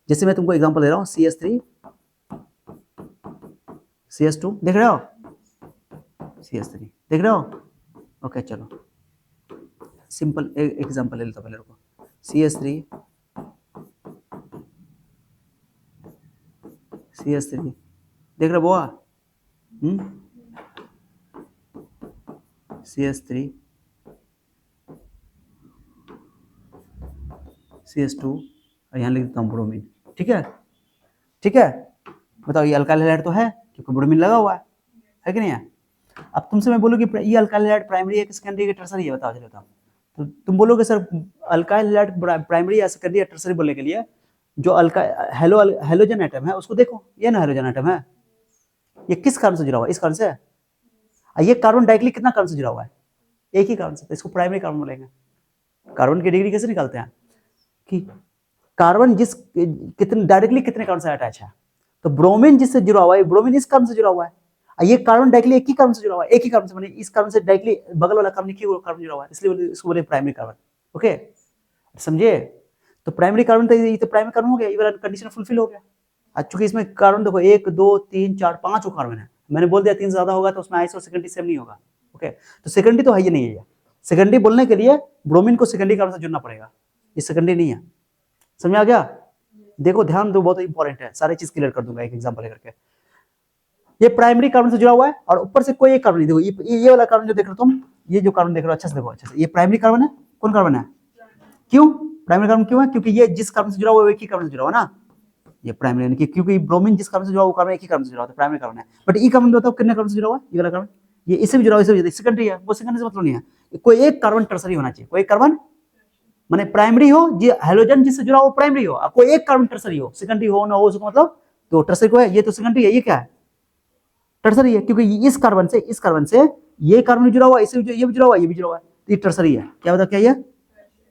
जैसे मैं तुमको एग्जांपल दे रहा हूँ, CS3 CS2 देख रहे हो, CS3 देख रहे हो, ओके। चलो सिंपल एग्जांपल ले लेता हूँ पहले, रुको। CS3 देख रहे बुआ, CS3 CS2 और यहाँ लिख देता हूँ ब्रोमीन, ठीक है, ठीक है। बताओ ये अल्काइल हैलाइड तो है क्योंकि ब्रोमीन लगा हुआ है कि नहीं है। अब तुमसे मैं बोलूँ कि ये अल्काइल हैलाइड प्राइमरी है कि सेकेंडरी है टर्सरी है, बताओ, चलो बताओ। तो तुम बोलोगे सर अल्काइल हैलाइड प्राइमरी या सेकेंडरी या टर्सरी बोलने के लिए जो हेलोजन एटम है उसको देखो, ये ना हेलोजन एटम है, ये किस कारण से जुड़ा हुआ है, इस कारण से। ये कार्बन डायरेक्टली कितना कार्बन से जुड़ा हुआ है, एक ही कार्बन से, तो इसको प्राइमरी कार्बन बोलेंगे। कार्बन की डिग्री कैसे निकालते हैं कि कार्बन जिस कितने डायरेक्टली कितने कार्बन से अटैच है, तो ब्रोमीन जिससे जुड़ा हुआ है, ब्रोमीन इस कार्बन से जुड़ा हुआ है, ये कार्बन डायरेक्टली एक ही कार्बन से जुड़ा हुआ है, एक ही कार्बन से, माने इस कार्बन से डायरेक्टली बगल वाला कार्बन एक ही कार्बन जुड़ा हुआ है, इसलिए इसको बोले प्राइमरी कार्बन, ओके, समझे। तो प्राइमरी कार्बन तो ये तो प्राइमरी कार्बन हो गया, ये वाला कंडीशन फुलफिल हो गया। आज चूंकि इसमें कार्बन देखो 1 2 3 4 5 कार्बन है, मैंने बोल दिया 3 ज्यादा होगा तो उसमें आइसो सेकेंडरी सेम नहीं होगा, ओके। तो सेकेंडरी तो है ही नहीं है, सेकेंडरी बोलने के लिए ब्रोमीन को सेकेंडरी कार्बन से जुड़ना पड़ेगा, ये सेकेंडरी नहीं है, समझ आ गया। देखो ध्यान दो, बहुत इंपॉर्टेंट है, सारी चीज क्लियर कर दूंगा एक एग्जांपल लेकर के। ये प्राइमरी कार्बन से जुड़ा हुआ है और ऊपर से कोई एक कार्बन नहीं, देखो ये वाला कार्बन जो देख रहे हो तुम, ये जो कार्बन देख रहे हो अच्छे से देखो, अच्छे से, ये प्राइमरी कार्बन है, कौन कार्बन है, क्यों प्राइमरी कार्बन क्यों है, क्योंकि ये जिस कार्बन से जुड़ा हुआ है एक ही कार्बन से जुड़ा हुआ ना, ये प्राइमरी यानी कि क्योंकि ब्रोमीन जिस कार्बन से जुड़ा हुआ कार्बन एक ही कार्बन से जुड़ा हुआ है, प्राइमरी कार्बन है। बट ई कार्बन बताओ कितने कार्बन से जुड़ा हुआ है, ये वाला कार्बन, ये इससे भी जुड़ा हुआ, इससे सेकेंडरी है, वो सेकेंडरी से मतलब नहीं है, कोई एक कार्बन टर्सरी होना चाहिए, कोई एक कार्बन माने प्राइमरी हो, जी हेलोजन जिससे जुड़ा हो प्राइमरी हो, कोई एक कार्बन टर्सरी हो, सेकेंडरी हो ना हो उसको मतलब तो टर्सरी को है, ये तो सेकेंडरी है, ये क्या है टर्सरी है, क्योंकि इस कार्बन से ये कार्बन जुड़ा हुआ, इससे ये भी जुड़ा हुआ, ये भी जुड़ा हुआ है, ये टर्सरी है। क्या बता, क्या ये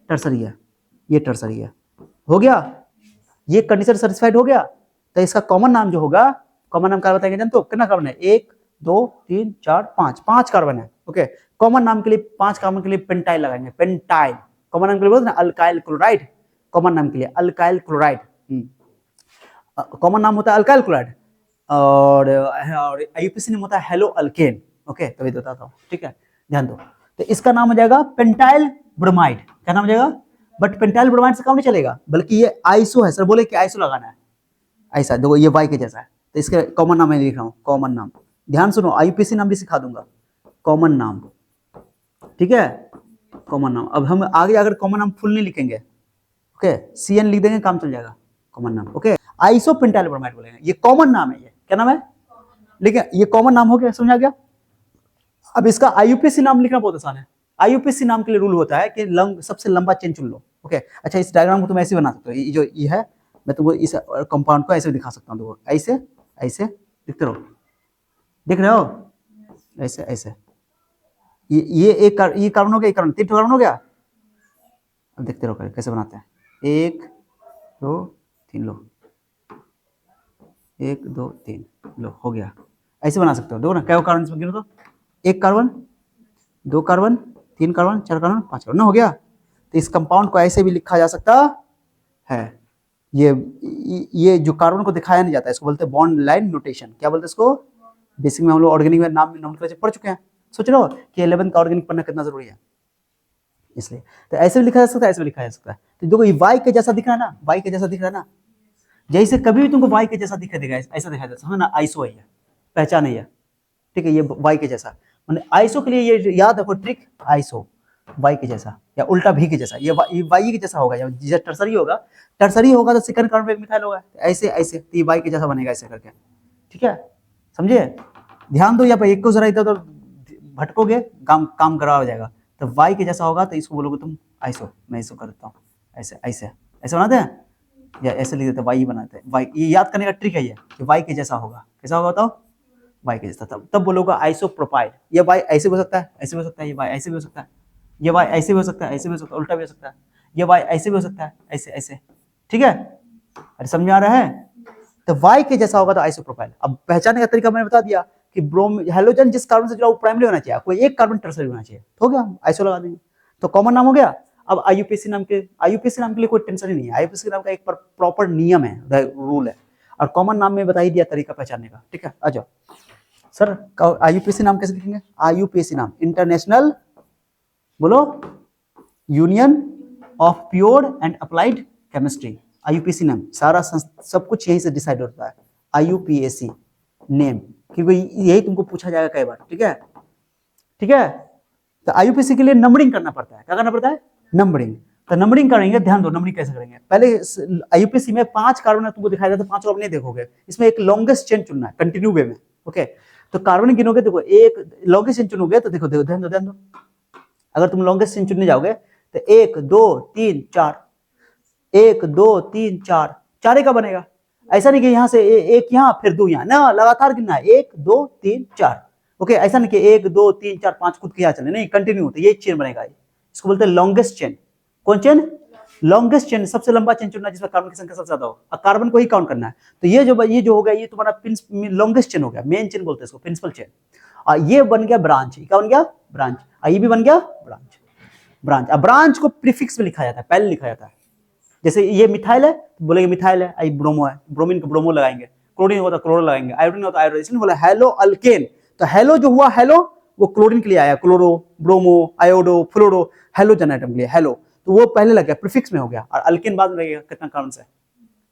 टर्सरी है, ये टर्सरी है, हो गया, ये कंडीशन सेटिस्फाइड हो गया। तो इसका कॉमन नाम जो होगा, कॉमन नाम क्या बताएंगे जानते हो, कितना कार्बन है, 1 2 3 4 5 कार्बन है, ओके। कॉमन नाम के लिए 5 कार्बन के लिए पेंटाइल लगाएंगे, पेंटाइल कॉमन नाम के लिए बोलते हैं ना, अल्काइल क्लोराइड, कॉमन नाम के लिए अल्काइल क्लोराइड, कॉमन नाम होता है अल्काइल क्लोराइड, और आईयूपीएसी नाम होता है हेलो अल्केन, ओके। तभी बताता हूँ, ठीक है, ध्यान दो। तो इसका नाम हो जाएगा पेंटाइल ब्रोमाइड, क्या नाम हो जाएगा, बट पेंटाइल ब्रोमाइड से काम नहीं चलेगा, बल्कि ये आइसो है, सर बोले कि आइसो लगाना है, ऐसा देखो ये वाई के जैसा है, तो इसका कॉमन नाम मैं लिख रहा हूँ, कॉमन नाम, ध्यान सुनो, आईयूपीएसी नाम भी सिखा दूंगा, कॉमन नाम, ठीक है, कॉमन नाम। अब हम आगे अगर कॉमन नाम फुल नहीं लिखेंगे, ओके, CN लिख देंगे काम चल जाएगा, कॉमन नाम, ओके। आइसो पेंटाइल ब्रोमाइड बोलेंगे, ये कॉमन नाम है, ये क्या नाम है, लेकिन ये कॉमन नाम हो गया, समझ आ गया। अब इसका आईयूपीएसी नाम लिखना बहुत आसान है, आईयूपीएसी नाम के लिए रूल होता है कि सबसे लंबा चेन चुन लो, ओके। अच्छा इस डायग्राम को तुम ऐसे बना सकते हो, ये जो ये है, मैं तुमको इस कंपाउंड को ऐसे दिखा सकता हूँ, ऐसे ऐसे दिखते रहो, दिख रहे हो, ऐसे ऐसे, ये ये कार्बन हो गया, ये कार्बन, 3 कार्बन हो गया। अब देखते रहो कैसे बनाते हैं, 1 2 3 लो, 1 2 3 लो, हो गया, ऐसे बना सकते हो, देखो ना क्या कार्बन इसमें गिनो तो, 1 carbon 2 carbon 3 carbon 4 carbon 5 carbon ना, हो गया। तो इस कंपाउंड को ऐसे भी लिखा जा सकता है, ये जो कार्बन को दिखाया नहीं जाता है इसको बोलते हैं बॉन्ड लाइन नोटेशन। क्या बोलते हैं इसको? बेसिक में हम लोग ऑर्गेनिक में नाम नोमेनक्लेचर पढ़ चुके हैं। सोच रहे हो कि 11th का ऑर्गेनिक पढ़ना कितना जरूरी है, इसलिए तो ऐसे भी लिखा जा सकता है, ऐसे भी लिखा जा सकता है। तो देखो ये वाई के जैसा दिख रहा है ना, वाई के जैसा दिख रहा है ना, जैसे कभी भी तुमको वाई के जैसा दिखा देगा, ऐसा दिखाई देता है ना, आइसो है, पहचान है, ठीक है, ये वाई के जैसा। मैंने आइसो के लिए ये याद रखो ट्रिक, आइसो वाई के जैसा या उल्टा भी के जैसा, ये वाई के जैसा होगा, या टर्सरी होगा, टर्सरी होगा तो सेकंड कार्बन पे एक मिथाइल होगा, ऐसे ऐसे तो ये वाई के जैसा बनेगा ऐसे करके, ठीक है, समझे? ध्यान दो यहाँ पे, एक को जरा इधर उधर भटकोगे काम खराब हो जाएगा। तो वाई के जैसा होगा तो इसको बोलोगे तुम आइसो, मैं इसको कर देता हूँ, ऐसे ऐसे ऐसे बनाते हैं या ऐसे लिख देते हैं, वाई बनाते हैं, वाई, ये याद करने का ट्रिक है ये कि वाई के जैसा होगा, कैसा होगा बताओ? वाई के जैसा, तब बोलोगे आइसोप्रोपाइल। ये वाई ऐसे भी हो सकता है, ऐसे भी हो सकता है, ये वाई ऐसे भी हो सकता है, ये वाई ऐसे भी हो सकता है, ऐसे भी हो सकता है, उल्टा भी हो सकता है, ये वाई ऐसे भी हो सकता है, ऐसे ऐसे, ठीक है? अरे समझ आ रहा है? तो वाई के जैसा होगा तो आइसोप्रोपाइल। अब पहचानने का तरीका मैंने बता दिया कि हेलोजन जिस कार्बन से जुड़ा वो प्राइमरी होना चाहिए, कोई एक कार्बन टर्सरी होना चाहिए, हो गया, आइसो लगा देंगे तो कॉमन नाम हो गया। अब आईयूपीएसी नाम के लिए कोई टेंशन ही नहीं है, आईयूपीएसी नाम का एक प्रॉपर नियम है, रूल है, और कॉमन नाम में बता ही दिया तरीका पहचानने का, ठीक है? आ जाओ सर, आईयूपीएसी नाम कैसे लिखेंगे? आईयूपीएसी नाम इंटरनेशनल, बोलो, union of pure and applied chemistry, IUPAC नाम, सारा सब कुछ यहीं से डिसाइड होता है, आईयूपीएसी नेम, क्योंकि यही तुमको पूछा जाएगा कई बार, ठीक है? ठीक है, तो आईयूपीएसी के लिए नंबरिंग करना पड़ता है, क्या करना पड़ता है? नंबरिंग। तो नंबरिंग करेंगे, ध्यान दो नंबरिंग कैसे करेंगे। पहले आईयूपीएसी में 5 कार्बन तुमको दिखाई देता है, 5 आप नहीं देखोगे, इसमें एक लॉन्गेस्ट चेन चुनना है कंटिन्यू वे में, ओके? तो कार्बन गिनोगे, देखो एक लॉन्गेस्ट चेन चुनोगे तो देखो ध्यान दो, अगर तुम लॉन्गेस्ट चेन चुनने जाओगे तो 1 2 3 4, 1 2 3 4, 4 का बनेगा, ऐसा नहीं कि यहाँ से एक यहाँ फिर 2 यहाँ ना, लगातार गिनना है, 1 2 3 4, ओके? ऐसा नहीं कि 1 2 3 4 5 खुद के यहाँ चले, नहीं, कंटिन्यू, तो ये चेन बनेगा, इसको बोलते हैं लॉन्गेस्ट चेन। कौन चेन? लॉन्गेस्ट चेन, सबसे लंबा चेन चुनना जिसमें कार्बन की संख्या सबसे ज्यादा हो, और कार्बन को ही काउंट करना है। तो ये जो हो गया, ये तुम्हारा लॉन्गेस्ट चेन हो गया, मेन चेन बोलते हैं इसको, प्रिंसिपल चेन, और ये बन गया ब्रांच, क्या बन गया? ब्रांच, और ये भी बन गया ब्रांच। ब्रांच, अब ब्रांच को प्रीफिक्स में लिखा जाता है, पहले लिखा जाता है, जैसे ये मिथाइल है तो बोलेंगे मिथाइल है, आई ब्रोमो है, ब्रोमीन को ब्रोमो लगाएंगे, क्लोरीन होता है क्लोरो लगाएंगे, आयोडीन होता है आयोडो, इसलिए बोला हेलो अल्केन। तो हेलो जो हुआ, हेलो वो क्लोरीन के लिए आया, क्लोरो ब्रोमो आयोडो फ्लोरो, हेलोजन आइटम के लिए हेलो, तो वो पहले लग गया, प्रीफिक्स में हो गया, और अल्केन बाद में लगेगा। कितना कार्बन से?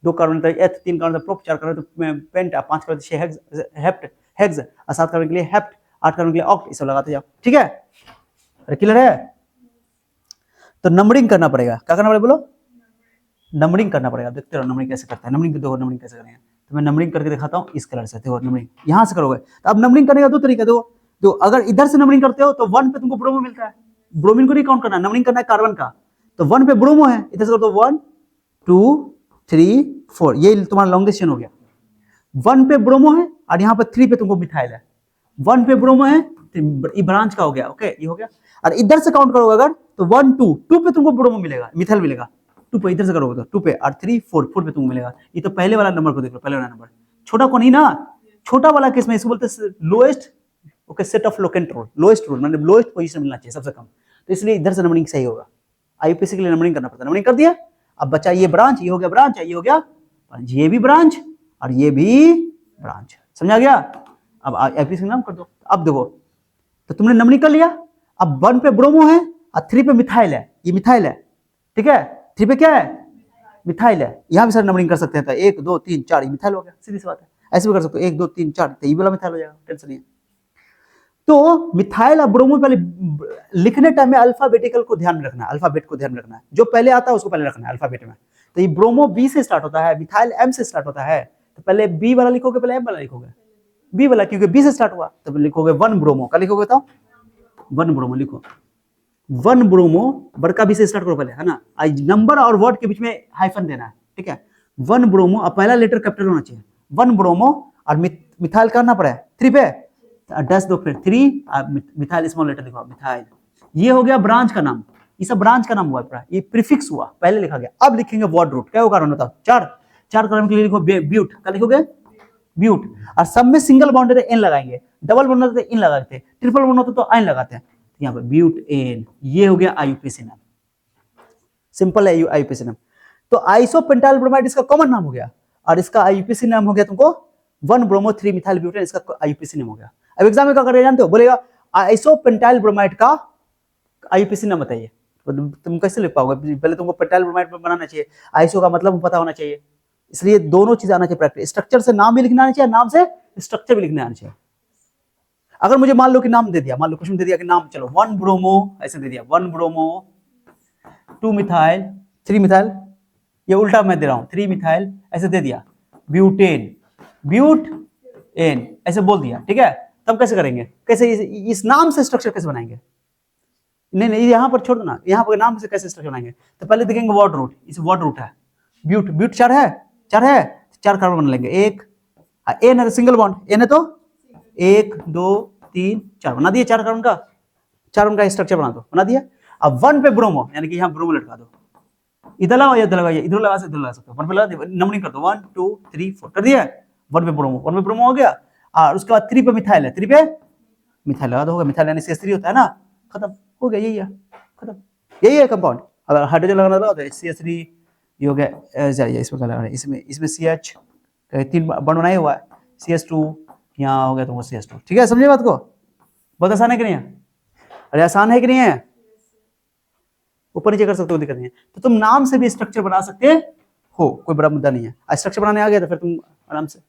2 कार्बन था, एथ 3 कार्बन था, प्रोप 4 कार्बन तो pent, 5 carbon 6 hex, hept hex, और 7 कार्बन के लिए हेप्ट, 8 कार्बन के लिए ऑक्ट, इसे लगाते जाओ, ठीक है? अरे क्लियर है? तो नंबरिंग करना पड़ेगा, क्या करना पड़ेगा बोलो? नंबरिंग करना पड़ेगा, देखते रहो नंबरिंग कैसे करता है, नंबरिंग देखो, नंबरिंग कैसे करेंगे, तो मैं नंबरिंग करके दिखाता हूँ इस कलर से, देखो नंबरिंग यहाँ से करोगे, तो अब नंबरिंग करने का 2 तरीका, देखो, तो अगर इधर से नंबरिंग करते हो तो 1 पे तुमको ब्रोमो मिलता है, ब्रोमीन को नहीं काउंट करना, नंबरिंग करना है कार्बन का, तो 1 पे ब्रोमो है, इधर से करते हो 1 2 3 4, ये तुम्हारा लॉन्गेस्ट चेन हो गया। 1 पे ब्रोमो है और यहाँ पे 3 पे तुमको मिथाइल है, 1 पे ब्रोमो है, ये ब्रांच का हो गया, ओके, ये हो गया। और इधर से काउंट करोगे अगर तो 1 2 2 पे तुमको ब्रोमो मिलेगा, मिथाइल मिलेगा, 2 पे इधर से करोगे तो 2 पे, और 3 4 4 पे तुमको मिलेगा। ये तो पहले वाला नंबर को देख लो, पहले वाला नंबर, छोटा को नहीं ना, छोटा वाला केस में इसको बोलते हैं lowest, okay, set of locant rule, lowest rule मतलब लोएस्ट पोजीशन मिलना चाहिए सबसे कम, तो इसलिए इधर से नंबरिंग सही होगा। आईयूपीएसी के लिए नंबरिंग करना पड़ता है, नंबरिंग कर दिया, अब बचा ये ब्रांच, ये हो गया ब्रांच, ये हो गया ब्रांच, ये भी ब्रांच और ये भी ब्रांच, समझा गया? अब आईयूपीएसी का नाम कर दो। अब देखो, तो तुमने नंबरिंग कर लिया, अब 1 पे ब्रोमो है और 3 पे मिथाइल है, ये मिथाइल है, ठीक है? 3 पे क्या है? मिथाइल है, यहाँ भी सर नंबरिंग कर सकते हैं, तो 1 2 3 4 ये मिथाइल हो गया, सीधी सी बात है, ऐसे भी कर सकते हो 1 2 3 4, तो ये वाला मिथाइल हो जाएगा, टेंशन नहीं है। तो मिथाइल और ब्रोमो पहले लिखने टाइम में अल्फाबेटिकल को ध्यान में रखना है, अल्फाबेट को ध्यान में रखना है, जो पहले आता है उसको पहले रखना है अल्फाबेट में। तो ये ब्रोमो बी से स्टार्ट होता है, मिथाइल एम से स्टार्ट होता है, तो पहले बी वाला लिखोगे, पहले एम वाला लिखोगे, बी वाला क्योंकि बी से स्टार्ट हुआ, तो लिखोगे 1 ब्रोमो, क्या लिखोगे बताओ? 1 ब्रोमो लिखो, 1 ब्रोमो, बड़का बी से स्टार्ट करो पहले, है ना, नंबर और वर्ड के बीच में हाइफन देना है, ठीक है? 1 ब्रोमो, अब पहला लेटर कैपिटल होना चाहिए, 1 ब्रोमो, और मिथाइल करना पड़ा है 3 पे, डैश दो, फिर 3, मिथाइल स्मॉल लेटर लिखो, मिथाइल, ये हो गया ब्रांच का नाम, ये सब ब्रांच का नाम हुआ पूरा, ये प्रीफिक्स हुआ, पहले लिखा गया। अब लिखेंगे वर्ड रूट, क्या होगा बताओ? 4 कार्बन के लिए लिखो ब्यूट, क्या लिखोगे? ब्यूट, और सब में सिंगल बॉन्ड है एन लगाएंगे, डबल बॉन्ड होता है इन लगाते हैं, ट्रिपल बॉन्ड होता तो आइन लगाते हैं, यहाँ पे ब्यूट एन, ये हो गया आईयूपीएसी नाम, सिंपल है आईयूपीएसी नाम। तो आइसोपेंटाइल ब्रोमाइड इसका कॉमन नाम हो गया, और इसका आईयूपीएसी नाम हो गया तुमको 1 ब्रोमो 3 मिथाइल ब्यूटेन, इसका आईयूपीएसी नाम हो गया। अब एग्जाम में क्या करेगा जानते हो, बोलेगा आइसोपेंटाइल ब्रोमाइड का आईयूपीएसी नाम बताइए, तो तुम कैसे लिख पाओगे? पहले तुमको पेंटाइल ब्रोमाइड बनाना चाहिए, आइसो का मतलब पता होना चाहिए, इसलिए दोनों चीज आना चाहिए प्रैक्टिस, स्ट्रक्चर से नाम भी लिखना आना चाहिए, नाम से स्ट्रक्चर भी लिखना आना चाहिए। अगर मुझे मान लो कि नाम दे दिया, मान लो क्वेश्चन दे दिया कि नाम, चलो 1 ब्रोमो ऐसे दे दिया, 1 ब्रोमो 2 मिथाइल 3 मिथाइल, ये उल्टा मैं दे रहा हूं, 3 मिथाइल ऐसे दे दिया, ब्यूटेन ब्यूट एन ऐसे बोल दिया, ठीक है। तब कैसे करेंगे, कैसे इस नाम से स्ट्रक्चर कैसे बनाएंगे? नहीं नहीं, यहां पर छोड़ दो ना, यहां पर नाम से कैसे स्ट्रक्चर बनाएंगे? तो पहले देखेंगे वर्ड रूट, इस वर्ड रूट है ब्यूट, ब्यूट 4 है, 4 है, 4 कार्बन बना लेंगे, एक एन है सिंगल बॉन्ड, एन है तो 1 2 3 4 बना दिए, 4 कार्बन का, 4 कार्बन का स्ट्रक्चर बना दिया। अब 1 पे ब्रोमो, यानी कि यहां ब्रोमो लटका दो, इधर लगाओ, इधर लगाइए, इधर लगा सकते, इधर लगा सकते हो, 1 पे लगा दिया, नंबरिंग कर दो 1 2 3 4 कर दिया, 1 पे ब्रोमो, 1 पे ब्रोमो हो गया, और उसके बाद 3 पे मिथाइल है, 3 पे मिथाइल लगा दो, होगा मिथाइल यानी CH3 होता है ना, खत्म हो गया, यही है खत्म, यही है कंपाउंड। अगर हाइड्रोजन लगाना रहा तो CH3 ये हो गया, जाइए इसमें क्या लगा रहे हैं, इसमें CH 3 बॉन्ड बनाया हुआ है, CH2 यहाँ हो गया तुमको CH2, ठीक है, समझे बात को? बहुत आसान है कि नहीं है? अरे आसान है कि नहीं है? ऊपर नीचे कर सकते हो, दिक्कत नहीं है। तो तुम नाम से भी स्ट्रक्चर बना सकते हो, कोई बड़ा मुद्दा नहीं है। स्ट्रक्चर बनाने आ गया तो फिर तुम आराम से,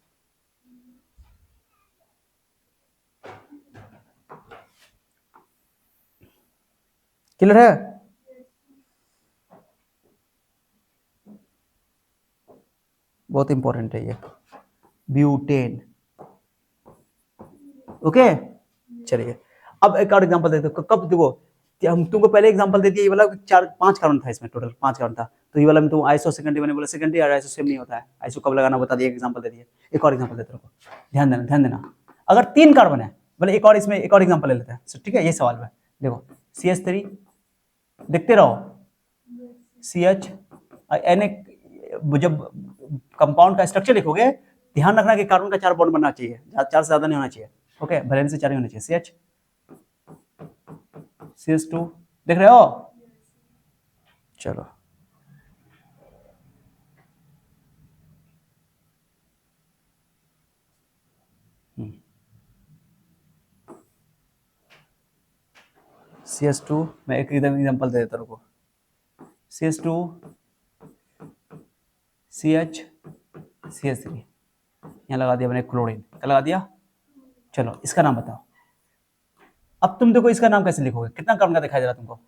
क्लियर है? बहुत इंपॉर्टेंट है ये ब्यूटेन, ओके। चलिए अब एक और एग्जांपल देते हो, कब देखो हम तुमको पहले एग्जांपल दे दिया, ये वाला 4-5 कार्बन था, इसमें टोटल 5 कार्बन था, तो ये वाला में तुम आइसो सेकेंडरी मैंने बोला सेकेंडरी और आइसो सेम नहीं होता है, आइसो कब लगाना बता दिया, एग्जांपल दे दिया। एक और एग्जांपल देते रहो, ध्यान देना, अगर 3 कार्बन है, बोले एक और इसमें एक और एग्जांपल ले लेते हैं, ठीक है, ये सवाल है, देखो CH3 देखते रहो, CH Na, जब कंपाउंड का स्ट्रक्चर लिखोगे ध्यान रखना कि कार्बन का 4 बॉन्ड बनना चाहिए, 4 से ज्यादा नहीं होना चाहिए, ओके, वैलेंसी 4 ही होना चाहिए। CH2 देख रहे हो, चलो CH2 मैं एक एग्जांपल दे देता हूँ, CH2 CH CH3 यहाँ लगा दिया मैंने क्लोरीन, क्या लगा दिया, चलो इसका नाम बताओ। अब तुम देखो इसका नाम कैसे लिखोगे, कितना कार्बन का दिखाई दे रहा है तुमको,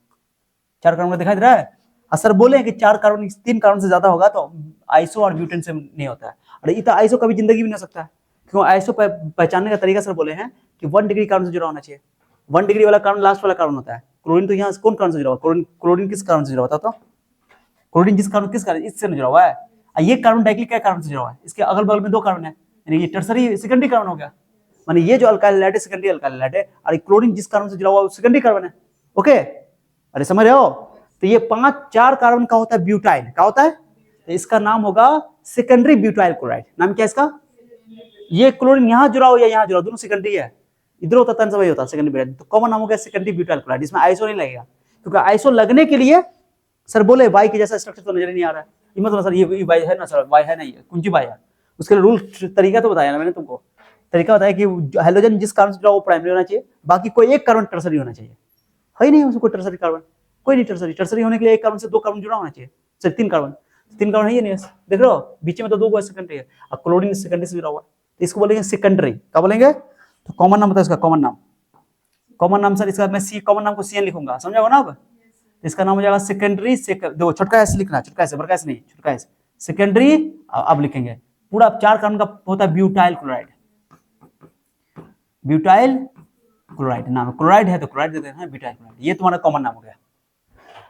4 कार्बन का दिखाई दे रहा है। सर बोले कि 4 कार्बन 3 कार्बन से ज्यादा होगा तो आइसो और ब्यूटेन से नहीं होता है, अरे इतना आइसो कभी जिंदगी भी नहीं हो सकता है, क्यों? आइसो पहचानने का तरीका सर बोले हैं कि 1 डिग्री कार्बन से जुड़ा होना चाहिए, 1 डिग्री वाला कार्बन लास्ट वाला कार्बन होता है। क्लोरीन तो यहाँ कौन कार्बन से जुड़ा हुआ, क्लोरीन किस कार्बन से जुड़ा होता, तो क्लोरीन किस कार्बन इससे जुड़ा हुआ है, ये कार्बन डाइक्लिक क्या कार्बन से जुड़ा हुआ है, इसके अगल बगल में 2 कार्बन है, यानी ये टर्सरी सेकेंडरी कार्बन हो गया, माने ये जो अल्काइल हैलाइड है सेकेंडरी अल्काइल हैलाइड है, और क्लोरीन जिस कार्बन से जुड़ा हुआ है वो सेकेंडरी कार्बन है, ओके। अरे समझ रहे हो? तो ये 4 कार्बन का होता है ब्यूटाइल, क्या होता है, तो इसका नाम होगा सेकेंडरी ब्यूटाइल क्लोराइड, नाम क्या इसका? ये क्लोरीन यहाँ जुड़ा हो या यहाँ जुड़ा, दोनों सेकेंडरी है, इधर होता तन समय होता सेकेंडरी ब्यूटाइल, तो कॉमन नाम हो गया सेकेंडरी ब्यूटाइल क्लोराइड, इसमें आइसो नहीं लगेगा, क्योंकि आइसो लगने के लिए सर बोले वाई के जैसा स्ट्रक्चर तो नजर नहीं आ रहा है, ये मतलब सर ये वाई है ना सर, वाई है ना, ये कुंजी वाई है, उसके लिए रूल तरीका तो बताया ना मैंने तुमको, तरीका बताया कि हाइड्रोजन जिस कार्बन से जुड़ा वो प्राइमरी होना चाहिए, बाकी कोई एक कार्बन टर्सरी होना चाहिए, है ही नहीं उसको कोई टर्सरी कार्बन, कोई नहीं टर्सरी होने के लिए एक कार्बन से 2 कार्बन जुड़ा होना चाहिए, सर 3 कार्बन है ही नहीं, देख रहे हो बीच में तो 2 सेकेंडरी है, और क्लोरीन सेकेंडरी से जुड़ा हुआ है, तो इसको बोलेंगे सेकेंडरी, क्या बोलेंगे? तो कॉमन नाम होता है इसका, कॉमन नाम सर इसका मैं सी कॉमन नाम को CN लिखूंगा, समझा ना? अब इसका नाम हो जाएगा सेकेंडरी, देखो छोटका एस लिखना, छोटका एस, बड़का एस नहीं, छोटका एस, सेकेंडरी। अब लिखेंगे पूरा 4 कार्बन का होता है ब्यूटाइल क्लोराइड, ब्यूटाइल क्लोराइड नाम है, क्लोराइड है तो क्लोराइड देते हैं, ब्यूटाइल क्लोराइड, ये तुम्हारा कॉमन नाम हो गया।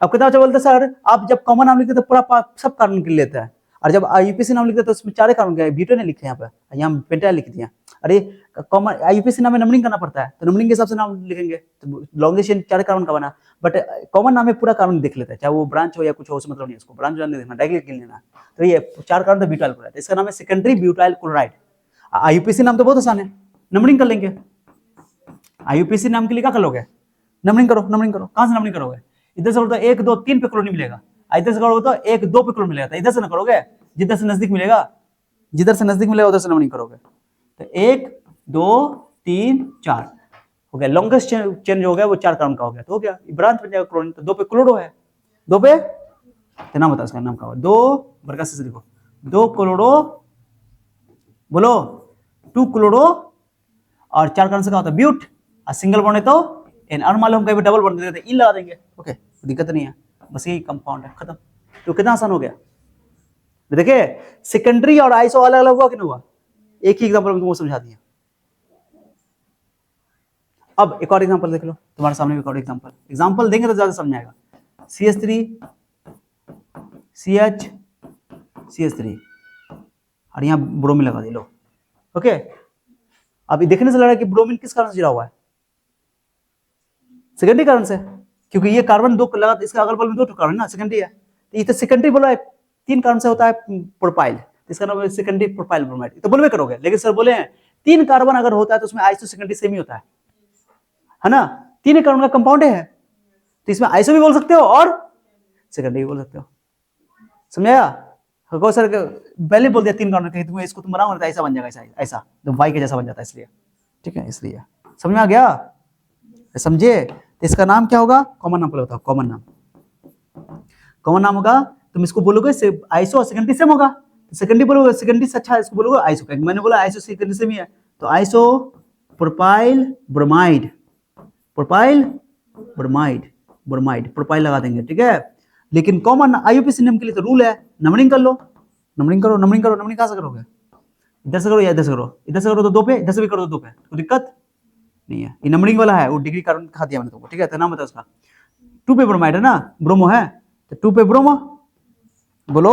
अब कितना बच्चा बोलते हैं सर आप जब कॉमन नाम लिखते तो पूरा सब कार्बन के लेते हैं, और जब आईयूपीएसी नाम लिखते तो उसमें 4 कार्बन के, ब्यूटेन ने लिखे यहाँ पे, यहाँ पेंटाइल लिख दिया, अरे कॉमन आईयूपीएसी नाम में नंबरिंग करना पड़ता है, तो नंबरिंग के हिसाब से नाम लिखेंगे, तो लॉन्गेस्ट चेन 4 कार्बन का बना, बट कॉमन नाम में पूरा कार्बन देख लेता है, चाहे वो ब्रांच हो या कुछ हो, उससे मतलब नहीं, उसको ब्रांच नहीं देखना, डायरेक्टली लिख लेना। तो ये 4 कार्बन तो ब्यूटाइल क्लोराइड, इसका नाम है सेकेंडरी ब्यूटाइल क्लोराइड। आईयूपीएसी नाम तो बहुत आसान है, नंबरिंग कर लेंगे, आईयूपीएसी नाम के लिए क्या कर लोगे, नंबरिंग करो, कहां से नंबरिंग करोगे, इधर से बोलते 1 2 3 पे क्लोरीन मिलेगा, इधर से करोगे तो 1 2 पे क्लोरीन मिलेगा, तो इधर से ना करोगे, जिधर से नजदीक मिलेगा, जिधर से नजदीक मिलेगा उधर से नंबरिंग करोगे। तो 1 2 3 4 हो गया, लॉन्गेस्ट चेंज हो गया वो 4 कार्बन का हो गया, तो हो गया ब्रांच बन जाएगा क्लोरीन। तो 2 पे क्लोरो है, 2 पे तो नाम बता उसका नाम का, 2 बरका से देखो, 2 क्लोरो, बोलो 2 क्लोरो, और 4 कार्बन से क्या होता है ब्यूट, और सिंगल बॉन्ड है तो एन, और मान लो हम कहीं डबल बॉन्ड देते इन लगा देंगे, ओके दिक्कत नहीं है, बस यही कंपाउंड है, खत्म। तो कितना आसान हो गया, देखिए सेकेंडरी और आइसो अलग अलग हुआ कि नहीं हुआ, एक ही एग्जांपल में तुमको समझा दिया। अब एक और एग्जांपल देख लो, तुम्हारे सामने एक और एग्जांपल देंगे तो ज्यादा समझ आएगा। CH3 CH CH3 और यहाँ ब्रोमीन लगा दे लो, ओके। अब देखने से लग रहा है कि ब्रोमीन किस कारण से जुड़ा हुआ है, सेकेंडरी कारण से, क्योंकि ये कार्बन 2 लगा, इसका अगल बगल में 2 कार्बन ना, सेकेंडरी है, तो ये तो सेकेंडरी बोला है, 3 कारण से होता है प्रोपाइल, इसका नाम है सेकेंडरी प्रोपाइल ब्रोमाइड, तो बोलवे करोगे, लेकिन सर बोले हैं 3 कार्बन अगर होता है तो उसमें आइसो सेकेंडरी सेम ही होता है ना, 3 कार्बन का कंपाउंड है, तो इसमें आइसो भी बोल सकते हो और सेकेंडरी भी बोल सकते हो, समझाया? कहो सर पहले बोल दिया 3 कार्बन, कहीं तुम्हें इसको तुम बनाओ तो ऐसा बन जाएगा, ऐसा तो वाई के जैसा बन जाता है, इसलिए ठीक है, इसलिए समझ में आ गया, समझे? तो इसका नाम क्या होगा, कॉमन नाम बताओ, कॉमन नाम होगा, तुम इसको बोलोगे आइसो और सेकेंडरी सेम होगा, सेकेंडरी बोलोगे सेकेंडरी से अच्छा है, इसको बोलोगे आइसो, मैंने बोला आइसो सेकेंडरी सेम ही है, तो iso propyl bromide, propyl bromide, bromide propyl लगा देंगे, ठीक है। लेकिन कॉमन आईयूपीएसी नेम के लिए तो रूल है, नंबरिंग कर लो, नंबरिंग कहां से करोगे, इधर से करो या इधर से करो, इधर से करो तो 2 पे, इधर से भी करो तो 2 पे, कोई दिक्कत नहीं है, ये नंबरिंग वाला है, वो डिग्री कार्बन खा दिया मैंने तुमको, ठीक है। तो नाम बता उसका, 2 पे ब्रोमाइड है ना, ब्रोमो है, तो 2 पे ब्रोमो, बोलो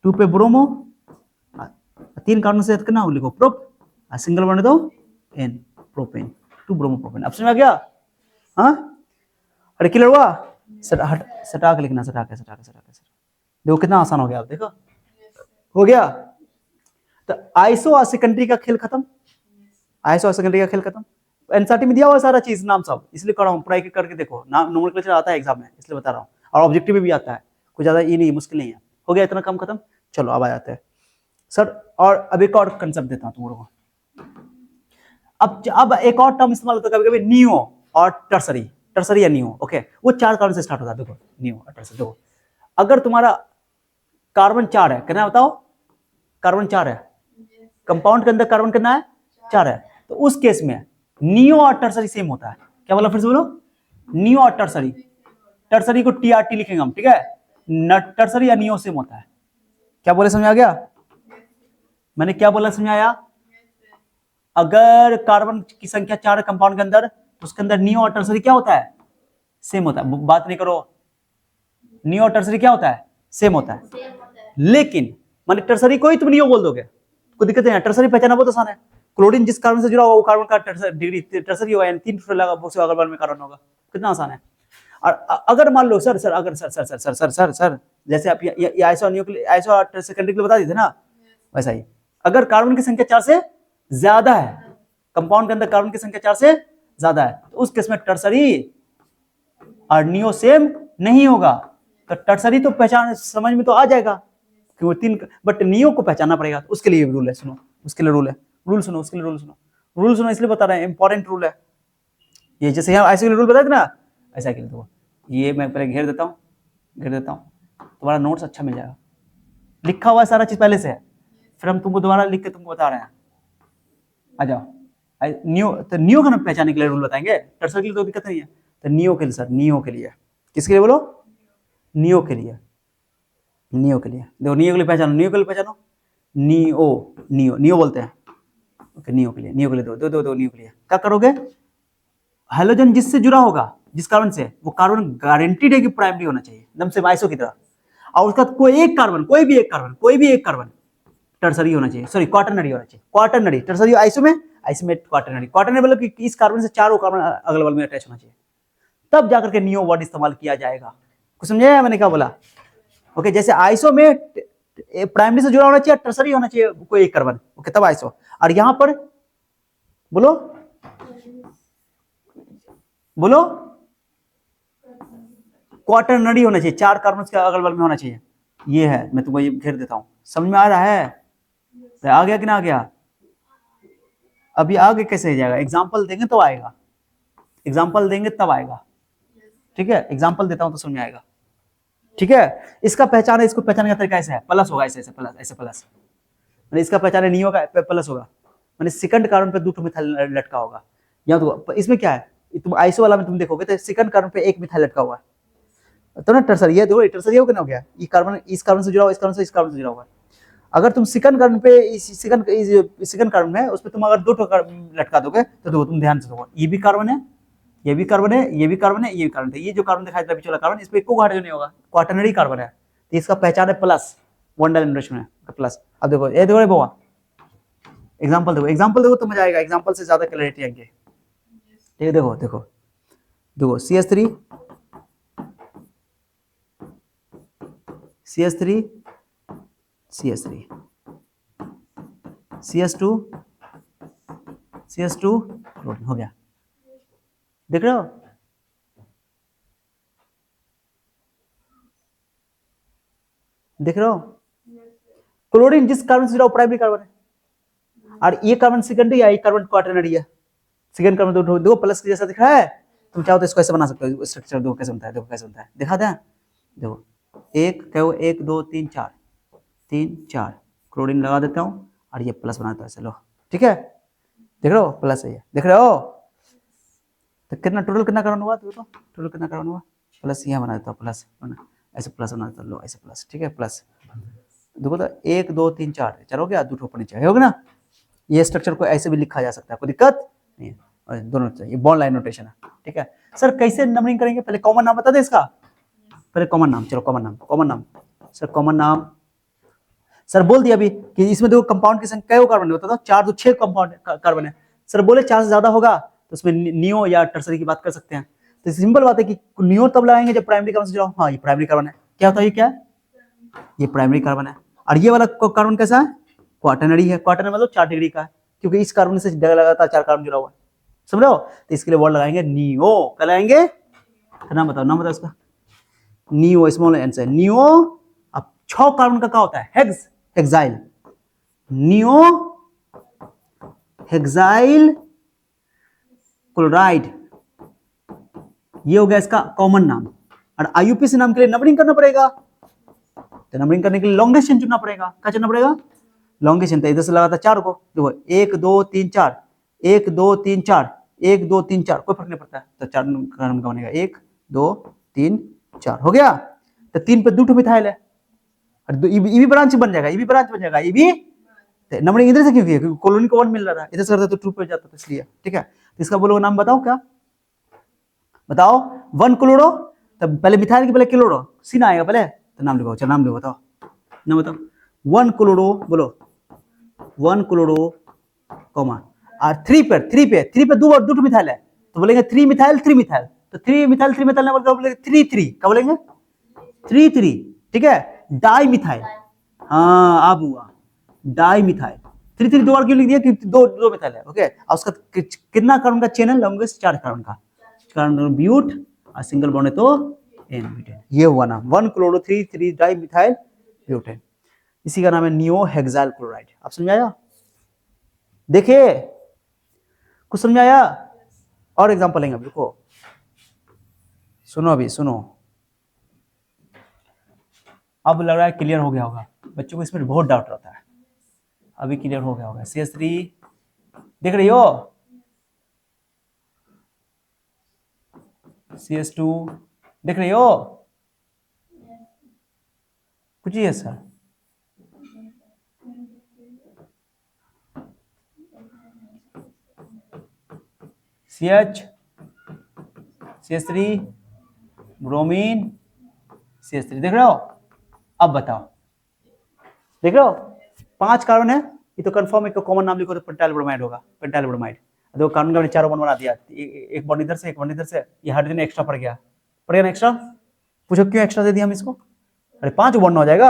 2 पे ब्रोमो, 3 कार्बन से कितना हो लिखो प्रोप, सिंगल बॉन्ड तो एन, प्रोपेन, 2 ब्रोमो प्रोपेन। अब समझ आ गया? हाँ, अरे क्लियर हुआ? सटा के लिखना, सटा के देखो कितना आसान हो गया, आप देखो हो गया। तो आइसो और सेकेंडरी का खेल खत्म, आइसो और सेकेंडरी का खेल खत्म, एनसीईआरटी में दिया हुआ सारा चीज नाम सब, इसलिए कर रहा हूँ, पढ़ाई करके देखो, नाम नोमेनक्लेचर आता है एग्जाम में, इसलिए बता रहा हूँ, और ऑब्जेक्टिव में भी आता है, कुछ ज्यादा ये नहीं मुश्किल नहीं है, हो गया इतना काम खत्म। चलो अब आ जाते हैं सर, और अब एक और कंसेप्ट देता हूँ तुम लोगों को, अब एक और टर्म इस्तेमाल होता है कभी कभी, नियो और टर्सरी, टर्सरी या नियो, ओके, वो 4 कार्बन से स्टार्ट होता है, देखो नियो और टर्सरी, देखो अगर तुम्हारा कार्बन 4 है, कितना बताओ, कार्बन 4 है, कंपाउंड के अंदर कार्बन कितना है, 4 है, तो उस केस में नियो और टर्सरी सेम होता है, क्या बोला फिर से बोलो, नियो और टर्सरी, टर्सरी को TRT लिखेंगे हम, ठीक है, टर्सरी या नियो सेम होता है, क्या बोले समझ आ गया, मैंने क्या बोला समझाया? अगर कार्बन की संख्या 4 है कंपाउंड के अंदर, तो उसके अंदर नियो और टर्सरी क्या होता है, सेम होता है, बात नहीं करो, नियो और टर्सरी क्या होता है, सेम होता है, लेकिन माने टर्सरी को ही तुम नियो बोल दोगे, कोई दिक्कत नहीं है, टर्सरी पहचाना बहुत आसान है, क्लोरीन जिस कार्बन से जुड़ा होगा वो कार्बन का डिग्री टर्सरी होगा, यानी 3 लगा बॉक्स अगल बगल में कार्बन होगा, कितना आसान है। और अगर मान लो सर अगर सर जैसे आप ये आइसो न्यूक्लियर आइसो और सेकेंडरी के लिए बता दी थे ना, वैसा ही अगर कार्बन की संख्या 4 से ज्यादा है, कंपाउंड के अंदर कार्बन की संख्या 4 से ज्यादा है, तो उस केस में टर्सरी और नियो सेम नहीं होगा, तो टर्सरी तो पहचान समझ में तो आ जाएगा कि वो 3, बट नियो को पहचानना पड़ेगा, तो उसके लिए रूल है, सुनो उसके लिए रूल है, रूल सुनो, उसके लिए रूल सुनो, इसलिए बता रहे हैं, इंपॉर्टेंट रूल है ये, जैसे यहाँ ऐसे रूल बताए थे ना, ऐसा के लिए देखो, ये मैं पहले घेर देता हूँ, तुम्हारा नोट्स अच्छा मिल जाएगा, लिखा हुआ सारा चीज पहले से है, फिर हम तुमको दोबारा लिख के तुमको बता रहे हैं, आ जाओ। नियो, तो नियो का नाम पहचानने के लिए रूल बताएंगे, टर्सरी के लिए तो दिक्कत नहीं है, तो नियो के लिए सर, नियो के लिए, किसके लिए बोलो, नियो के लिए, नियो के लिए देखो, नियो के लिए पहचानो, नियो के लिए पहचानो, नियो बोलते हैं, ओके, नियो के लिए नियो के लिए क्या करोगे, हाइड्रोजन जिससे जुड़ा होगा, जिस कार्बन से, वो कार्बन गारंटीड है कि प्राइमरी होना चाहिए, एकदम से आइसो की तरह, और उसका कोई भी एक कार्बन टर्सरी होना चाहिए, सॉरी क्वाटरनरी होना चाहिए, क्वाटरनरी, टर्सरी आइसो में क्वाटरनरी मतलब कि इस कार्बन से 4 कार्बन अगल बगल में अटैच होना चाहिए, तब जाकर के नियो वर्ड इस्तेमाल किया जाएगा, कुछ समझे मैंने क्या बोला, ओके। जैसे आइसो में प्राइमरी से जुड़ा होना चाहिए, टर्सरी होना चाहिए कोई एक कार्बन, ओके, तब आइसो, और यहां पर बोलो क्वाटरनरी होना चाहिए, 4 कार्बन के अगल बगल में होना चाहिए। ये है, मैं तुमको ये घेर देता हूँ, समझ में आ रहा है? तो आ गया कि ना आ गया? अभी आगे कैसे जाएगा? एग्जाम्पल देंगे तो आएगा, एग्जाम्पल देंगे तब आएगा, ठीक है? एग्जाम्पल देता हूं तो समझ में आएगा, ठीक है? इसका पहचान है, इसको पहचानने का तरीका ऐसे है, प्लस होगा, ऐसे ऐसे प्लस, ऐसे प्लस, मैंने इसका पहचान है नियो का प्लस होगा, मैंने सेकंड कार्बन पे 2 मिथाइल लटका होगा। या तो इसमें क्या है, तुम आइसो वाला में तुम देखोगे तो सेकंड कार्बन पे 1 मिथाइल लटका हुआ है, तो ना टर्सरी, ये देखो टर्सरी हो गया, हो गया, ये कार्बन इस कार्बन से जुड़ा हुआ, इस कार्बन से, इस कार्बन से जुड़ा हुआ है। अगर तुम सेकंड कार्बन पे सेकंड कार्बन में उस पे तुम अगर 2 लटका दोगे तो देखो, तुम ध्यान से देखो, ये भी कार्बन है, ये भी कार्बन है, ये भी कार्बन है, ये भी कार्बन है, ये जो कार्बन दिखाई दे रहा है पिछला कार्बन, इस पे कोई हाइड्रोजन नहीं होगा, क्वाटरनरी कार्बन है, तो इसका पहचान है प्लस, वन डायमेंशनल रिलेशन है प्लस। अब देखो ये देखो बाबा, एग्जांपल देखो, एग्जांपल देखो तो मजा आएगा, एग्जांपल से ज्यादा क्लैरिटी आएगी। ठीक है, देखो देखो देखो, CH3 CH3 CH3 CH2 CH2 हो गया, देख रहे हो? देख रहे हो? क्लोरीन जिस कार्बन से जुड़ा वो प्राइमरी कार्बन है, और ये कार्बन सेकेंडरी है, ये कार्बन क्वाटरनरी है। सेकंड कार्बन दो प्लस के जैसा दिख रहा है, तुम चाहो तो इसको ऐसे बना सकते हो, स्ट्रक्चर देखो कैसे बनता है, देखो कैसे बनता है, दिखा दें, देखो एक कहो, 1 2 3 4 3 4 क्लोरीन लगा देता हूँ और ये प्लस बना देता है, चलो ठीक है, देख रहे हो? प्लस है ये, देख रहे हो? तो कितना टोटल कितना कार्बन हुआ, देखो टोटल कितना कार्बन हुआ, प्लस यहाँ बना देता हूँ, प्लस बना, ऐसे प्लस बना देता, लो ऐसे प्लस, ठीक है, प्लस देखो तो 1 2 3 4 4 हो गया, 2 ऊपर नीचे होगा ना। ये स्ट्रक्चर को ऐसे भी लिखा जा सकता है, कोई दिक्कत नहीं है, और दोनों चाहिए, बॉन्ड लाइन नोटेशन है, ठीक है? सर कैसे नंबरिंग करेंगे, पहले कॉमन नाम बता दे इसका, पहले कॉमन नाम, चलो कॉमन नाम सर, कॉमन नाम सर बोल दिया अभी कि इसमें देखो कंपाउंड की संख्या कार्बन होता था, 4 तो 6 कंपाउंड कार्बन है। सर बोले 4 से ज्यादा होगा तो उसमें नियो या टर्सरी की बात कर सकते हैं, तो सिंपल बात है कि नियो तब लगाएंगे जब प्राइमरी कार्बन से जुड़ा हो। हाँ, ये प्राइमरी कार्बन है, क्या होता है, ये क्या है, ये प्राइमरी कार्बन है। और ये वाला कार्बन कैसा है, क्वाटरनरी है, क्वाटरनरी मतलब 4 डिग्री का है, क्योंकि इस कार्बन से लगातार 4 कार्बन जुड़ा हुआ है, समझ रहे हो? तो इसके लिए वर्ड लगाएंगे नियो, क्या लगाएंगे, नाम बताओ इसका, नियो, स्मॉल एन से नियो। अब 6 कार्बन का क्या होता है, hex, hexyl, neo hexyl chloride, ये हो गया इसका कॉमन नाम। और IUPAC नाम के लिए नंबरिंग करना पड़ेगा, तो नंबरिंग करने के लिए लॉन्गेस्ट चेन चुनना पड़ेगा, क्या चुनना पड़ेगा, लॉन्गेस्ट चेन। तो इधर से लगाता 4 को, देखो 1 2 3 4 1 2 3 4 1 2 3 4, कोई फर्क नहीं पड़ता है, तो 4 कार्बन का बनेगा, 1 2 3 4 हो गया। तो 3 पे 2 मिथाइल है, और ये भी ब्रांच बन जाएगा, ये भी ब्रांच बन जाएगा, ये भी नंबरिंग इधर से क्यों किया, क्योंकि कॉलोनी को 1 मिल रहा था, इधर से करता तो 2 पे जाता था, इसलिए ठीक है। तो इसका बोलो नाम बताओ, क्या बताओ, 1 क्लोरो, तब पहले मिथाइल के पहले क्लोरो, सी ना आएगा पहले, तो नाम लिखो, चलो नाम लिखो, बताओ नाम बताओ, 1 क्लोरो, बोलो 1 क्लोरो कॉमा, और 3 पे 2 मिथाइल है, तो बोलेंगे 3 मिथाइल 3 मिथाइल, तो 3 मिथाइल 3 मिथाइल ना बोलेंगे 3 क्या बोलेंगे, 3 ठीक है। डाई मिथाइल, हाँ अब हुआ डाई मिथाइल, 3 दो बार क्यों लिख दिया, क्योंकि दो मिथाइल है, ओके। और उसका कितना कार्बन का चेन है, लॉन्गेस्ट 4 कार्बन का, कार्बन ब्यूट, और सिंगल बॉन्ड है तो एन ब्यूटेन, ये हुआ नाम 1 क्लोरो 3 डाई मिथाइल ब्यूटेन, इसी का नाम है नियो हेक्साइल क्लोराइड। आप समझ आया, देखिए कुछ समझ आया, और एग्जांपल लेंगे, रुको सुनो, अभी सुनो, अब लग रहा है क्लियर हो गया होगा, बच्चों को इसमें बहुत डाउट रहता है, अभी क्लियर हो गया होगा। CH3 देख रही हो, CH2 देख रही हो, कुछ ही है सर, CH3 ब्रोमीन, CH3 देख रहे हो। अब बताओ, देख रहे हो 5 कार्बन है, ये तो कंफर्म है, कॉमन नाम लिखो तो पेंटाइल ब्रोमाइड होगा, पेंटाइल ब्रोमाइड। देखो कार्बन का 4 बॉन्ड बना दिया, एक बॉन्ड इधर से, एक बॉन्ड इधर से, ये हाइड्रोजन एक्स्ट्रा पड़ गया ना एक्स्ट्रा, पूछो क्यों एक्स्ट्रा दे दिया हम इसको, अरे 5 बॉन्ड हो जाएगा,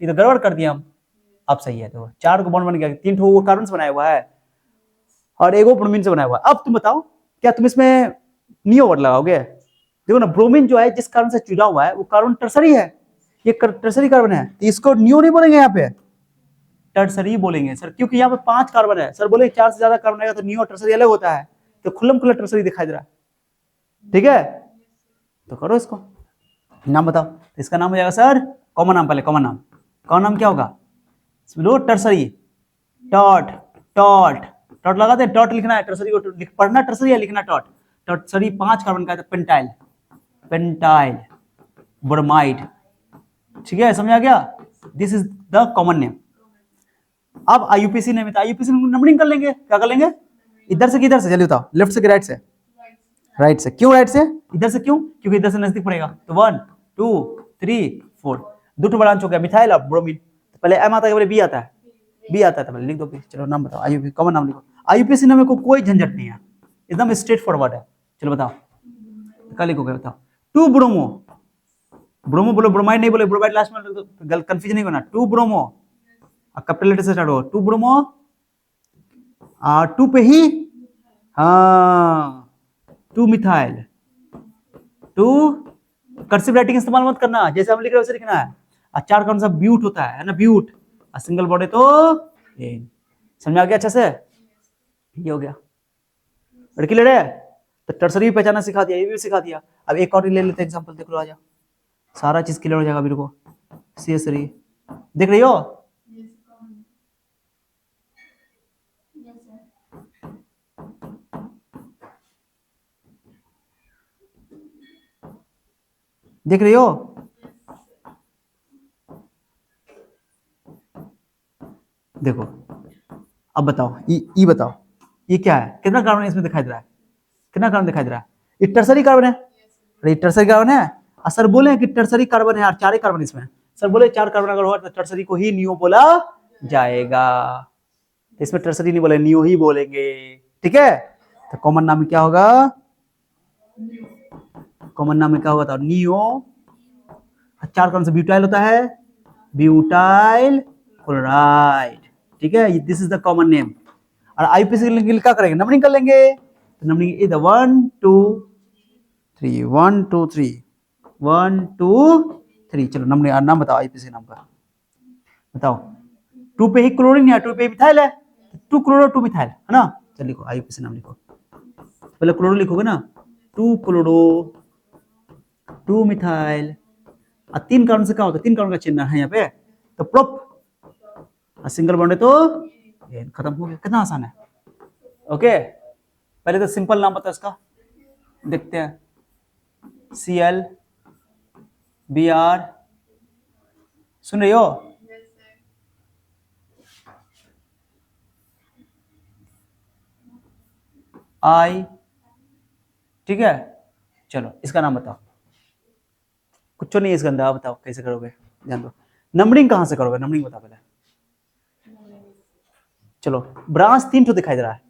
ये तो गड़बड़ कर दिया हम। अब सही है, तो 4 को बॉन्ड बन गया, 3 ठो कार्बन से बनाया हुआ है और एगो ब्रोमीन से बनाया हुआ है। अब तुम बताओ क्या तुम इसमें नियो वर्ड लगाओगे, देखो ना, ब्रोमीन जो है जिस कार्बन से जुड़ा हुआ है वो कार्बन टर्सरी है, ये टर्सरी कार्बन है, तो इसको नियो नहीं बोलेंगे, यहाँ पे टर्सरी बोलेंगे सर, क्योंकि यहाँ पे 5 कार्बन है। सर बोले 4 से ज्यादा कार्बन आएगा तो नियो टर्सरी अलग होता है, तो खुल्लम खुल्ला टर्सरी दिखाई दे रहा है। ठीक है, तो करो इसको, नाम बताओ। तो इसका नाम हो जाएगा सर, कॉमन नाम, पहले कॉमन नाम क्या होगा, टर्सरी, टॉट टॉट टॉट लगाते हैं, टॉट लिखना है, टर्सरी को पढ़ना टर्सरी है, लिखना टॉट। टर्सरी 5 कार्बन का है, पेंटाइल, पेंटाइल ब्रोमाइड। ठीक है, समझ आ गया, this is the common name. अब आईयूपीसी नेम है, तो आईयूपीसी नंबरिंग कर लेंगे, क्या कर लेंगे, इधर से किधर से, चलिए बताओ, लेफ्ट से कि राइट से, राइट से। क्यों राइट से, इधर से क्यों, क्योंकि इधर से नजदीक पड़ेगा, तो 1 2 3 4, 2 ब्रांच हो गया, मिथाइल और ब्रोमीन। तो पहले एम आता है, पहले बी आता है, बी आता है, तो पहले लिख दो बी। चलो नाम बताओ, आईयूपी कॉमन नाम लिखो। आईयूपीसी नाम में कोई झंझट नहीं है, एकदम स्ट्रेट फॉरवर्ड है। चलो बताओ, क्या लिखोगे बताओ, 2 ब्रोमो, ब्रोमो बोलो, ब्रोमाइड नहीं बोले, ब्रोमाइड लास्ट में, कंफ्यूजन नहीं करना। 2 ब्रोमो, कैपिटल लेटर से स्टार्ट हो, 2 ब्रोमो, 2 पे ही, हाँ 2 मिथाइल, 2 कर्सिव राइटिंग इस्तेमाल मत करना, जैसे हम लिख रहे हैं वैसे लिखना है। और 4 कौन सा, ब्यूट होता है ना, ब्यूट, और सिंगल बॉडी तो एन। समझ में आ गया अच्छे से, ये हो गया। क्लियर है, तो टर्सरी पहचाना सिखा दिया, ये भी सिखा दिया। अब एक और ले लेते हैं एग्जांपल, देख लो, आ जाओ, सारा चीज क्लियर हो जाएगा मेरे को। सीएसरी देख रही हो, देख रही हो, देखो अब बताओ, ई बताओ, ये क्या है, कितना कार्बन इसमें दिखाई दे रहा है, कितना कार्बन दिखाई दे रहा है, ये टर्सरी कार्बन है, अरे टर्सरी कार्बन है। और सर बोले कि टर्सरी कार्बन है, और 4 ही कार्बन इसमें, सर बोले 4 कार्बन अगर हो तो टर्सरी को ही नियो बोला जाएगा, इसमें टर्सरी नहीं बोले, नियो ही बोलेंगे। ठीक है, तो कॉमन नाम में क्या होगा, कॉमन नाम में क्या होगा, तो नियो। 4 कार्बन से ब्यूटाइल होता है, ब्यूटाइल क्लोराइड। ठीक है, this is the common name. और आईपीसी के लिए क्या करेंगे, नंबरिंग कर लेंगे, तो नंबरिंग इज 1 2 3 1 2 3 1 2 3। चलो नंबरिंग, नाम बताओ आईपीसी नाम का, बताओ। 2 पे ही क्लोरीन है, 2 पे मिथाइल है, 2 क्लोरो 2 मिथाइल है ना। चल लिखो आईयूपीसी नाम लिखो, पहले क्लोरो लिखोगे ना, 2 क्लोरो 2 मिथाइल, और 3 कार्बन से क्या होता है, 3 कार्बन का चिन्ह है यहाँ पे, तो प्रोप, सिंगल बॉन्ड है तो खत्म हो गया, कितना आसान है। ओके, पहले तो सिंपल नाम बता इसका, देखते हैं, Cl Br, सुन रही हो, I, ठीक है। चलो इसका नाम बताओ, कुछ नहीं है इसके अंदर, आप बताओ कैसे करोगे, ध्यान दो। नंबरिंग कहां से करोगे, नंबरिंग बताओ पहले। चलो ब्रांच 3 तो दिखाई दे रहा है,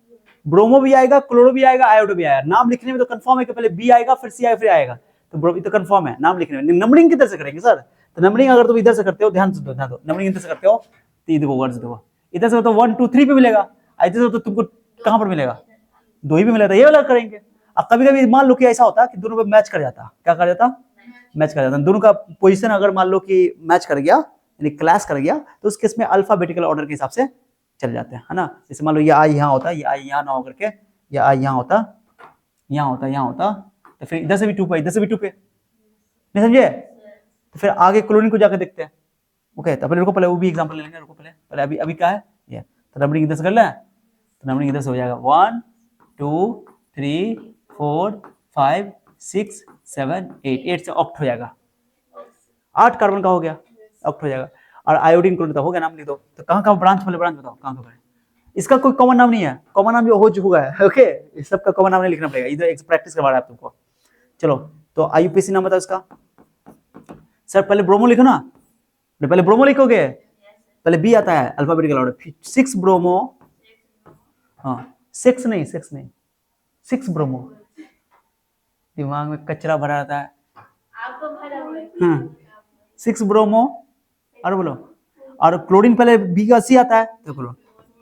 ब्रोमो भी आएगा, क्लोरो भी आएगा, आयोडो भी आएगा। नाम लिखने में तो कंफर्म है कि पहले बी आएगा, फिर सी आएगा, फिर आएगा, तो तो कंफर्म है नाम लिखने में। नंबरिंग किधर से करेंगे सर, तो नंबरिंग अगर तुम इधर से करते हो, ध्यान से ध्यान दो, नंबरिंग इधर से करते हो तो ये देखो वर्ड्स देखो, इधर से तो 1 2 3 पे मिलेगा, इधर से तो तुमको कहां पर मिलेगा, 2 ही पे मिलेगा, ये वाला करेंगे। अब कभी कभी मान लो कि ऐसा होता कि दोनों पे मैच कर जाता, क्या कर जाता, मैच कर जाता, दोनों का पोजीशन अगर मान लो कि मैच कर गया, यानी क्लैश कर गया, तो उस केस में अल्फाबेटिकल ऑर्डर के हिसाब से चल जाते हैं, है ना। जैसे मान लो ये आई यहाँ होता, ये आई यहाँ ना होकर के, ये आई यहाँ होता, यहाँ होता, यहाँ होता, तो फिर इधर से भी 2 पे, इधर से भी 2 पे, नहीं समझे। तो फिर आगे क्लोरीन को जाकर देखते हैं। ओके, तो पहले रुको, पहले वो भी एग्जांपल ले लेंगे, रुको पहले, पहले अभी अभी क्या है ये, तो नंबरिंग इधर से कर लें, तो नंबरिंग इधर से हो जाएगा 1 2 3 4 5 6 7 8 से ऑक्ट हो जाएगा, 8 कार्बन का हो गया, ऑक्ट हो जाएगा। और आयोडीन क्लोरीन हो गया, नाम लिख दो। तो कहाँ कहाँ ब्रांच, पहले ब्रांच बताओ कहाँ कहाँ, इसका कोई कॉमन नाम नहीं है, कॉमन नाम जो हो चुका है। ओके, इस सब का कॉमन नाम नहीं लिखना पड़ेगा, इधर एक प्रैक्टिस करवा रहा है तुमको। चलो तो आईयूपीसी नाम बताओ इसका, सर पहले ब्रोमो लिखो ना, पहले ब्रोमो लिखोगे, पहले बी आता है अल्फाबेटिकल ऑर्डर, फिर 6 ब्रोमो, हाँ 6 नहीं 6 ब्रोमो, दिमाग में कचरा भरा रहता है, आपको भरा हुआ है, हाँ 6 ब्रोमो, और बोलो, और क्लोरीन पहले बी का सी आता है, तो बोलो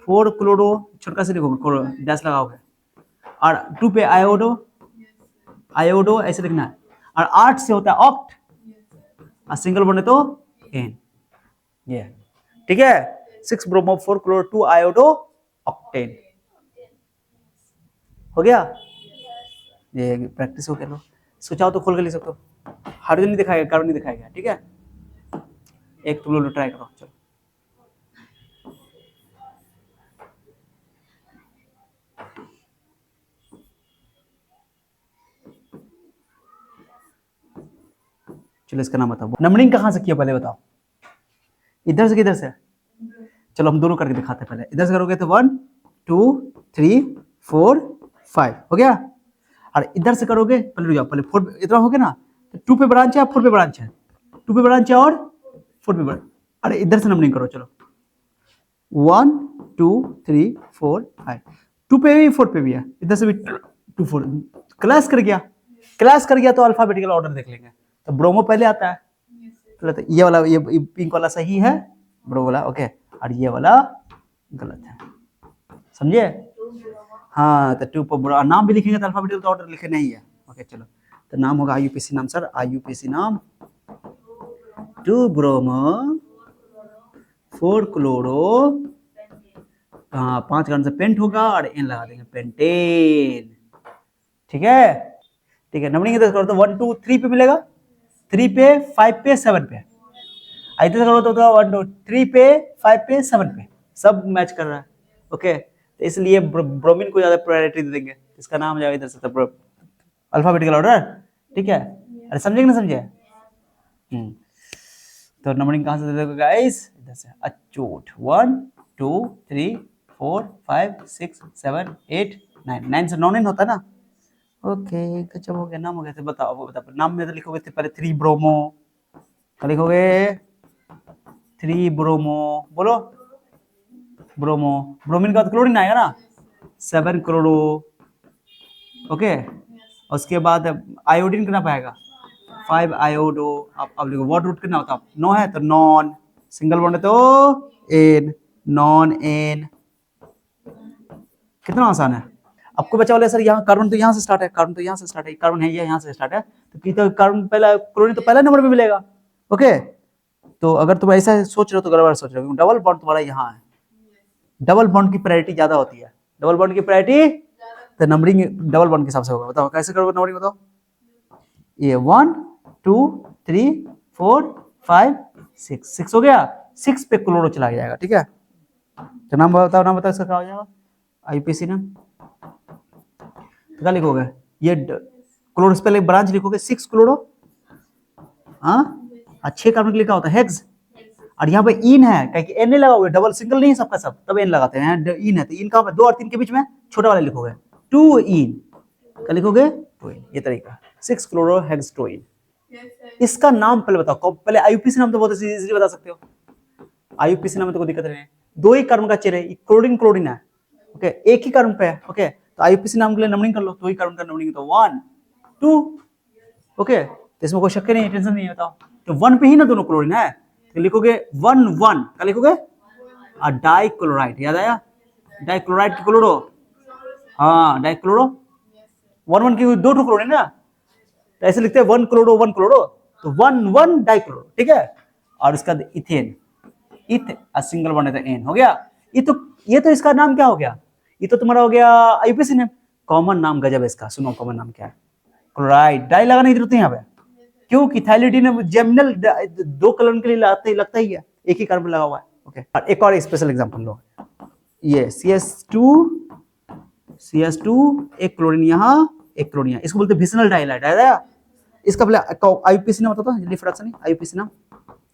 4 क्लोरो, छोटा से लिखोगे, डैश लगाओगे, और 2 पे आयोडो, आयोडो ऐसे लिखना है, और 8 से होता है ऑक्ट, और सिंगल बॉन्ड है तो एन। ये ठीक है, 6 ब्रोमो 4 क्लोरो 2 आयोडो ऑक्टेन। हो गया, ये प्रैक्टिस हो गया। लो इसको चाहो तो खोल के ले सकते हो, हाइड्रोजन नहीं दिखाएगा, कार्बन नहीं दिखाएगा, ठीक है। एक तुम लोग ट्राई करो, चलो चलो इसका नाम बताओ। नंबरिंग कहाँ से किया पहले बताओ, इधर से किधर से? चलो हम दोनों करके दिखाते हैं। पहले इधर से करोगे तो 1 2 3 4 5 हो गया, और इधर से करोगे, पहले रुक जाओ, पहले 4 इतना हो गया ना, तो 2 पे ब्रांच है, 4 पे ब्रांच है, 2 पे ब्रांच है और 4 पे ब्रांच। अरे इधर से नंबरिंग करो, चलो 1 2 3 4 5, 2 पे भी 4 पे भी है, इधर से भी 2 4, क्लास कर गया, क्लास कर गया तो अल्फाबेटिकल ऑर्डर देख लेंगे। तो ब्रोमो पहले आता है, पहले तो ये वाला, ये पिंक वाला सही है, ब्रो वाला ओके, और ये वाला गलत है, समझे? हाँ, तो 2 पर नाम भी लिखेंगे तो अल्फाबेटिकल ऑर्डर लिखे नहीं है, ओके चलो। तो नाम होगा आईयूपीसी नाम सर, आईयूपीसी नाम 2 ब्रोमो 4 क्लोरो, हाँ 5 कार्बन से पेंट होगा और एन लगा देंगे, पेंटेन। ठीक है, ठीक है। नंबरिंग इधर करो तो 1 2 3 पे मिलेगा, 3 पे 5 पे 7 पे, इधर करो तो 1 2 3 पे 5 पे 7 पे, सब मैच कर रहा है, ओके। तो इसलिए ब्रोमीन को ज्यादा प्रायोरिटी दे देंगे, इसका नाम जाएगा इधर से, तो अल्फाबेटिकल ऑर्डर, ठीक है। अरे समझे कि ना समझे? तो नंबरिंग कहाँ से दे दोगे गाइस? इधर से, अचूट 1 2 3 4 5 6 7 8 9, 9 से 9 होता है ना, ओके गजब हो गया। नाम हो गया, तो बताओ नाम में तो लिखोगे पहले 3 ब्रोमो, क्या लिखोगे? 3 ब्रोमो, बोलो ब्रोमो, ब्रोमीन का तो क्लोरीन आएगा ना, 7 क्लोरो, ओके। उसके बाद आयोडीन कितना पाएगा? 5 आयोडो। अब लिखो व्हाट रूट कितना होता है? 9 है तो नॉन, सिंगल बॉन्ड है तो एन, नॉन एन। कितना आसान है। आपको बचा बोले सर यहाँ कार्बन तो यहाँ से स्टार्ट है, कार्बन तो यहाँ से स्टार्ट है, कार्बन है ये यहाँ से स्टार्ट है, तो कार्बन पहला, क्लोरीन तो पहला नंबर पे मिलेगा, ओके। तो अगर तुम ऐसा सोच रहे हो तो गड़बड़ सोच रहे हो, डबल बॉन्ड तुम्हारा यहाँ है, डबल बॉन्ड की प्रायोरिटी ज्यादा होती है, डबल बॉन्ड की प्रायोरिटी, तो नंबरिंग डबल बॉन्ड के हिसाब से होगा। बताओ कैसे करोगे नंबरिंग, बताओ। ये 1 2 3 4 5 6 हो गया, 6 पे क्लोरो चला जाएगा, ठीक है। तो नाम बताओ इसका क्या हो जाएगा? आईपीसी नाम, तो क्या लिखोगे? ये क्लोरो से पहले ब्रांच लिखोगे 6 क्लोरो, हाँ, 6 कार्बन लिखा होता है हेक्स, और यहाँ पे इन है, क्योंकि एन नहीं लगा हुआ, डबल सिंगल नहीं है सबका सब, तब एन लगाते हैं, इन है तो इन कहाँ पे? 2 और 3 के बीच में छोटा वाला लिखोगे 2 इन, क्या लिखोगे? 2 इन, ये तरीका 6 क्लोरो हेक्स 2 इन। इसका नाम पहले बताओ, पहले आईयूपीसी नाम तो बहुत इजीली बता सकते हो, आईयूपीसी नाम में तो कोई दिक्कत नहीं है, 2 ही कार्बन का चेयर है, क्लोरीन क्लोरीन है, ओके, एक ही कार्बन पे है, ओके। तो आईयूपीसी नाम के लिए नंबरिंग कर लो, 2 ही कार्बन का नंबरिंग, तो 1 2, ओके। तो इसमें कोई शक नहीं, टेंशन नहीं है, बताओ। तो 1 पे ही ना दोनों क्लोरीन है, तो लिखोगे 1 1, क्या लिखोगे? डाइक्लोराइड, याद आया? डाइक्लोराइड की क्लोरो, हाँ डाइक्लोरो, 1 1 की 2 क्लोरीन ना, तो ऐसे लिखते हैं 1 क्लोरो 1 क्लोरो, तो 1 1 डाइक्लोरो, ठीक है। और उसका इथेन, इथ सिंगल बॉन्ड है तो एन, हो गया। ये तो इसका नाम क्या हो गया? ये तो तुम्हारा हो गया आईयूपीसी नेम, कॉमन नाम गजब है इसका, सुनो कॉमन नाम क्या है? क्लोराइड। डाई लगाने की जरूरत है यहाँ पे, क्योंकि थाइलिडीन जेमिनल 2 कलर के लिए लगता ही है, एक ही कार्बन लगा हुआ है, ओके। और एक और स्पेशल एग्जांपल लो, ये CS2 एक क्लोरीन यहाँ, एक क्लोरीन यहाँ, इसको बोलते हैं विसनल डाइलाइड, है। इसका पहले आईयूपीसी नाम बताओ जल्दी, फटाक से, नहीं आईयूपीसी नाम,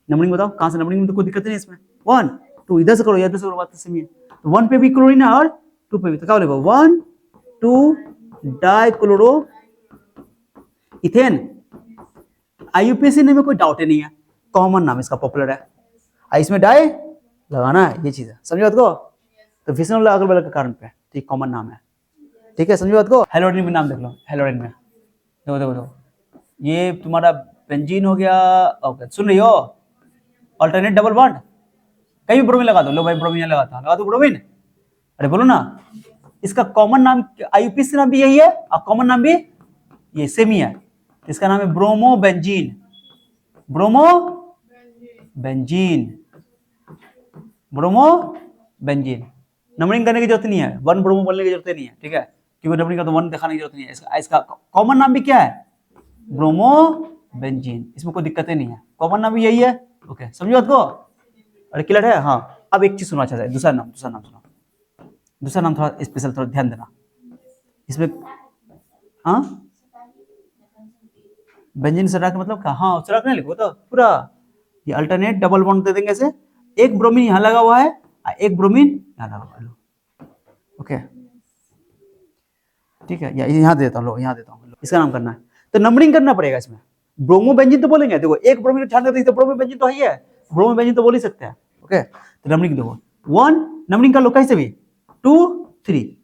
नंबरिंग बताओ कहां से, नंबरिंग में तो कोई दिक्कत नहीं है इसमें, 1 2 इधर से करो, इधर से करो, बात सही है। तो 1 पे भी क्लोरीन है और 2 पे भी, तो क्या लिखो? 1 2 डाइक्लोरो इथेन। आईयूपीसी नेम में कोई डाउट ही नहीं है, कॉमन नाम इसका, पॉपुलर है, इसमें डाई लगाना है, ये चीज है, समझे बात को? तो विसनल अगल बगल के कारण पे, तो कॉमन नाम है, ठीक है, समझे बात को? हेलोडिन में नाम देख लो, हेलोडिन में देखो देखो देखो, ये तुम्हारा बेंजीन हो गया, ओके, सुन रही हो? अल्टरनेट डबल बॉन्ड, कहीं भी ब्रोमीन लगा दो, लो भाई ब्रोमीन लगा दो ब्रोमीन, अरे बोलो ना। इसका कॉमन नाम आईयूपीसी नाम भी यही है और कॉमन नाम भी ये सेम ही है, इसका नाम है ब्रोमोबेंजीन। Bromobenzene, bromobenzene. नंबरिंग करने की जरूरत नहीं है, 1 ब्रोमो बोलने की जरूरत नहीं है, ठीक है, क्योंकि नंबरिंग का तो 1 दिखाने की जरूरत नहीं है। इसका कॉमन नाम भी क्या है? ब्रोमोबेंजीन। इसमें कोई दिक्कत नहीं है, कॉमन नाम भी यही है। ओके, समझो बात को? अरे क्लियर है? हाँ, अब एक चीज सुनो अच्छा से, दूसरा नाम सुनो। दूसरा नाम थोड़ा स्पेशल, थोड़ा ध्यान देना इसमें। हाँ, बेंजीन सल्फाइड का मतलब क्या? हाँ, सल्फाइड नहीं लिखो तो पूरा, ये अल्टरनेट डबल बॉन्ड दे देंगे ऐसे, एक ब्रोमीन यहाँ लगा हुआ है और एक ब्रोमीन यहाँ लगा हुआ है। ओके, ठीक है, या यहाँ देता हूँ, यहाँ देता हूँ, इसका नाम करना है तो नंबरिंग करना पड़ेगा इसमें। ब्रोमोबेंजीन तो बोलेंगे, देखो एक ब्रोमीन ध्यान देते, ब्रोमोबेंजीन तो है, ब्रोमोबेंजीन तो बोल ही सकते हैं। ओके, तो नंबरिंग देखो 1, नंबरिंग कर लो कहीं से भी, 2 3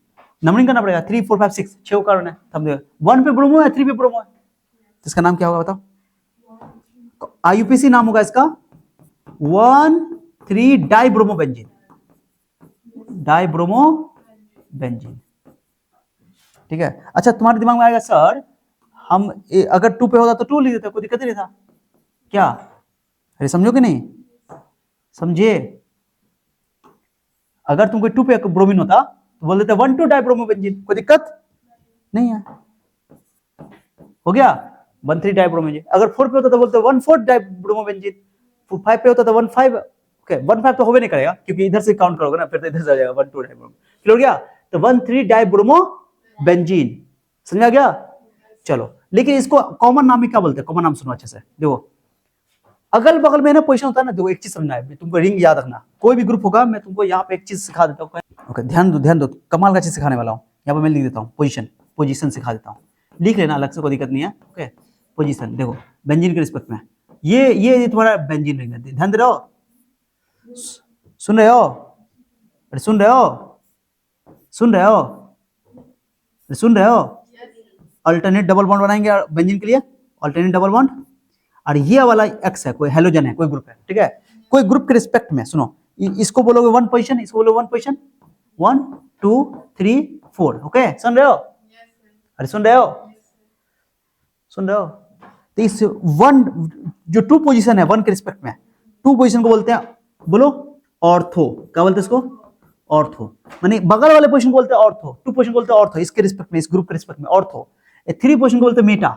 नंबरिंग करना पड़ेगा, 3 4 5 6 6 कारण है, हम देखो 1 पे ब्रोमो है, 3 पे ब्रोमो है, तो इसका नाम क्या होगा बताओ? आईयूपीसी नाम होगा इसका 1,3 डाइब्रोमोबेंजीन। डाइब्रोमोबेंजीन, ठीक है। अच्छा, तुम्हारे दिमाग में आएगा सर हम अगर 2 पे होता तो 2 लिख देते, कोई दिक्कत नहीं था क्या? अरे समझो कि नहीं समझे? अगर तुमको 2 पे ब्रोमीन होता तो बोल देते 1 2 डाइब्रोमोबेंजीन, कोई दिक्कत नहीं है, हो गया 1 3 डाइब्रोमोबेंजीन। अगर 4 पे होता तो बोलते 1 4 डाइब्रोमोबेंजीन, 5 पे होता तो 1 5। ओके, 1 5 तो होवे नहीं करेगा क्योंकि इधर से काउंट करोगे ना, फिर तो इधर से आ जाएगा 1 2 डाइब्रोमोबेंजीन, हो गया, तो 1 3 डाइब्रोमोबेंजीन, समझ आ गया? चलो, लेकिन इसको कॉमन नाम में क्या बोलते हैं? कॉमन नाम सुनो अच्छे से, देखो अगल बगल में ना पोजीशन होता है ना, देखो एक चीज समझना है तुमको, रिंग याद रखना, कोई भी ग्रुप होगा मैं तुमको यहाँ पे एक चीज सिखा देता हूँ। ओके, ध्यान दो, कमाल का चीज सिखाने वाला हूँ। यहाँ पे मैं लिख देता हूँ पोजीशन सिखा देता हूँ, लिख लेना अलग से, कोई दिक्कत नहीं है। ओके, पोजीशन देखो बेंजीन के रिस्पेक्ट में, ये तुम्हारा बेंजीन रिंग है, ध्यान दे रहे हो? सुन रहे हो? अरे सुन रहे हो? अल्टरनेट डबल बॉन्ड बनाएंगे बेंजीन के लिए, अल्टरनेट डबल बॉन्ड, और ये वाला एक्स है, कोई हेलोजन है, कोई ग्रुप है, ठीक है, कोई ग्रुप के रिस्पेक्ट में सुनो, इसको बोलोगे 1 पोजीशन, इसको बोलोगे 1 पोजीशन, 1 2 3 4। ओके, सुन रहे हो? अरे सुन रहे हो? तो इस 1 जो 2 पोजीशन है 1 के रिस्पेक्ट में, 2 पोजीशन को बोलते हैं, बोलो ऑर्थो, क्या बोलते हैं इसको? ऑर्थो, माने बगल वाले पोजीशन बोलते हैं ऑर्थो, 2 पोजीशन बोलते हैं ऑर्थो, इसके रिस्पेक्ट में, इस ग्रुप के रिस्पेक्ट में ऑर्थो। 3 पोजीशन को बोलते हैं मेटा,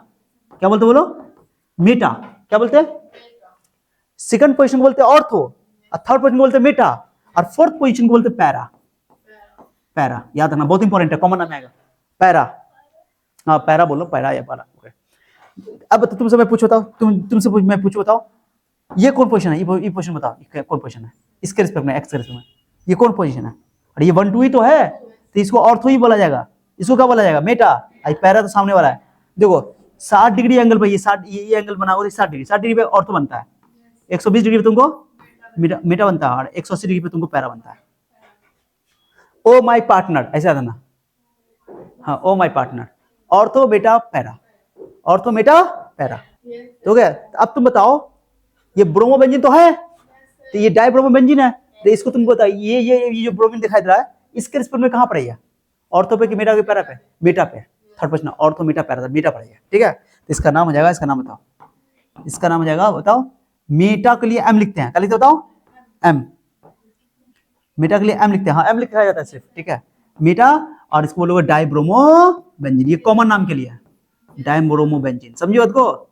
क्या बोलते बोलो? मेटा, क्या बोलते हैं? सेकंड पोजीशन को बोलते हैं ऑर्थो, और थर्ड पोजीशन को बोलते हैं मेटा, और फोर्थ पोजीशन को बोलते हैं पैरा, याद रखना, बहुत इंपॉर्टेंट है, कॉमन नाम आएगा पैरा। हाँ, पैरा बोलो, पैरा या पैरा। अब तो तुमसे मैं पूछ बताओ, तुमसे मैं पूछ बताओ, ये कौन पोजीशन है? ये पोजीशन बताओ, कौन पोजीशन है इसके रिस्पेक्ट में, एक्स के रिस्पेक्ट में, ये कौन पोजीशन है? और ये 1 2 ही तो है, तो इसको ऑर्थो ही बोला जाएगा, इसको क्या बोला जाएगा? मेटा। पैरा तो सामने वाला है, देखो 60 डिग्री एंगल पे, ये एंगल बनाओगे 60 डिग्री पे ऑर्थो बनता है, 120 डिग्री पे तुमको मेटा बनता है, और 180 डिग्री पे तुमको पैरा बनता है। ओ माय पार्टनर, ऐसे आता ना, हाँ, oh my partner, ortho Meta para, ortho Meta para, तो गया। अब तुम बताओ, ये ब्रोमोबेंजीन तो है, तो ये डाइब्रोमोबेंजीन है, तो इसको तुम बताओ, ये जो ब्रोमीन दिखाई दे रहा है, इसके रिस्पेक्ट में कहां पड़ेगा? ऑर्थो पे कि मेटा के पैरा पे? मेटा पे, third question, ortho Meta para, Meta पड़ेगा, ठीक है। तो इसका नाम हो जाएगा, इसका नाम बताओ, इसका नाम हो जाएगा, बताओ, मेटा के लिए एम लिखते हैं, क्या लिखते बताओ? एम, मेटा के लिए एम लिखते हैं, हाँ एम लिखा जाता है सिर्फ, ठीक है, मेटा, और इसको बोलोगे डाइब्रोमोबेंजीन, ये कॉमन नाम के लिए है, डाइब्रोमोबेंजीन, समझिए बात को?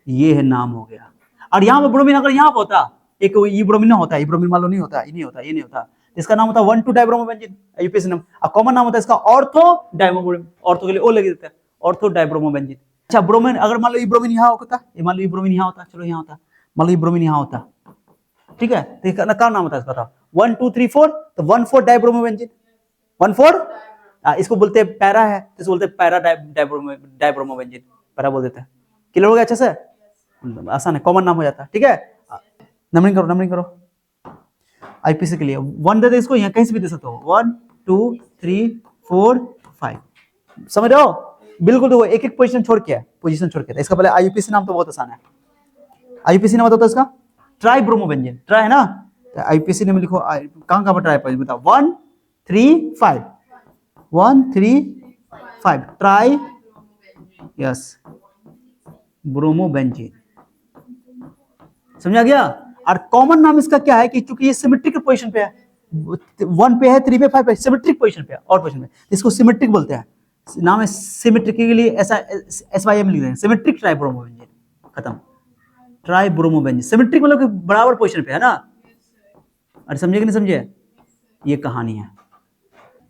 ये है नाम हो गया। और यहाँ पे ब्रोमीन अगर यहाँ पे होता, एक ई ब्रोमीन ना होता, ई ब्रोमीन मान लो नहीं होता, ये नहीं होता, इसका नाम होता 1 2 डाइब्रोमोबेंजीन, यूपीएससी नाम, और कॉमन नाम होता है इसका ऑर्थो डाइब्रोमोबेंजीन, ऑर्थो के लिए ओ लगा देते हैं, ऑर्थो डाइब्रोमोबेंजीन। अच्छा, ब्रोमीन अगर मान लो ई ब्रोमीन यहाँ होता, ये मान लो ई ब्रोमीन यहाँ होता, चलो यहाँ होता, मान लो ई ब्रोमीन यहाँ होता, ठीक है, तो इसका क्या नाम होता है इसका? 1 2 3 4, तो 1 4 डाइब्रोमोबेंजीन, 1 4, इसको बोलते हैं पैरा है, तो इसको बोलते हैं पैरा डाइब्रोमोबेंजीन, पैरा बोल देते हैं। क्लियर हो गया अच्छे से? आसान है, कॉमन नाम हो जाता है, ठीक है। नंबरिंग करो आईपीसी के लिए 1 दे दे, इसको यहाँ कहीं से भी दे सकते हो, 1 2 3 4 5, समझ रहे हो? बिल्कुल, देखो एक एक पोजीशन छोड़ के, इसका पहले आईयूपीसी नाम तो बहुत आसान है, आईयूपीसी नाम होता है इसका ट्राइब्रोमोबेंजीन, ट्राई है ना, तो आईयूपीसी नेम लिखो, कहां पर ट्राई पर बताओ, 1 3 5, 1 3 5 ट्राई, यस, ब्रोमोबेंजीन। समझा गया। और कॉमन नाम इसका क्या है कि चूंकि ये सिमेट्रिक पोजीशन पे है, 1 पे है, 3 पे, 5 पे, सिमेट्रिक पोजीशन पे है, और पोजीशन पे, इसको सिमेट्रिक बोलते हैं। नाम है सिमेट्रिक के लिए ऐसा SYM लिख देंगे, सिमेट्रिक ट्राइब्रोमोबेंजीन, खत्म। ट्राइब्रोमोबेंजीन सिमेट्रिक मतलब कि बराबर पोजीशन पे है ना। अरे समझे कि नहीं समझे, ये कहानी है।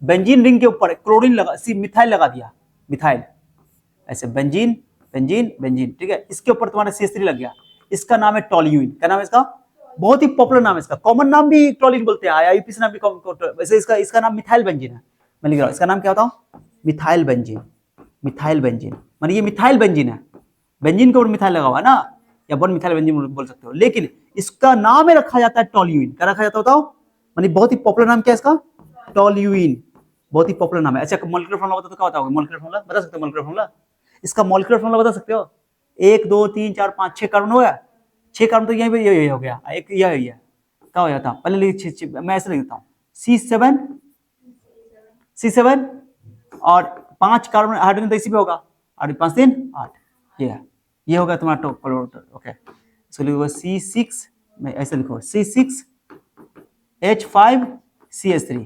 बेंजीन रिंग के ऊपर क्लोरीन लगा, मिथाइल लगा दिया, मिथाइल ऐसे, बेंजीन बेंजीन बेंजीन, ठीक है। इसके ऊपर तुम्हारा CH3 लग गया, इसका नाम है टॉल्यूइन। क्या नाम है इसका? बहुत ही पॉपुलर नाम है इसका, कॉमन नाम भी टॉल्यूइन बोलते हैं, IUPAC नाम भी वैसे इसका नाम मिथाइल बेंजीन है। मैं लिख रहा हूं, इसका नाम क्या बताऊं? Methyl benzene. मिथाइल बेंजीन माने ये मिथाइल बेंजीन है, बेंजीन के ऊपर मिथाइल लगा हुआ है ना, या 1 मिथाइल बेंजीन बोल सकते हो, लेकिन इसका नाम है रखा जाता है टॉल्यूइन। क्या रखा जाता है बताओ? माने बहुत ही पॉपुलर नाम क्या है इसका? टॉल्यूइन, बहुत ही पॉपुलर नाम है। अच्छा मॉलिक्यूलर फॉर्मूला बता तो क्या बताओगे? मॉलिक्यूलर फॉर्मूला बता सकते हो? मॉलिक्यूलर फॉर्मूला, इसका मॉलिक्यूलर फॉर्मूला बता सकते हो? 1 2 3 4 5 6 कार्बन हो गया, 6 कार्बन तो यहीं पे ये हो गया, एक यह है, क्या हो जाता? पहले मैं ऐसे लिख देता हूँ, C7 और 5 कार्बन हाइड्रोजन तो इसी पे होगा, और 5 3 8, ये होगा तुम्हारा टोटल। ओके, इसको लिखो C6, मैं ऐसे लिखो C6H5CH3।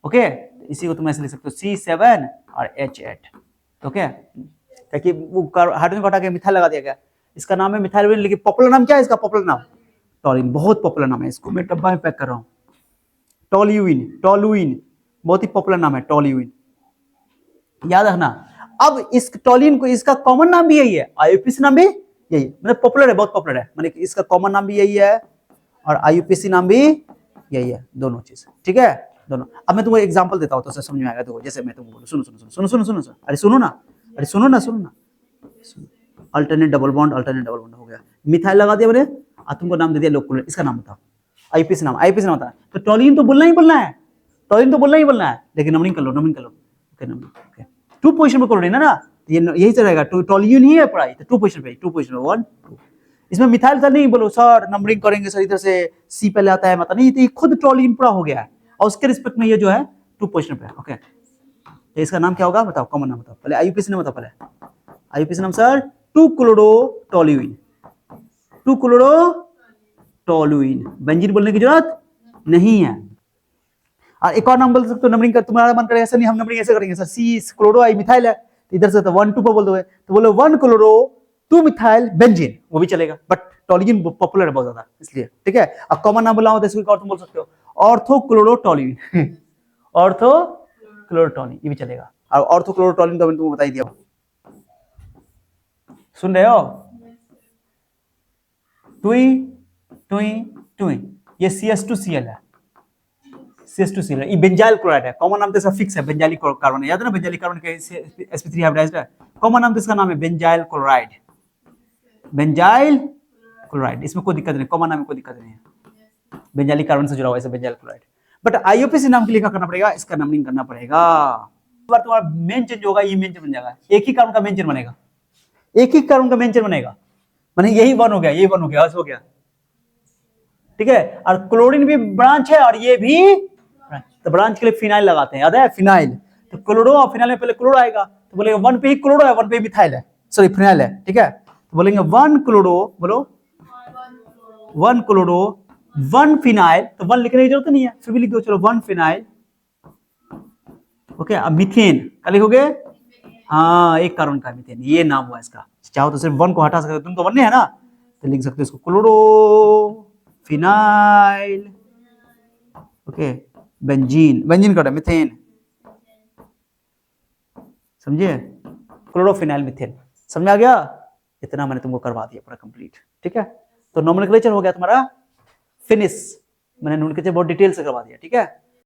ओके, इसी को तुम ऐसे लिख सकते हो C7 और H8। ओके, ताकि वो हाइड्रोजन को हटा के मिथाइल लगा दिया गया, इसका नाम है मिथाइल। लेकिन पॉपुलर नाम क्या है इसका? पॉपुलर नाम टॉल्यूइन, बहुत पॉपुलर नाम है, इसको मैं डब्बा में पैक कर रहा हूँ। टॉल्यूइन, टॉल्यूइन बहुत ही पॉपुलर नाम है, टॉल्यूइन, याद रखना। अब इस टॉल्यूइन को, इसका कॉमन नाम भी यही है, IUPAC नाम भी यही है, मतलब पॉपुलर है, बहुत पॉपुलर है, माने इसका कॉमन नाम भी यही है और IUPAC नाम भी यही है, दोनों चीज, ठीक है, दोनों। अब मैं तुमको एग्जांपल देता हूं तो समझ में आएगा। देखो जैसे मैं तुमको बोलूं, सुनो सुनो सुनो सुनो सुनो सुनो, अरे सुनो ना, अरे सुनो ना, सुनो ना, अल्टरनेट डबल बॉन्ड हो गया, मिथाइल लगा दिया मैंने, और तुमको नाम दे दिया लोकुलर, इसका नाम बताओ, IUPAC नाम बताओ। तो टॉल्यूइन तो बोलना ही बोलना है, टॉल्यूइन तो बोलना ही बोलना है, लेकिन नंबरिंग कर लो, ओके नंबरिंग, ओके। 2 पोजीशन पे क्लोरीन है ना, ये यही से रहेगा, टॉल्यूइन ही है पढ़ाई, तो 2 पोजीशन पे 1 2। इसमें मिथाइल सर नहीं बोलो सर, नंबरिंग करेंगे सर, इधर से C पहले आता है, मतलब नहीं, तो ये खुद टॉल्यूइन पूरा हो गया है, और उसके रिस्पेक्ट में ये जो है 2 पोजीशन पे, ओके। तो इसका नाम क्या होगा बताओ, कॉमन नाम बताओ, पहले IUPAC नाम बताओ, पहले IUPAC नाम सर 2-क्लोरोटोल्यूइन, 2-क्लोरोटोल्यूइन, बेंजीन बोलने की जरूरत नहीं है। और एक और नाम बोल सकते हो, नंबरिंग कर, तुम्हारा मन करे ऐसा नहीं, हम नंबरिंग ऐसे करेंगे sir, C chloro I methyl है, तो इधर से तो 1 2 पर बोल दोगे, तो बोलो 1-क्लोरो 2 मिथाइल बेंजीन, वो भी चलेगा, बट टॉल्यूइन पॉपुलर है बहुत ज्यादा, इसलिए, ठीक है। अब कॉमन नाम बोला हो तो इसको और तुम बोल सकते हो ऑर्थोक्लोरोटोल्यूइन, ऑर्थोक्लोरोटोल्यूइन, ये भी चलेगा। और ऑर्थोक्लोरोटोल्यूइन तो मैंने तुमको बता ही दिया, सुन रहे हो? टुई टुई टुई, ये CS2Cl है, CS2Cl, ये बेंजाइल क्लोराइड है, कॉमन नाम तो इसका फिक्स है, बेंजाइलिक कार्बन है, याद है ना, बेंजाइलिक कार्बन के sp3 हाइब्रिडाइज्ड है, कॉमन नाम तो इसका नाम है बेंजाइल क्लोराइड, बेंजाइल क्लोराइड, इसमें कोई दिक्कत नहीं, कॉमन नाम में कोई दिक्कत नहीं है, बेंजाइलिक कार्बन से जुड़ा हुआ है बेंजाइल क्लोराइड। बट IUPAC नाम के लिए क्या करना पड़ेगा? इसका नंबरिंग करना पड़ेगा। बार तुम्हारा मेन चेंज होगा, ये मेन चेंज बन जाएगा, एक ही कार्बन का मेन चेंज बनेगा, एक ही कार्बन का मेन चेंज बनेगा, माने यही 1 हो गया, यही 1 हो गया, हो गया, ठीक है। और क्लोरीन भी ब्रांच है और ये भी, तो ब्रांच के लिए फिनाइल लगाते हैं, याद है, फिनाइल, तो क्लोरो और फिनाइल में पहले क्लोरो आएगा, तो बोलेंगे 1 पे ही क्लोरो है, 1 पे मिथाइल है, सॉरी फिनाइल है, ठीक है, तो बोलेंगे 1 क्लोरो, बोलो 1 क्लोरो 1 फिनाइल, तो 1 लिखने की जरूरत नहीं है, फिर भी लिख दो, चलो 1 फिनाइल, ओके। अब मीथेन क्या लिखोगे? हाँ, एक कार्बन का मीथेन, ये नाम हुआ इसका, चाहो तो सिर्फ 1 को हटा सकते हो, तुम तो 1 नहीं है ना, तो लिख सकते हो इसको chloro phenyl, okay, benzene, benzene का मीथेन, समझे, क्लोरोफिनाइल मीथेन, समझ आ गया? इतना मैंने तुमको करवा दिया पूरा कंप्लीट, ठीक है। तो नोमेनक्लेचर हो गया तुम्हारा फिनिश, मैंने नोमेनक्लेचर बहुत डिटेल से करवा दिया, ठीक है।